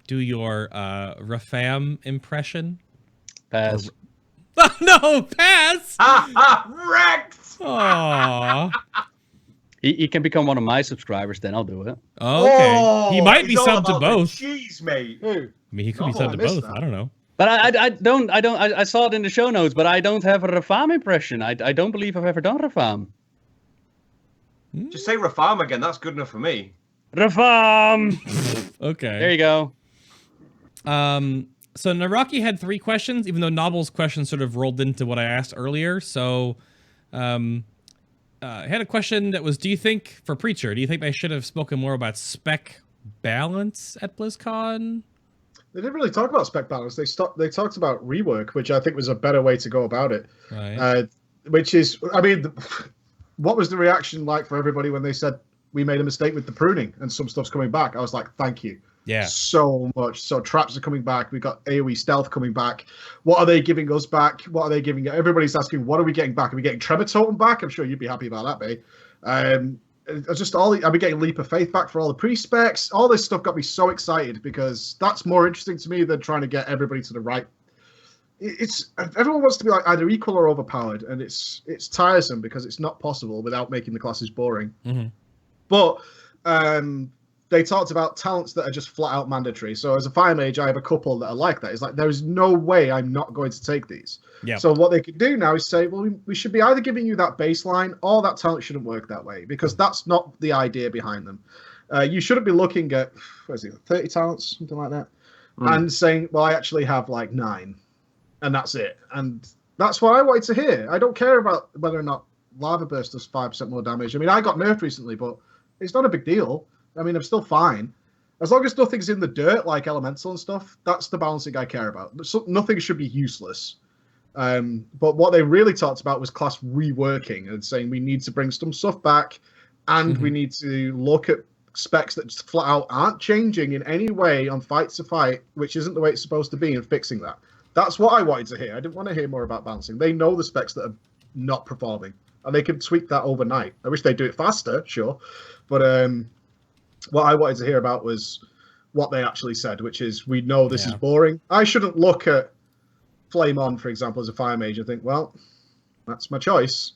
do your Rafam impression. Pass. No, pass! Wrecked! Aww. He can become one of my subscribers, then I'll do it. Oh, okay. He might be subbed to both. Jeez, mate. I mean, he could be subbed to both. I don't know. But I saw it in the show notes, but I don't have a Rafam impression. I don't believe I've ever done Rafam. Just say Rafam again. That's good enough for me. Rafam! Okay. There you go. So Naraki had 3 questions, even though Nobbel's question sort of rolled into what I asked earlier. So, I had a question that was, do you think they should have spoken more about spec balance at BlizzCon? They didn't really talk about spec balance. They talked about rework, which I think was a better way to go about it. Right. Which is, I mean, what was the reaction like for everybody when they said we made a mistake with the pruning and some stuff's coming back? I was like, thank you. Yeah. So much. So traps are coming back. We got AoE stealth coming back. What are they giving us back? What are they giving? Everybody's asking, what are we getting back? Are we getting Tremor Totem back? I'm sure you'd be happy about that, babe. I'll be getting Leap of Faith back for all the pre-specs. All this stuff got me so excited because that's more interesting to me than trying to get everybody to the right. It's everyone wants to be like either equal or overpowered, and it's tiresome because it's not possible without making the classes boring. Mm-hmm. But they talked about talents that are just flat out mandatory. So as a fire mage, I have a couple that are like that. It's like, there is no way I'm not going to take these. Yeah. So what they could do now is say, well, we should be either giving you that baseline or that talent shouldn't work that way because that's not the idea behind them. You shouldn't be looking at, 30 talents, something like that, and saying, well, I actually have like 9 and that's it. And that's what I wanted to hear. I don't care about whether or not Lava Burst does 5% more damage. I mean, I got nerfed recently, but it's not a big deal. I mean, I'm still fine. As long as nothing's in the dirt, like Elemental and stuff, that's the balancing I care about. So nothing should be useless. But what they really talked about was class reworking and saying we need to bring some stuff back and we need to look at specs that just flat out aren't changing in any way on fight to fight, which isn't the way it's supposed to be, and fixing that. That's what I wanted to hear. I didn't want to hear more about balancing. They know the specs that are not performing, and they can tweak that overnight. I wish they'd do it faster, sure. But what I wanted to hear about was what they actually said, which is we know this is boring. I shouldn't look at Flame On, for example, as a fire mage, I think, well, that's my choice.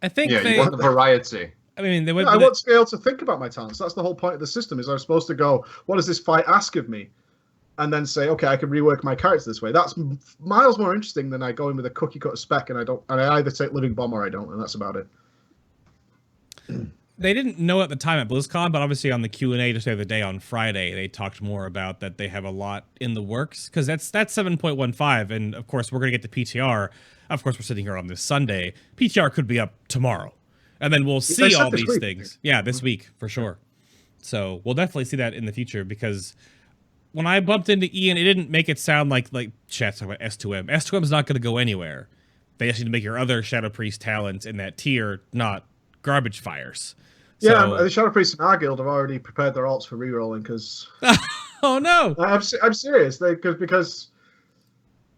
I think Yeah, you want the variety. I mean, they would. I want to be able to think about my talents. That's the whole point of the system. Is I'm supposed to go, what does this fight ask of me, and then say, okay, I can rework my character this way. That's miles more interesting than I go in with a cookie cutter spec, and I either take Living Bomb or I don't, and that's about it. They didn't know at the time at BlizzCon, but obviously on the Q&A just the other day on Friday, they talked more about that they have a lot in the works, because that's 7.15, and of course we're going to get the PTR. Of course, we're sitting here on this Sunday. PTR could be up tomorrow, and then we'll see all these things. Yeah, this week, for sure. So we'll definitely see that in the future, because when I bumped into Ian, it didn't make it sound like chat's talking about S2M. S2M's not going to go anywhere. They just need to make your other Shadow Priest talents in that tier not garbage fires. Yeah, the Shadow Priests in our guild have already prepared their alts for rerolling because. Oh no! I'm serious. Because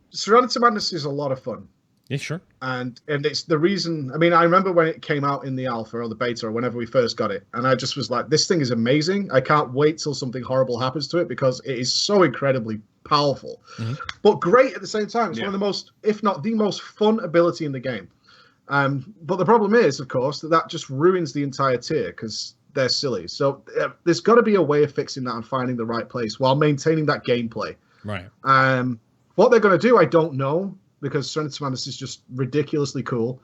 Serenity Madness is a lot of fun. Yeah, sure. And it's the reason. I mean, I remember when it came out in the alpha or the beta or whenever we first got it, and I just was like, "This thing is amazing. I can't wait till something horrible happens to it because it is so incredibly powerful, but great at the same time. It's one of the most, if not the most, fun ability in the game." But the problem is, of course, that just ruins the entire tier because they're silly. So there's got to be a way of fixing that and finding the right place while maintaining that gameplay. Right. What they're going to do, I don't know, because Serenity Madness is just ridiculously cool.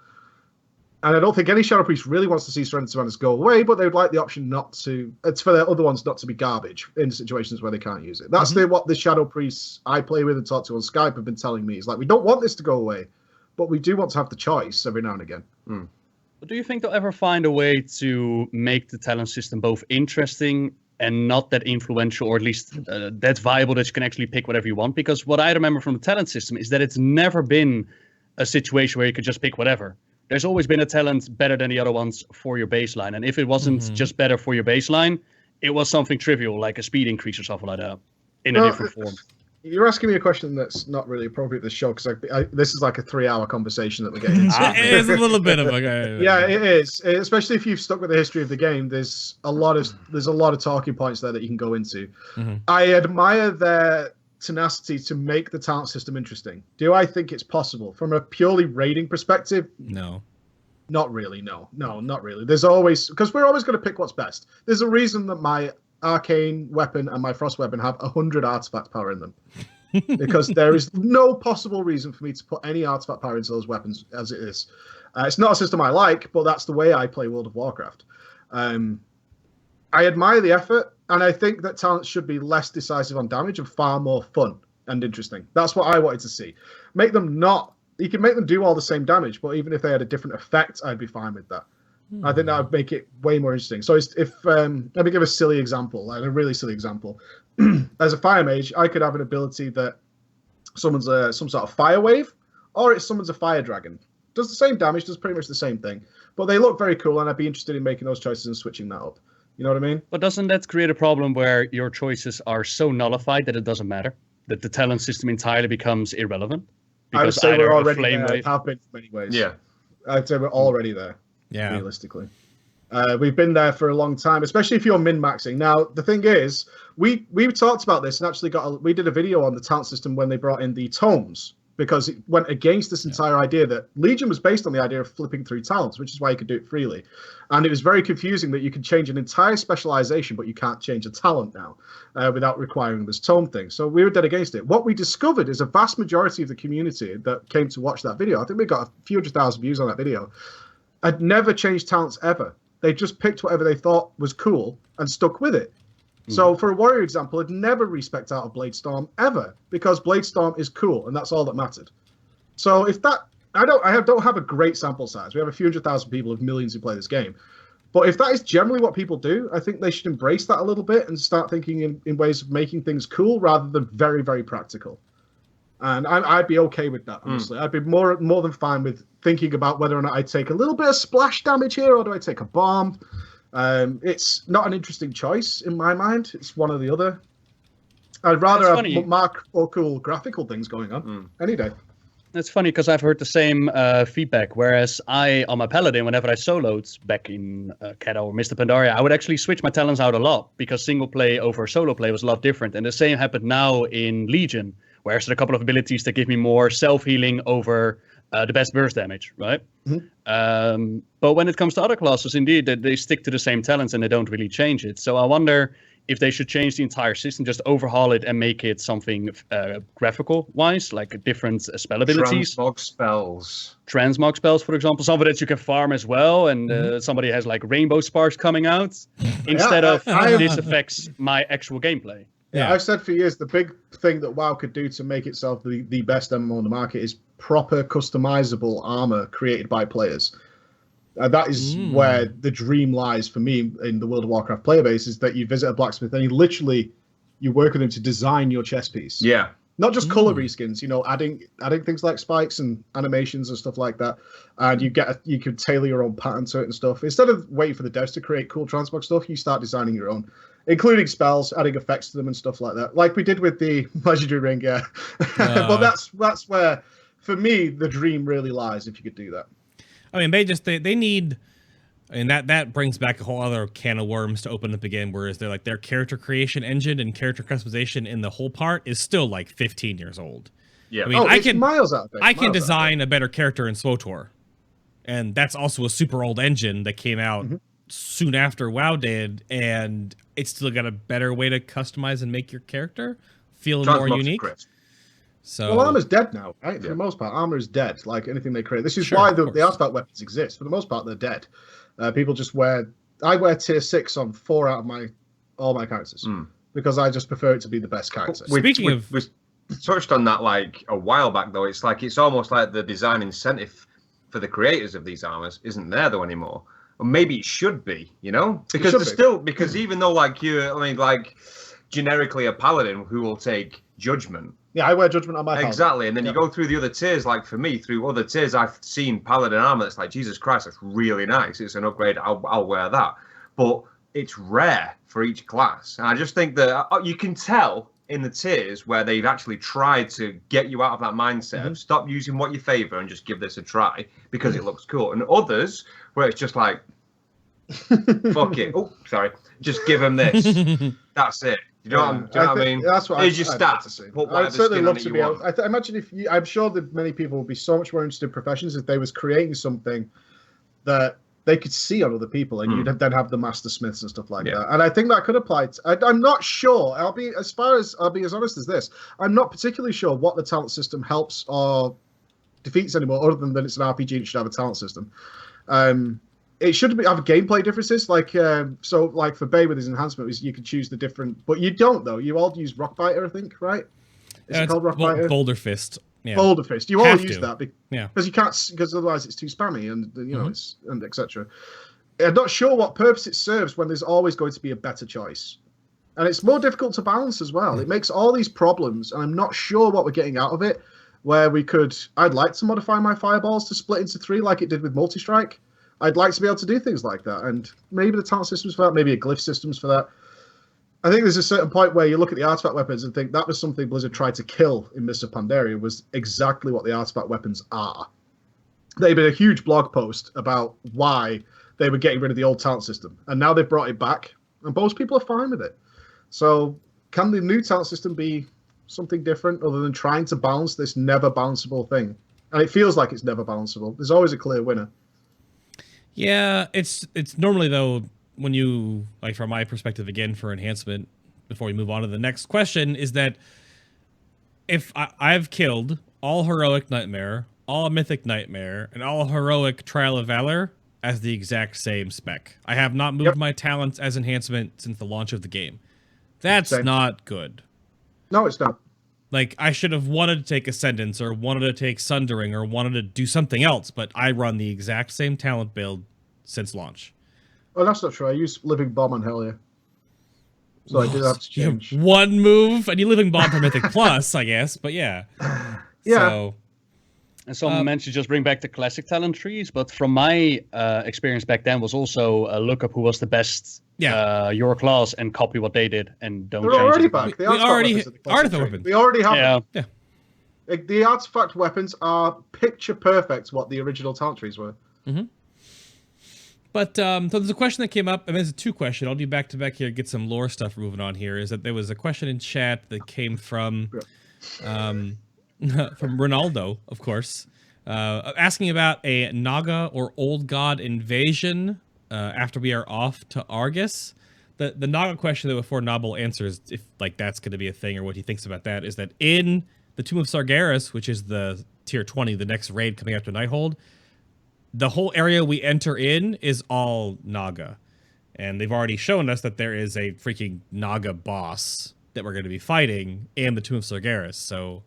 And I don't think any Shadow Priest really wants to see Serenity Madness go away, but they would like the option not to. It's for their other ones not to be garbage in situations where they can't use it. That's what the Shadow Priests I play with and talk to on Skype have been telling me. Is like, we don't want this to go away, but we do want to have the choice every now and again. But do you think they'll ever find a way to make the talent system both interesting and not that influential, or at least that viable that you can actually pick whatever you want? Because what I remember from the talent system is that it's never been a situation where you could just pick whatever. There's always been a talent better than the other ones for your baseline. And if it wasn't just better for your baseline, it was something trivial, like a speed increase or something like that, in a different form. You're asking me a question that's not really appropriate for the show, because this is like a 3-hour conversation that we're getting into. It is a little bit of a... Yeah, it is. Especially if you've stuck with the history of the game, there's a lot of talking points there that you can go into. I admire their tenacity to make the talent system interesting. Do I think it's possible? From a purely raiding perspective, no. Not really, no, not really. There's always, because we're always going to pick what's best. There's a reason that my arcane weapon and my frost weapon have 100 artifact power in them, because there is no possible reason for me to put any artifact power into those weapons as it is. It's not a system I like, but that's the way I play World of Warcraft. I admire the effort, and I think that talents should be less decisive on damage and far more fun and interesting. That's what I wanted to see. Make them not. You can make them do all the same damage, but even if they had a different effect, I'd be fine with that. I think that would make it way more interesting. So if let me give a silly example, like a really silly example. As a fire mage, I could have an ability that summons some sort of fire wave, or it summons a fire dragon. Does the same damage, does pretty much the same thing, but they look very cool, and I'd be interested in making those choices and switching that up. You know what I mean? But doesn't that create a problem where your choices are so nullified that it doesn't matter? That the talent system entirely becomes irrelevant? I would say we're already there. Have been in many ways. Yeah. I'd say we're already there. Yeah. Realistically. We've been there for a long time, especially if you're min-maxing. Now, the thing is, we talked about this and actually we did a video on the talent system when they brought in the tomes, because it went against this entire idea that Legion was based on the idea of flipping through talents, which is why you could do it freely. And it was very confusing that you could change an entire specialization, but you can't change a talent now without requiring this tome thing. So we were dead against it. What we discovered is a vast majority of the community that came to watch that video, I think we got a few 100,000 views on that video, had never changed talents ever. They just picked whatever they thought was cool and stuck with it. So for a warrior example, I'd never respect out of Bladestorm ever, because Bladestorm is cool and that's all that mattered. So if that, I don't have a great sample size. We have a few 100,000 people of millions who play this game. But if that is generally what people do, I think they should embrace that a little bit and start thinking in ways of making things cool rather than very, very practical. And I'd be okay with that, honestly. I'd be more than fine with thinking about whether or not I take a little bit of splash damage here, or do I take a bomb? It's not an interesting choice in my mind. It's one or the other. I'd rather have mark or cool graphical things going on any day. That's funny, because I've heard the same feedback. Whereas on my Paladin, whenever I soloed back in Kato or Mr. Pandaria, I would actually switch my talents out a lot, because single play over solo play was a lot different. And the same happened now in Legion, whereas there are a couple of abilities that give me more self-healing over the best burst damage, right? But when it comes to other classes, indeed, they stick to the same talents and they don't really change it. So I wonder if they should change the entire system, just overhaul it and make it something graphical-wise, like different spell abilities. Transmog spells, for example. Some of that you can farm as well, and somebody has like rainbow sparks coming out, instead of this affects my actual gameplay. Yeah, I've said for years, the big thing that WoW could do to make itself the best MMO on the market is proper customizable armor created by players. That is where the dream lies for me in the World of Warcraft player base, is that you visit a blacksmith and you work with him to design your chess piece. Yeah. Not just color reskins, adding things like spikes and animations and stuff like that. And you can tailor your own pattern to it and stuff. Instead of waiting for the devs to create cool transmog stuff, you start designing your own, including spells, adding effects to them and stuff like that. Like we did with the Legendary Ring, yeah. But that's where, for me, the dream really lies, if you could do that. I mean, they need, I mean, that brings back a whole other can of worms to open up again, whereas they're like their character creation engine and character customization in the whole part is still like 15 years old. Yeah. I mean, I can miles design a better character in SWTOR, and that's also a super old engine that came out soon after WoW did, and it's still got a better way to customize and make your character feel more unique. So, well, armor's dead now, right? For the most part, armor is dead. Like anything they create, this is why the artifact weapons exist. For the most part, they're dead. People just I wear tier 6 on 4 out of all my characters because I just prefer it to be the best character. Speaking of, we touched on that like a while back, though. It's almost like the design incentive for the creators of these armors isn't there though anymore. Or maybe it should be, because even though like generically a paladin who will take judgment. Yeah, I wear judgment on my paladin. Exactly, and then you go through the other tiers. Like for me, through other tiers, I've seen paladin armor that's like, Jesus Christ, that's really nice. It's an upgrade. I'll wear that. But it's rare for each class, and I just think that you can tell in the tiers where they've actually tried to get you out of that mindset of stop using what you favor and just give this a try because it looks cool. And others where it's just like, fuck it. Oh, sorry. Just give them this. That's it. You know what I mean? That's what Here's your stats. I'd certainly love to be able. I imagine I'm sure that many people would be so much more interested in professions if they was creating something that they could see on other people, and you'd then have the master smiths and stuff like that. And I think that could apply. I'm not sure. I'll be as honest as this. I'm not particularly sure what the talent system helps or defeats anymore, other than that it's an RPG and it should have a talent system. It should have gameplay differences, like for Bay with his enhancement, you can choose the different, but you don't though. You all use Rockbiter, I think, right? Is it called Rockbiter? Boulder Fist. Yeah. Boulder Fist. You all use that because you can't, because otherwise it's too spammy and it's and etc. I'm not sure what purpose it serves when there's always going to be a better choice, and it's more difficult to balance as well. It makes all these problems, and I'm not sure what we're getting out of it. Where I'd like to modify my fireballs to split into 3 like it did with Multi-Strike. I'd like to be able to do things like that, and maybe the talent systems for that, maybe a glyph systems for that. I think there's a certain point where you look at the artifact weapons and think that was something Blizzard tried to kill in Mists of Pandaria, was exactly what the artifact weapons are. They made a huge blog post about why they were getting rid of the old talent system, and now they've brought it back, and most people are fine with it. So can the new talent system be something different other than trying to balance this never balanceable thing? And it feels like it's never balanceable. There's always a clear winner. Yeah, it's normally though, when you, like from my perspective again for enhancement, before we move on to the next question, is that if I've killed all heroic Nightmare, all mythic Nightmare, and all heroic Trial of Valor as the exact same spec. I have not moved my talents as enhancement since the launch of the game. That's not good. No, it's not. Like, I should have wanted to take Ascendance, or wanted to take Sundering, or wanted to do something else, but I run the exact same talent build since launch. Oh, that's not true. I use Living Bomb on Hellier. So I did have to change. One move, and you Living Bomb for Mythic Plus, I guess, but yeah. Yeah. And someone mentioned just bring back the classic talent trees, but from my experience back then was also look up who was the best your class and copy what they did and don't change it. They're already back. We already artifact weapons. We already have them. Yeah. Like, the artifact weapons are picture perfect what the original talent trees were. Mm-hmm. But so there's a question that came up, and there's a 2 question. I'll do back to back here, get some lore stuff moving on here. Is that there was a question in chat that came from from Ronaldo, of course, asking about a Naga or Old God invasion after we are off to Argus. The Naga question that before Nobbel answers if like that's going to be a thing or what he thinks about that is that in the Tomb of Sargeras, which is the tier 20, the next raid coming after Nighthold, the whole area we enter in is all Naga. And they've already shown us that there is a freaking Naga boss that we're going to be fighting in the Tomb of Sargeras. So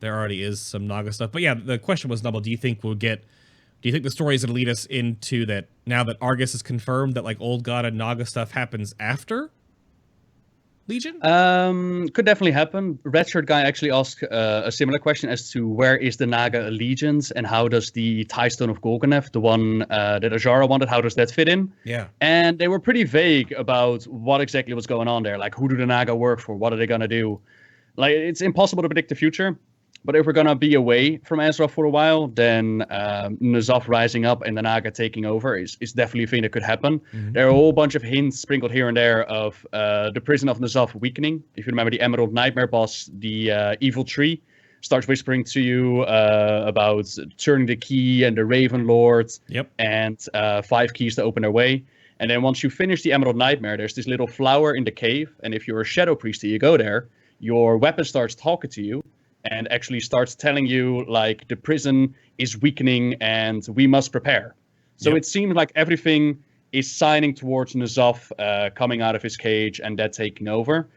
there already is some Naga stuff. But yeah, the question was, Nobbel, do you think the story is going to lead us into that now that Argus is confirmed that like Old God and Naga stuff happens after Legion? Could definitely happen. Redshirt guy actually asked a similar question as to where is the Naga allegiance and how does the Tie Stone of Gorgonev, the one that Ajara wanted, how does that fit in? Yeah. And they were pretty vague about what exactly was going on there. Like, who do the Naga work for? What are they going to do? Like, it's impossible to predict the future. But if we're going to be away from Azeroth for a while, then N'Zoth rising up and the Naga taking over is definitely a thing that could happen. Mm-hmm. There are a whole bunch of hints sprinkled here and there of the prison of N'Zoth weakening. If you remember the Emerald Nightmare boss, the evil tree starts whispering to you about turning the key and the Raven Lord and 5 keys to open their way. And then once you finish the Emerald Nightmare, there's this little flower in the cave. And if you're a Shadow Priest and you go there, your weapon starts talking to you. And actually starts telling you, like, the prison is weakening and we must prepare. So it seems like everything is signing towards N'Zoth coming out of his cage and that taking over.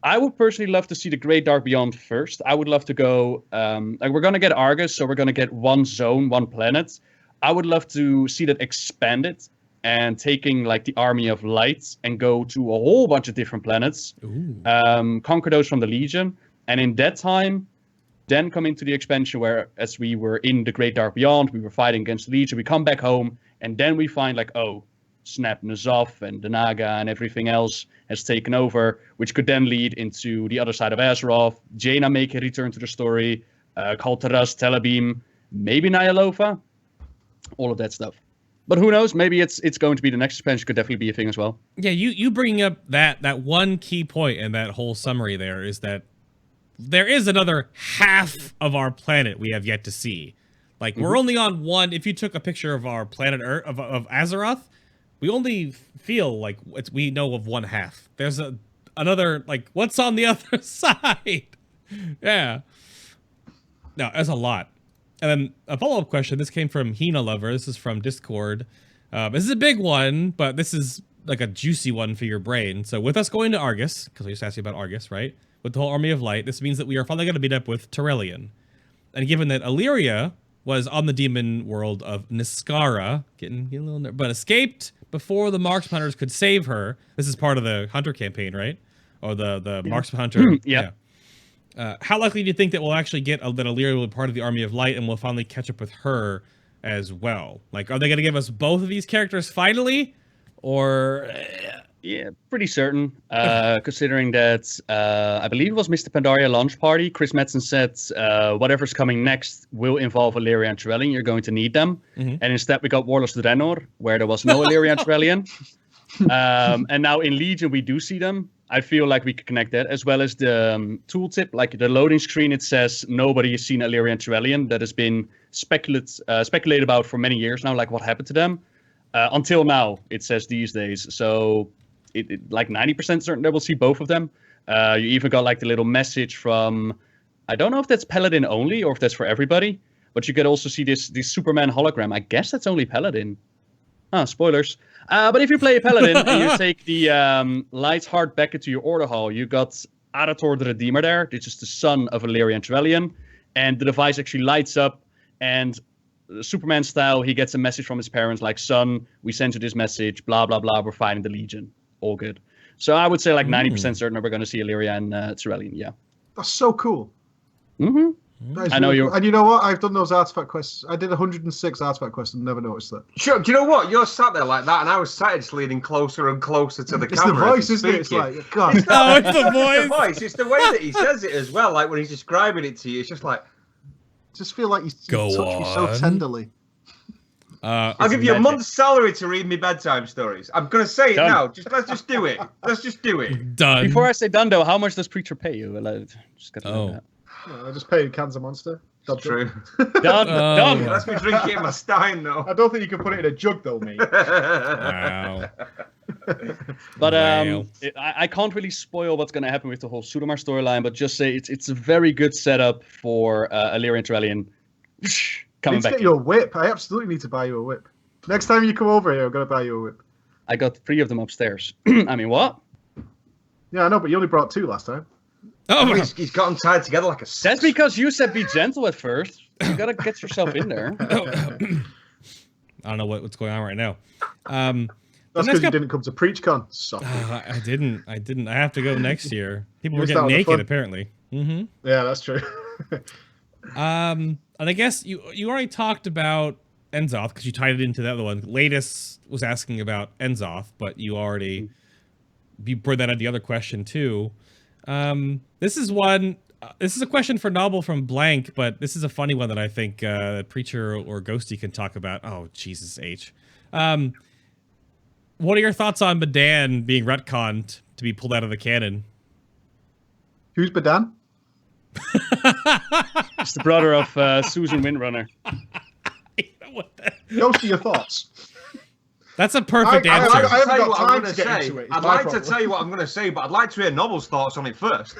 I would personally love to see the Great Dark Beyond first. I would love to go, like, we're going to get Argus, so we're going to get one zone, one planet. I would love to see that expanded and taking, like, the Army of Light and go to a whole bunch of different planets, conquer those from the Legion. And in that time, then come into the expansion where, as we were in the Great Dark Beyond, we were fighting against the Legion, we come back home, and then we find, like, oh, snap, N'Zoth and the Naga and everything else has taken over, which could then lead into the other side of Azeroth, Jaina make a return to the story, Kal-Taras, Telebeam, maybe Nyalova, all of that stuff. But who knows? Maybe it's going to be the next expansion. Could definitely be a thing as well. Yeah, you bringing up that one key point in that whole summary there is that there is another half of our planet we have yet to see. Like, we're only on one. If you took a picture of our planet Earth, of Azeroth, we only feel like we know of one half. There's another, like, what's on the other side? Yeah. No, that's a lot. And then a follow-up question. This came from Hina Lover. This is from Discord. This is a big one, but this is like a juicy one for your brain. So with us going to Argus, because we just asked you about Argus, right? With the whole Army of Light, this means that we are finally going to meet up with Terrellian. And given that Illyria was on the demon world of Niskara, getting a little but escaped before the Marksman Hunters could save her. This is part of the Hunter campaign, right? Or the Marksman Hunter. Yeah. How likely do you think that we'll actually get that Illyria will be part of the Army of Light and we'll finally catch up with her as well? Like, are they going to give us both of these characters finally? Or... Yeah, pretty certain, considering that I believe it was Mr. Pandaria launch party. Chris Metzen said whatever's coming next will involve Illyria and Terrellian. You're going to need them. And instead we got Warlords of Draenor, where there was no Illyria and Terrellian. And now in Legion we do see them. I feel like we could connect that, as well as the tooltip, like the loading screen. It says nobody has seen Illyria and Terrellian. That has been speculated about for many years now, like what happened to them. Until now, it says these days. So... It like 90% certain that we'll see both of them. You even got like the little message from, I don't know if that's Paladin only or if that's for everybody, but you could also see this Superman hologram. I guess that's only Paladin. Spoilers. But if you play a Paladin and you take the Light's Heart back into your order hall, you got Arator the Redeemer there. This is the son of Illyria and Terrellian. And the device actually lights up, and Superman style, he gets a message from his parents like, son, we sent you this message, blah, blah, blah, we're fighting the Legion. All good. So I would say like 90% certain that we're going to see Illyria and Terrellian, yeah. That's so cool. I know cool. And you know what? I've done those artifact quests. I did 106 artifact quests and never noticed that. Sure. Do you know what? You're sat there like that, and I was sat just leaning closer and closer to the camera. It's the voice, isn't it? It's like, God. It's the voice. It's the way that he says it as well. Like when he's describing it to you, it's just like... Just feel like you touch me so tenderly. I'll give you a month's salary to read me bedtime stories. I'm going to say it now. Let's just do it. Let's just do it. Done. Before I say done, though, how much does Preacher pay you? Just I just paid cans of Monster. True. Done. Let's be drinking in my stein, though. I don't think you can put it in a jug, though, mate. Wow. But Wow. I can't really spoil what's going to happen with the whole Sudamar storyline, but just say it's a very good setup for Illyria and Terrellian coming Need to back. get you a whip. I absolutely need to buy you a whip. Next time you come over here, I'm going to buy you a whip. I got 3 of them upstairs. I mean, what? Yeah, I know, but you only brought 2 last time. Oh, He's got them tied together like a That's sex. because you said be gentle at first. You gotta get yourself in there. I don't know what's going on right now. That's next because you up- didn't come to PreachCon. Sucker. I didn't. I have to go next year. People were Missed getting out on the naked, fun. apparently. Mm-hmm. Yeah, that's true. And I guess you already talked about Enzoth because you tied it into the other one. Latest was asking about Enzoth, but you brought that on the other question too. This is one. This is a question for Nobbel from Blank, but this is a funny one that I think Preacher or Ghosty can talk about. Oh, Jesus H. What are your thoughts on Medan being retconned to be pulled out of the canon? Who's Badan? It's the brother of Susan Windrunner. What the- Ghosty, your thoughts? That's a perfect I answer. haven't Tell you got what I'm time gonna to get say. into it. It's I'd my like to problem. tell you what I'm going to say, but I'd like to hear Nobbel's thoughts on it first.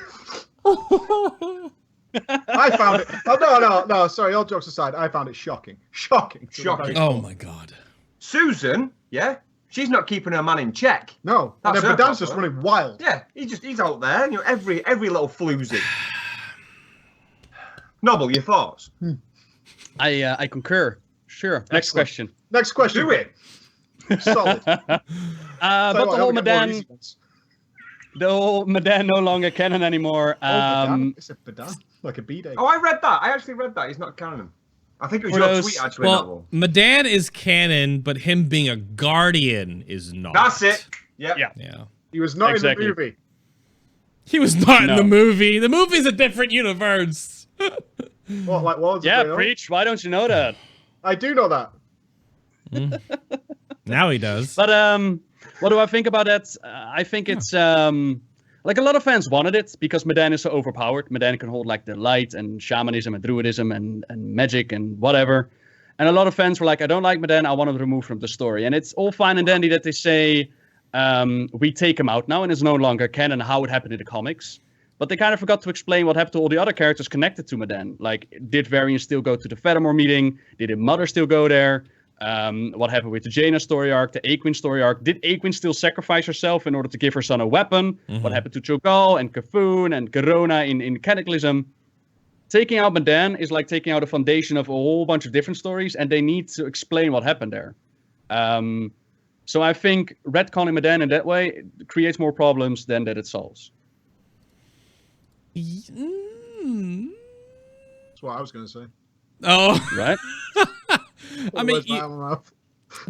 I found it. Oh, no. Sorry, all jokes aside, I found it shocking. Shocking. Shocking. Oh my God. Susan, yeah, she's not keeping her man in check. No, and That's then her Badan's just problem. running wild. Yeah, he's out there. You know, every little floozy. Nobbel, your thoughts? I concur. Sure. Next Excellent. question. Next question. Do it. Solid. But the whole Medan, no longer canon anymore. It's a Badan, like a B-Day. Oh, I read that. I actually read that. He's not canon. I think it was For your those- tweet, actually, Well, Nobbel. Medan is canon, but him being a guardian is not. That's it. Yep. Yeah. Yeah. He was not Exactly. in the movie. He was not in No. the movie. The movie's a different universe. What, like Worlds Yeah, of Real? Preach. Why don't you know that? I do know that. Now he does. But what do I think about that? I think it's like a lot of fans wanted it because Medan is so overpowered. Medan can hold like the light and shamanism and druidism and magic and whatever. And a lot of fans were like, I don't like Medan. I want him removed from the story. And it's all fine and dandy that they say we take him out now and it's no longer canon how it happened in the comics. But they kind of forgot to explain what happened to all the other characters connected to Medan. Like, did Varian still go to the Fedamore meeting? Did his mother still go there? What happened with the Jaina story arc, the Aquin story arc? Did Aquin still sacrifice herself in order to give her son a weapon? What happened to Cho'Gall and Kafun and Corona in Cataclysm? Taking out Medan is like taking out a foundation of a whole bunch of different stories, and they need to explain what happened there. So I think retconning Medan in that way creates more problems than that it solves. Mm. That's what I was going to say. Oh, Right? I mean, Words out of my mouth.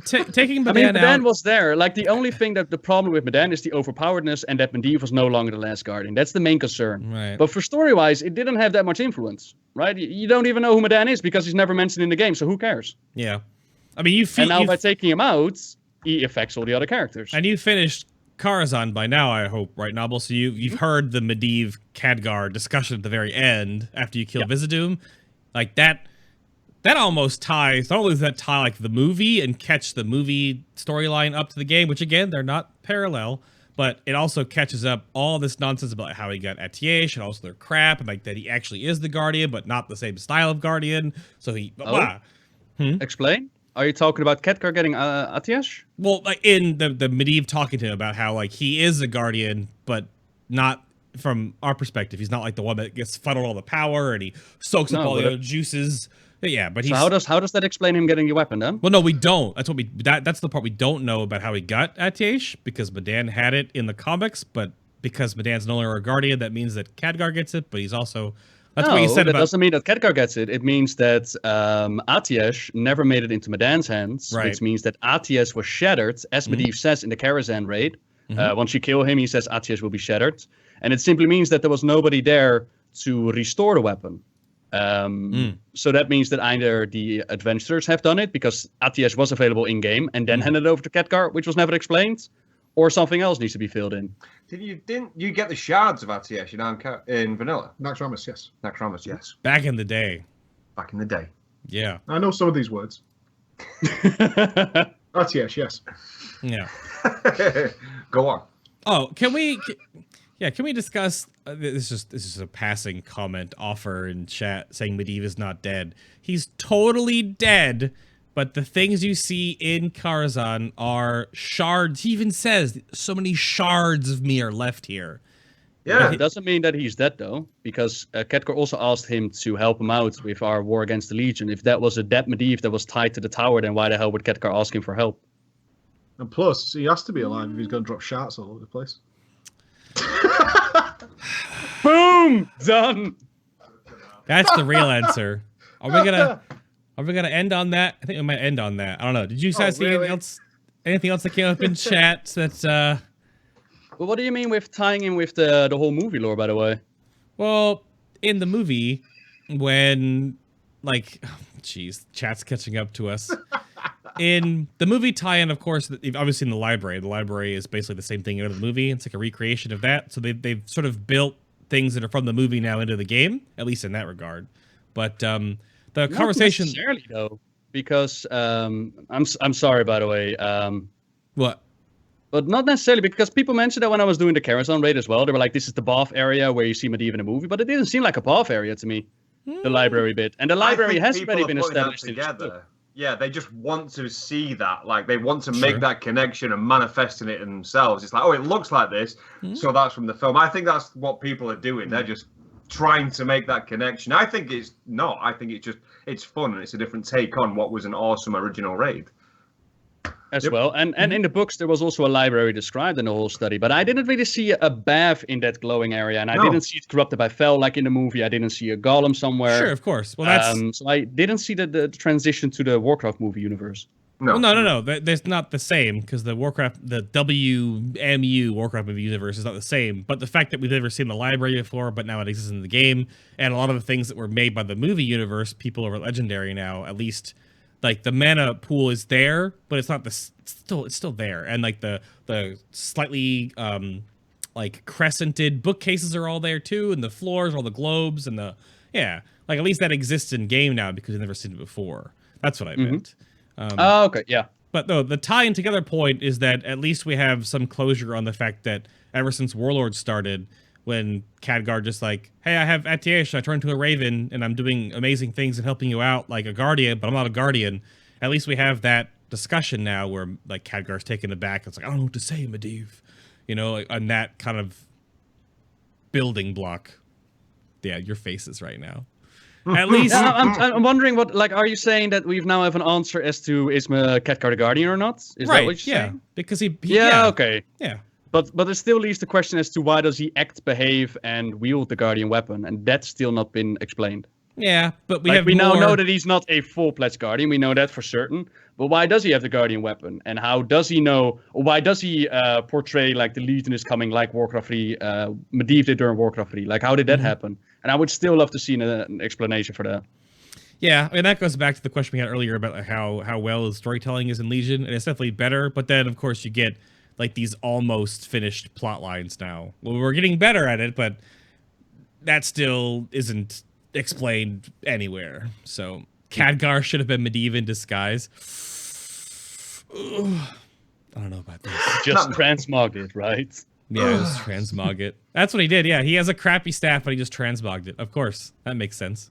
taking I mean, Medan Medan out. was there. Like, the only thing that the problem with Medan is the overpoweredness and that Medivh was no longer the last guardian. That's the main concern. Right. But for story-wise, it didn't have that much influence, right? You don't even know who Medan is because he's never mentioned in the game, so who cares? Yeah. I mean, you feel. And now by taking him out, he affects all the other characters. And you finished Karazhan by now, I hope, right, Nobbel? So you've heard the Medivh Khadgar discussion at the very end after you kill Vizidum. Like that almost ties, not only does that tie like the movie and catch the movie storyline up to the game, which again, they're not parallel, but it also catches up all this nonsense about how he got Atiesh and also their crap and like that he actually is the Guardian, but not the same style of Guardian. So he Explain? Are you talking about Khadgar getting Atiesh? Well, like in the Medivh talking to him about how like he is a guardian, but not from our perspective. He's not like the one that gets funneled all the power and he soaks up No, all but the other juices. Yeah, but he's. So how does that explain him getting the weapon then? Well, no, we don't. That's the part we don't know about how he got Atiesh because Medan had it in the comics, but because Medan's no longer a guardian, that means that Khadgar gets it. But he's also. That's what you said that about. doesn't mean that Khadgar gets it. It means that Atiesh never made it into Medan's hands, Right. which means that Atiesh was shattered, as Medivh says in the Karazhan raid. Once you kill him, he says Atiesh will be shattered. And it simply means that there was nobody there to restore the weapon. So that means that either the adventurers have done it, because Atiesh was available in-game, and then handed it over to Khadgar, which was never explained, Or something else needs to be filled in. Didn't you get the shards of RTS in vanilla? Naxxramas, yes. Naxxramas, yes. Back in the day. Back in the day. Yeah. I know some of these words. RTS, yes. Yeah. Go on. Oh, can we discuss this is a passing comment offer in chat saying Medivh is not dead. He's totally dead, but the things you see in Karazhan are shards. He even says so many shards of me are left here. Yeah. It doesn't mean that he's dead, though, because Khadgar also asked him to help him out with our war against the Legion. If that was a dead Medivh that was tied to the tower, then why the hell would Khadgar ask him for help? And plus, he has to be alive if he's going to drop shards all over the place. Boom! Done! That's the real answer. Are we gonna end on that? I think we might end on that. I don't know. Did you guys see anything else? Anything else that came up in chat that's Well, what do you mean with tying in with the whole movie lore, by the way? Well, in the movie, when, like, jeez, chat's catching up to us. In the movie tie-in, of course, you've obviously seen the library. The library is basically the same thing out of the movie. It's like a recreation of that. So they've sort of built things that are from the movie now into the game, at least in that regard. But the conversation... Not necessarily, though, because I'm sorry, by the way. What? But not necessarily, because people mentioned that when I was doing the Karazhan raid as well. They were like, this is the bath area where you see Medivh in the movie, but it didn't seem like a bath area to me, the library bit. And the library has already been established together. Yeah, they just want to see that. Like, they want to make that connection and manifesting it themselves. It's like, oh, it looks like this, so that's from the film. I think that's what people are doing. They're just trying to make that connection. I think it's not. I think it's fun, and it's a different take on what was an awesome original raid. As well. And in the books, there was also a library described in the whole study, but I didn't really see a bath in that glowing area, and I didn't see it corrupted by Fel like in the movie. I didn't see a golem somewhere. Sure, of course. Well, that's... so I didn't see the transition to the Warcraft movie universe. No. Well, no. That's not the same, because the WMU Warcraft movie universe is not the same. But the fact that we've never seen the library before, but now it exists in the game, and a lot of the things that were made by the movie universe, people are legendary now, at least... Like, the mana pool is there, but it's not it's still there. And, like, the slightly, like, crescented bookcases are all there, too. And the floors, all the globes, and like, at least that exists in game now because you've never seen it before. That's what I meant. Okay, yeah. But, no, the tying together point is that at least we have some closure on the fact that ever since Warlords started, when Khadgar just like, hey, I have Atiyesh, I turned to a Raven, and I'm doing amazing things and helping you out like a Guardian, but I'm not a Guardian. At least we have that discussion now where, like, Khadgar's taken aback. It's like, I don't know what to say, Medivh. You know, like, on that kind of building block. Yeah, your faces right now. At least... I'm wondering what, like, are you saying that we've now have an answer as to is Khadgar the Guardian or not? Is that what you're saying? Because he okay. Yeah. But it still leaves the question as to why does he act, behave, and wield the Guardian weapon, and that's still not been explained. Yeah, but we now know that he's not a full-fledged Guardian. We know that for certain. But why does he have the Guardian weapon, and how does he know? Or why does he portray like the Legion is coming, like Warcraft 3, Medivh did during Warcraft 3? Like, how did that happen? And I would still love to see an explanation for that. Yeah, I mean, that goes back to the question we had earlier about how well storytelling is in Legion, and it's definitely better. But then, of course, you get like these almost finished plot lines now. Well, we're getting better at it, but that still isn't explained anywhere. So Khadgar should have been Medivh in disguise. I don't know about this. Just transmogged it, right? Yeah, just transmog it. That's what he did. Yeah, he has a crappy staff, but he just transmogged it. Of course, that makes sense.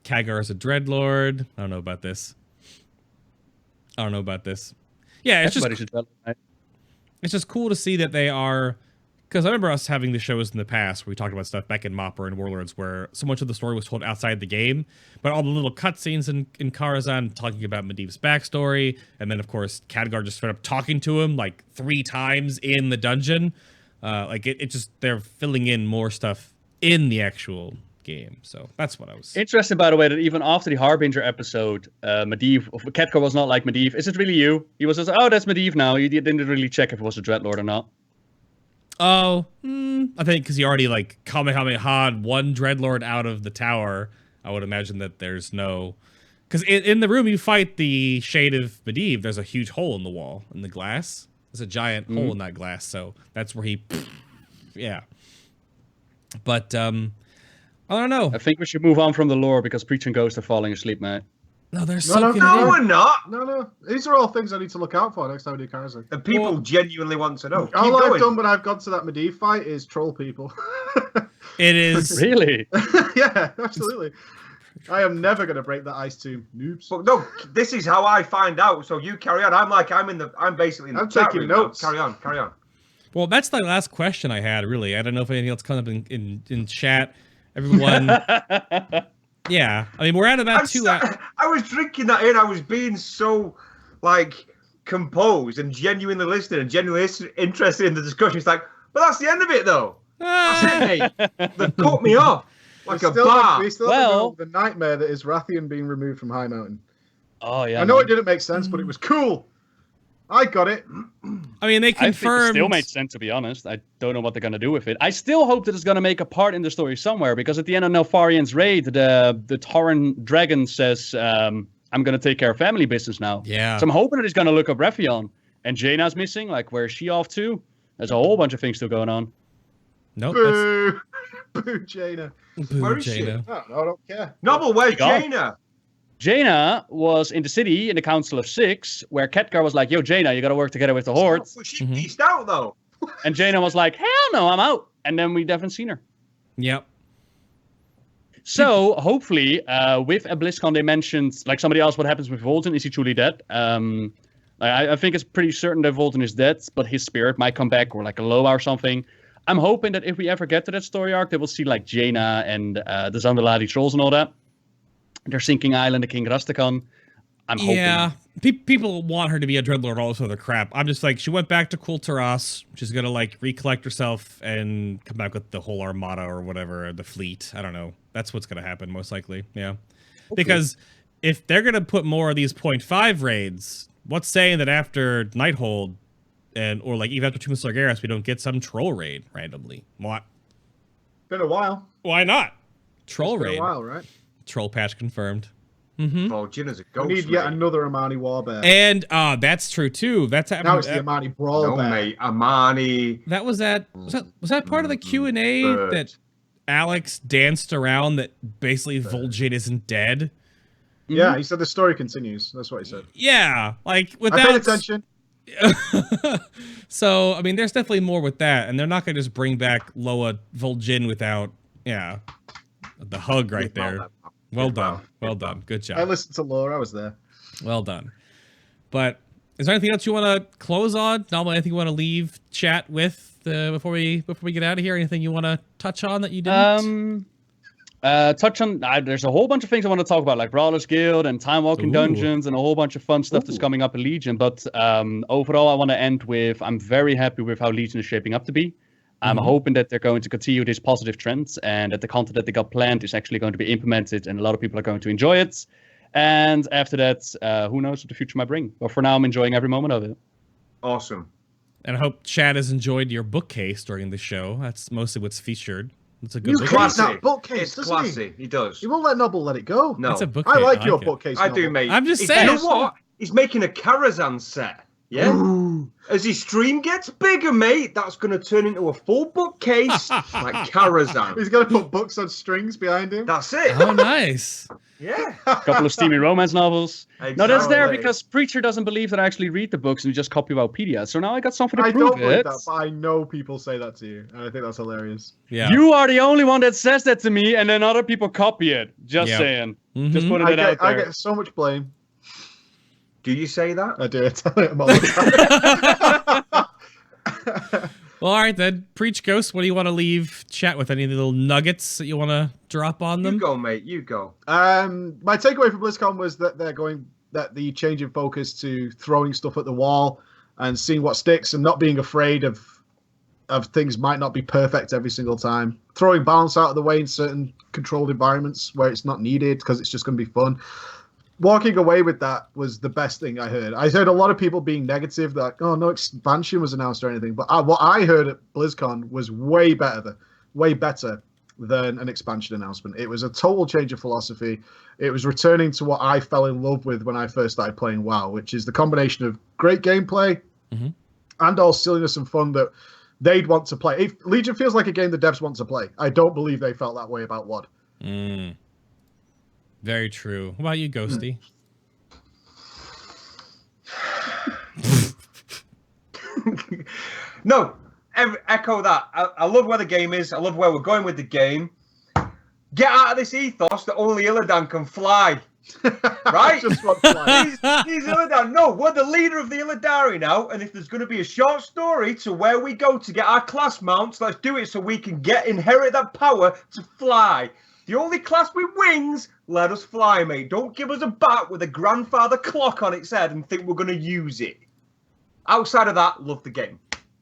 Khadgar is a Dreadlord. I don't know about this. Yeah, it's it's just cool to see that they are, because I remember us having the shows in the past where we talked about stuff back in Mopper and Warlords where so much of the story was told outside the game, but all the little cutscenes in Karazhan talking about Medivh's backstory, and then of course Khadgar just straight up talking to him like 3 times in the dungeon. Like it just, they're filling in more stuff in the actual game. So that's what I was... Interesting, by the way, that even after the Harbinger episode, Khadgar was not like Medivh. Is it really you? He was just, oh, that's Medivh now. You didn't really check if it was a Dreadlord or not. Oh, I think because you already like Kamehameha'd one Dreadlord out of the tower. I would imagine that there's no... Because in the room you fight the Shade of Medivh, there's a huge hole in the wall, in the glass. There's a giant hole in that glass, so that's where he, yeah. But I don't know. I think we should move on from the lore because Preach and Ghost are falling asleep, mate. No, they're No, soaking no, it in. No, we're not. No. These are all things I need to look out for next time I do Karazhan. And people Well, genuinely want to know. Keep All I've going. done when I've gone to that Medivh fight is troll people. It is. Really? Yeah, absolutely. I am never going to break that ice tomb. Noobs. But no, this is how I find out. So you carry on. I'm basically in the I'm chat taking room now. notes. Carry on. Well, that's the last question I had, really. I don't know if anything else comes up in chat. Everyone. Yeah. I mean, we're at about 2 hours. I was drinking that in. I was being so, like, composed and genuinely listening and genuinely interested in the discussion. It's like, but that's the end of it, though. That's it, mate. They cut me off like a bar. We still have the nightmare that is Rathian being removed from High Mountain. Oh, yeah. I know it didn't make sense, but it was cool. I got it. I mean, they I think it confirmed. still made sense, to be honest. I don't know what they're going to do with it. I still hope that it's going to make a part in the story somewhere, because at the end of Nelfarian's raid, the Tauren dragon says, I'm going to take care of family business now. Yeah. So I'm hoping that he's going to look up Rephion. And Jaina's missing. Like, where's she off to? There's a whole bunch of things still going on. Nope. Boo. Boo, Jaina. Boo, Where is she? Jaina. I don't care. Nobbel, where's gone. Jaina? Jaina was in the city in the Council of Six, where Khadgar was like, yo, Jaina, you got to work together with the Horde. But she pieced out, though. And Jaina was like, hell no, I'm out. And then we haven't seen her. Yep. So hopefully, with a BlizzCon, they mentioned, like somebody else, what happens with Volten? Is he truly dead? I think it's pretty certain that Volten is dead, but his spirit might come back, or like a Loa or something. I'm hoping that if we ever get to that story arc, they will see like Jaina and the Zandalari trolls and all that. Their sinking island, the King Rastakhan. I'm hoping. Yeah. People want her to be a Dreadlord, all this other crap. I'm just like, she went back to Kul Tiras. She's gonna like recollect herself and come back with the whole armada or whatever, the fleet. I don't know. That's what's gonna happen most likely. Yeah. Because if they're gonna put more of these 0.5 raids, what's saying that after Nighthold or like even after Tomb of Sargeras, we don't get some troll raid randomly? What? Been a while. Why not? Troll It's been raid. a while, right? Troll patch confirmed. Oh, Jaina's a ghost. We need yet mate. another Amani Warbear. And that's true too. That's happening. Now it's the Amani Brawl No, Bear. mate. Amani. That was that part of the Q&A Bird. that Alex danced around that basically Vol'jin isn't dead? Yeah, he said the story continues. That's what he said. Yeah, like I without paid attention. So, I mean, there's definitely more with that, and they're not going to just bring back Loa Vol'jin without, the hug right there. Well done. Well done. Good job. I listened to Laura. I was there. Well done. But is there anything else you want to close on? Nobbel, anything you want to leave chat with before we get out of here? Anything you want to touch on that you didn't? Touch on. There's a whole bunch of things I want to talk about, like Brawlers Guild and Time Walking Ooh. Dungeons and a whole bunch of fun stuff that's coming up in Legion. But overall, I want to end with I'm very happy with how Legion is shaping up to be. I'm hoping that they're going to continue this positive trend and that the content that they got planned is actually going to be implemented and a lot of people are going to enjoy it. And after that, who knows what the future might bring. But for now, I'm enjoying every moment of it. Awesome. And I hope Chad has enjoyed your bookcase during the show. That's mostly what's featured. It's a good You bookcase. class Classy. that bookcase, It's doesn't classy. He does. He won't let Nobbel let it go. No. It's a bookcase. I like your it. bookcase. I do, Nobbel. mate. I'm just You saying. know what? He's making a Karazhan set. Yeah? As his stream gets bigger, mate, that's going to turn into a full bookcase like Karazhan. He's going to put books on strings behind him. That's it. Oh, nice. Yeah. A couple of steamy romance novels. No, that's there Exactly. because Preacher doesn't believe that I actually read the books and we just copy Wikipedia. So now I got something to I prove don't believe it. that, but I know people say that to you, and I think that's hilarious. Yeah. You are the only one that says that to me, and then other people copy it. Just Yep. saying. Mhm. Just putting it out I there. get so much blame. Do you say that? I do it. I tell him all the time. Well, all right then. Preach Ghost, what do you want to leave chat with? Any little nuggets that you want to drop on them? You go, mate. You go. My takeaway from BlizzCon was that the change in focus to throwing stuff at the wall and seeing what sticks and not being afraid of things might not be perfect every single time. Throwing balance out of the way in certain controlled environments where it's not needed because it's just going to be fun. Walking away with that was the best thing I heard. I heard a lot of people being negative, like, oh, no expansion was announced or anything. But what I heard at BlizzCon was way better than an expansion announcement. It was a total change of philosophy. It was returning to what I fell in love with when I first started playing WoW, which is the combination of great gameplay, and all silliness and fun that they'd want to play. If Legion feels like a game the devs want to play. I don't believe they felt that way about WoD. Very true. What about you, Ghosty? No, echo that. I love where the game is. I love where we're going with the game. Get out of this ethos that only Illidan can fly. Right? Just want to fly. He's Illidan. No, we're the leader of the Illidari now, and if there's going to be a short story to where we go to get our class mounts, let's do it so we can inherit that power to fly. The only class with wings, let us fly, mate. Don't give us a bat with a grandfather clock on its head and think we're going to use it. Outside of that, love the game.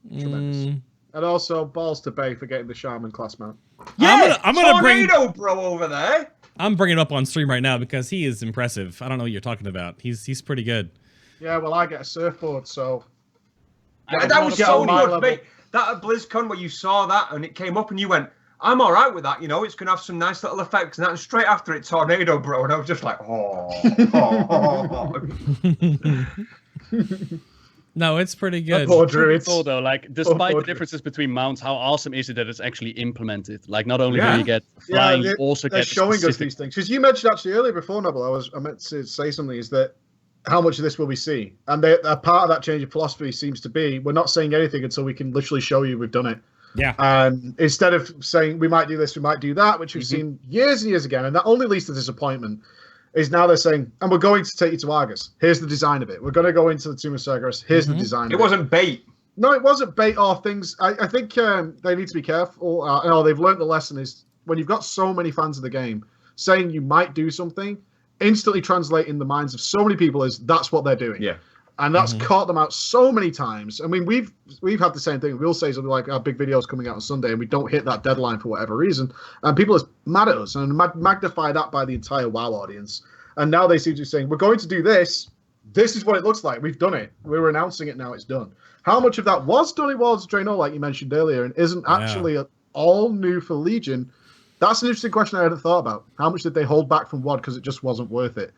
Tremendous. And also, balls to Bay for getting the Shaman class mount. Yeah, I'm gonna Tornado bro over there. I'm bringing it up on stream right now because he is impressive. I don't know what you're talking about. He's pretty good. Yeah, well, I get a surfboard, so... That was so good, mate. That at BlizzCon where you saw that and it came up and you went, I'm all right with that, you know, it's going to have some nice little effects. And that, and straight after it, Tornado bro. And I was just like, No, it's pretty good. Poor druids. Cool though, like despite the differences between mounts, how awesome is it that it's actually implemented? Like not only do you get flying, you also they're get showing specific... us these things. Because you mentioned actually earlier before, Nobbel, I meant to say something, is that how much of this will we see? And a part of that change of philosophy seems to be we're not saying anything until we can literally show you we've done it. Yeah. And instead of saying we might do this, we might do that, which we've seen years and years again, and that only leads to disappointment, is now they're saying, and we're going to take you to Argus. Here's the design of it. We're going to go into the Tomb of Cerberus. Here's the design of it. It wasn't bait. No, it wasn't bait or things. I think they need to be careful. No, they've learned the lesson is when you've got so many fans of the game, saying you might do something, instantly translate in the minds of so many people is that's what they're doing. Yeah. And that's caught them out so many times. I mean, we've had the same thing. We'll say something like our big video's coming out on Sunday and we don't hit that deadline for whatever reason. And people are mad at us and magnify that by the entire WoW audience. And now they seem to be saying, we're going to do this. This is what it looks like. We've done it. We're announcing it now. It's done. How much of that was done in Worlds of Draenor, like you mentioned earlier, and isn't actually all new for Legion? That's an interesting question I hadn't thought about. How much did they hold back from WoD because it just wasn't worth it?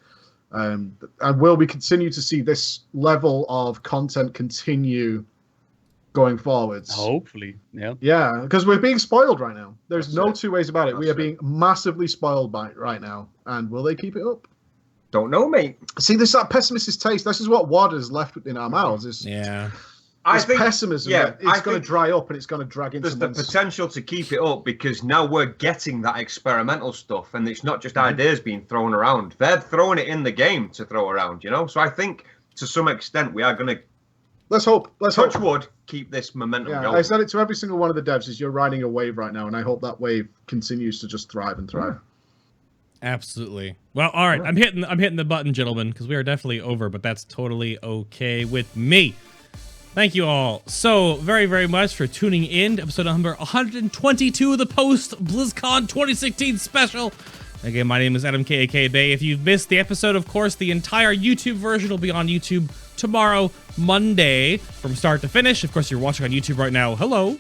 And will we continue to see this level of content continue going forwards? Hopefully, yeah. Yeah, because we're being spoiled right now. There's no two ways about it. We are being massively spoiled by it right now. And will they keep it up? Don't know, mate. See, this is that pessimistic taste. This is what WoD has left in our mouths. I think pessimism. Yeah, it's going to dry up and it's going to drag into. There's the potential to keep it up because now we're getting that experimental stuff, and it's not just ideas being thrown around. They're throwing it in the game to throw around, you know. So I think to some extent we are going to. Let's hope. Touch wood. Keep this momentum going. I said it to every single one of the devs: is you're riding a wave right now, and I hope that wave continues to just thrive and thrive. Absolutely. Well, all right. I'm hitting the button, gentlemen, because we are definitely over, but that's totally okay with me. Thank you all so very, very much for tuning in to episode number 122 of the post-BlizzCon 2016 special. Again, my name is Adam K.A.K. Bay. If you've missed the episode, of course, the entire YouTube version will be on YouTube tomorrow, Monday, from start to finish. Of course, you're watching on YouTube right now. Hello.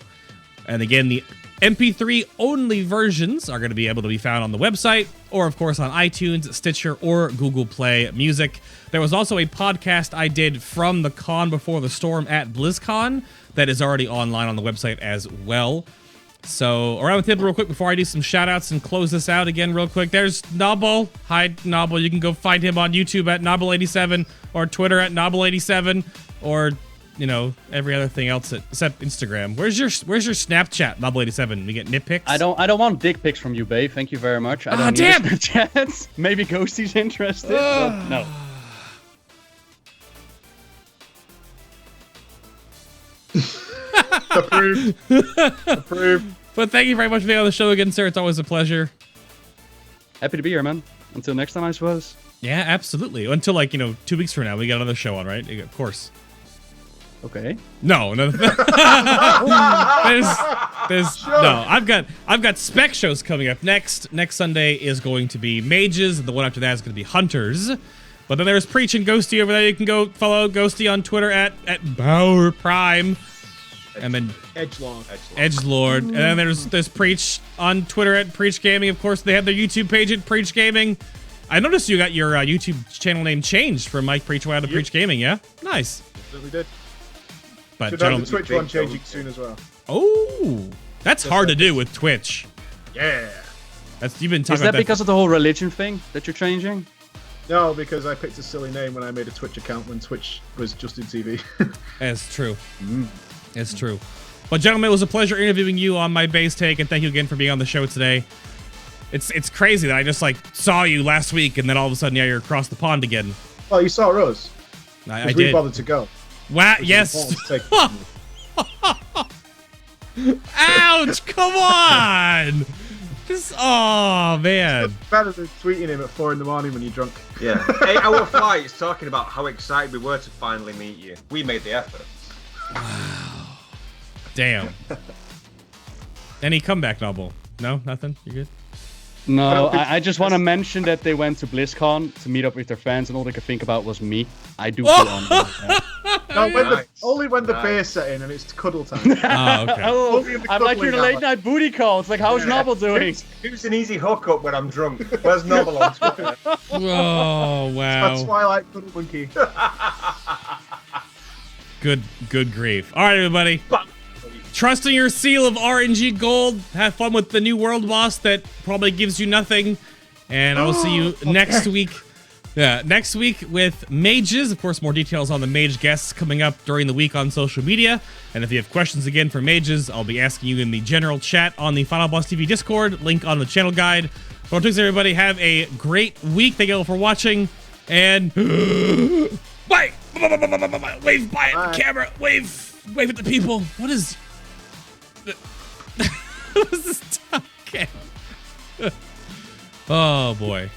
And again, the MP3 only versions are going to be able to be found on the website or, of course, on iTunes, Stitcher, or Google Play Music. There was also a podcast I did from the con before the storm at BlizzCon that is already online on the website as well. So, around the table real quick before I do some shout-outs and close this out again real quick. There's Nobbel. Hi, Nobbel. You can go find him on YouTube at Nobbel87 or Twitter at Nobbel87 or... you know, every other thing else except Instagram. Where's your Snapchat, Nobbel87? We get nitpicks? I don't want dick pics from you, babe. Thank you very much. I don't need Snapchats. Maybe Ghosty's interested, but no. Approved. Approved. But thank you very much for being on the show again, sir. It's always a pleasure. Happy to be here, man. Until next time, I suppose. Yeah, absolutely. Until, like, 2 weeks from now, we got another show on, right? Of course. Okay. No. there's no. I've got spec shows coming up next. Next Sunday is going to be Mages, and the one after that is going to be Hunters. But then there's Preach and Ghosty over there. You can go follow Ghosty on Twitter at Bauer Prime. And then Edgelord. And then there's Preach on Twitter at PreachGaming. Of course, they have their YouTube page at PreachGaming. I noticed you got your YouTube channel name changed from Mike Preachwell to PreachGaming, yeah? Nice. We did. But Should have gentlemen, the Twitch one changing soon as well. oh, that's hard to do with Twitch. Yeah. You've been talking Is that about because of the whole religion thing that you're changing? No, because I picked a silly name when I made a Twitch account when Twitch was Justin TV. It's true. It's true. Well, gentlemen, it was a pleasure interviewing you on my base take, and thank you again for being on the show today. It's crazy that I just like saw you last week, and then all of a sudden, yeah, you're across the pond again. Well, you saw Rose. I We did. bothered to go. Wow! Yes. Ouch! Come on! Just oh man. It's better than tweeting him at 4 in the morning when you're drunk. Yeah. 8-hour flights talking about how excited we were to finally meet you. We made the effort. Damn. Any comeback novel? No, nothing. You good? No, I just want to mention that they went to BlizzCon to meet up with their fans, and all they could think about was me. I do feel honored about that. No, Nice. only when the Nice. beer's set in and it's cuddle time. Oh, okay. Oh, Only in the I'm like your cuddling late hour. night booty call. It's like, how's Nobbel doing? Who's an easy hookup when I'm drunk? Where's Nobbel on Twitter? Oh That's wow. Twilight Cuddle Monkey. Good grief. All right, everybody. Trust in your seal of RNG gold. Have fun with the new world boss that probably gives you nothing. And I will see you next week. Yeah, next week with mages. Of course, more details on the mage guests coming up during the week on social media. And if you have questions again for mages, I'll be asking you in the general chat on the Final Boss TV Discord. Link on the channel guide. Well, thanks everybody. Have a great week. Thank you all for watching. And bye. Wave by at the camera. Wave at the people. What is? What is this? Okay. Oh boy.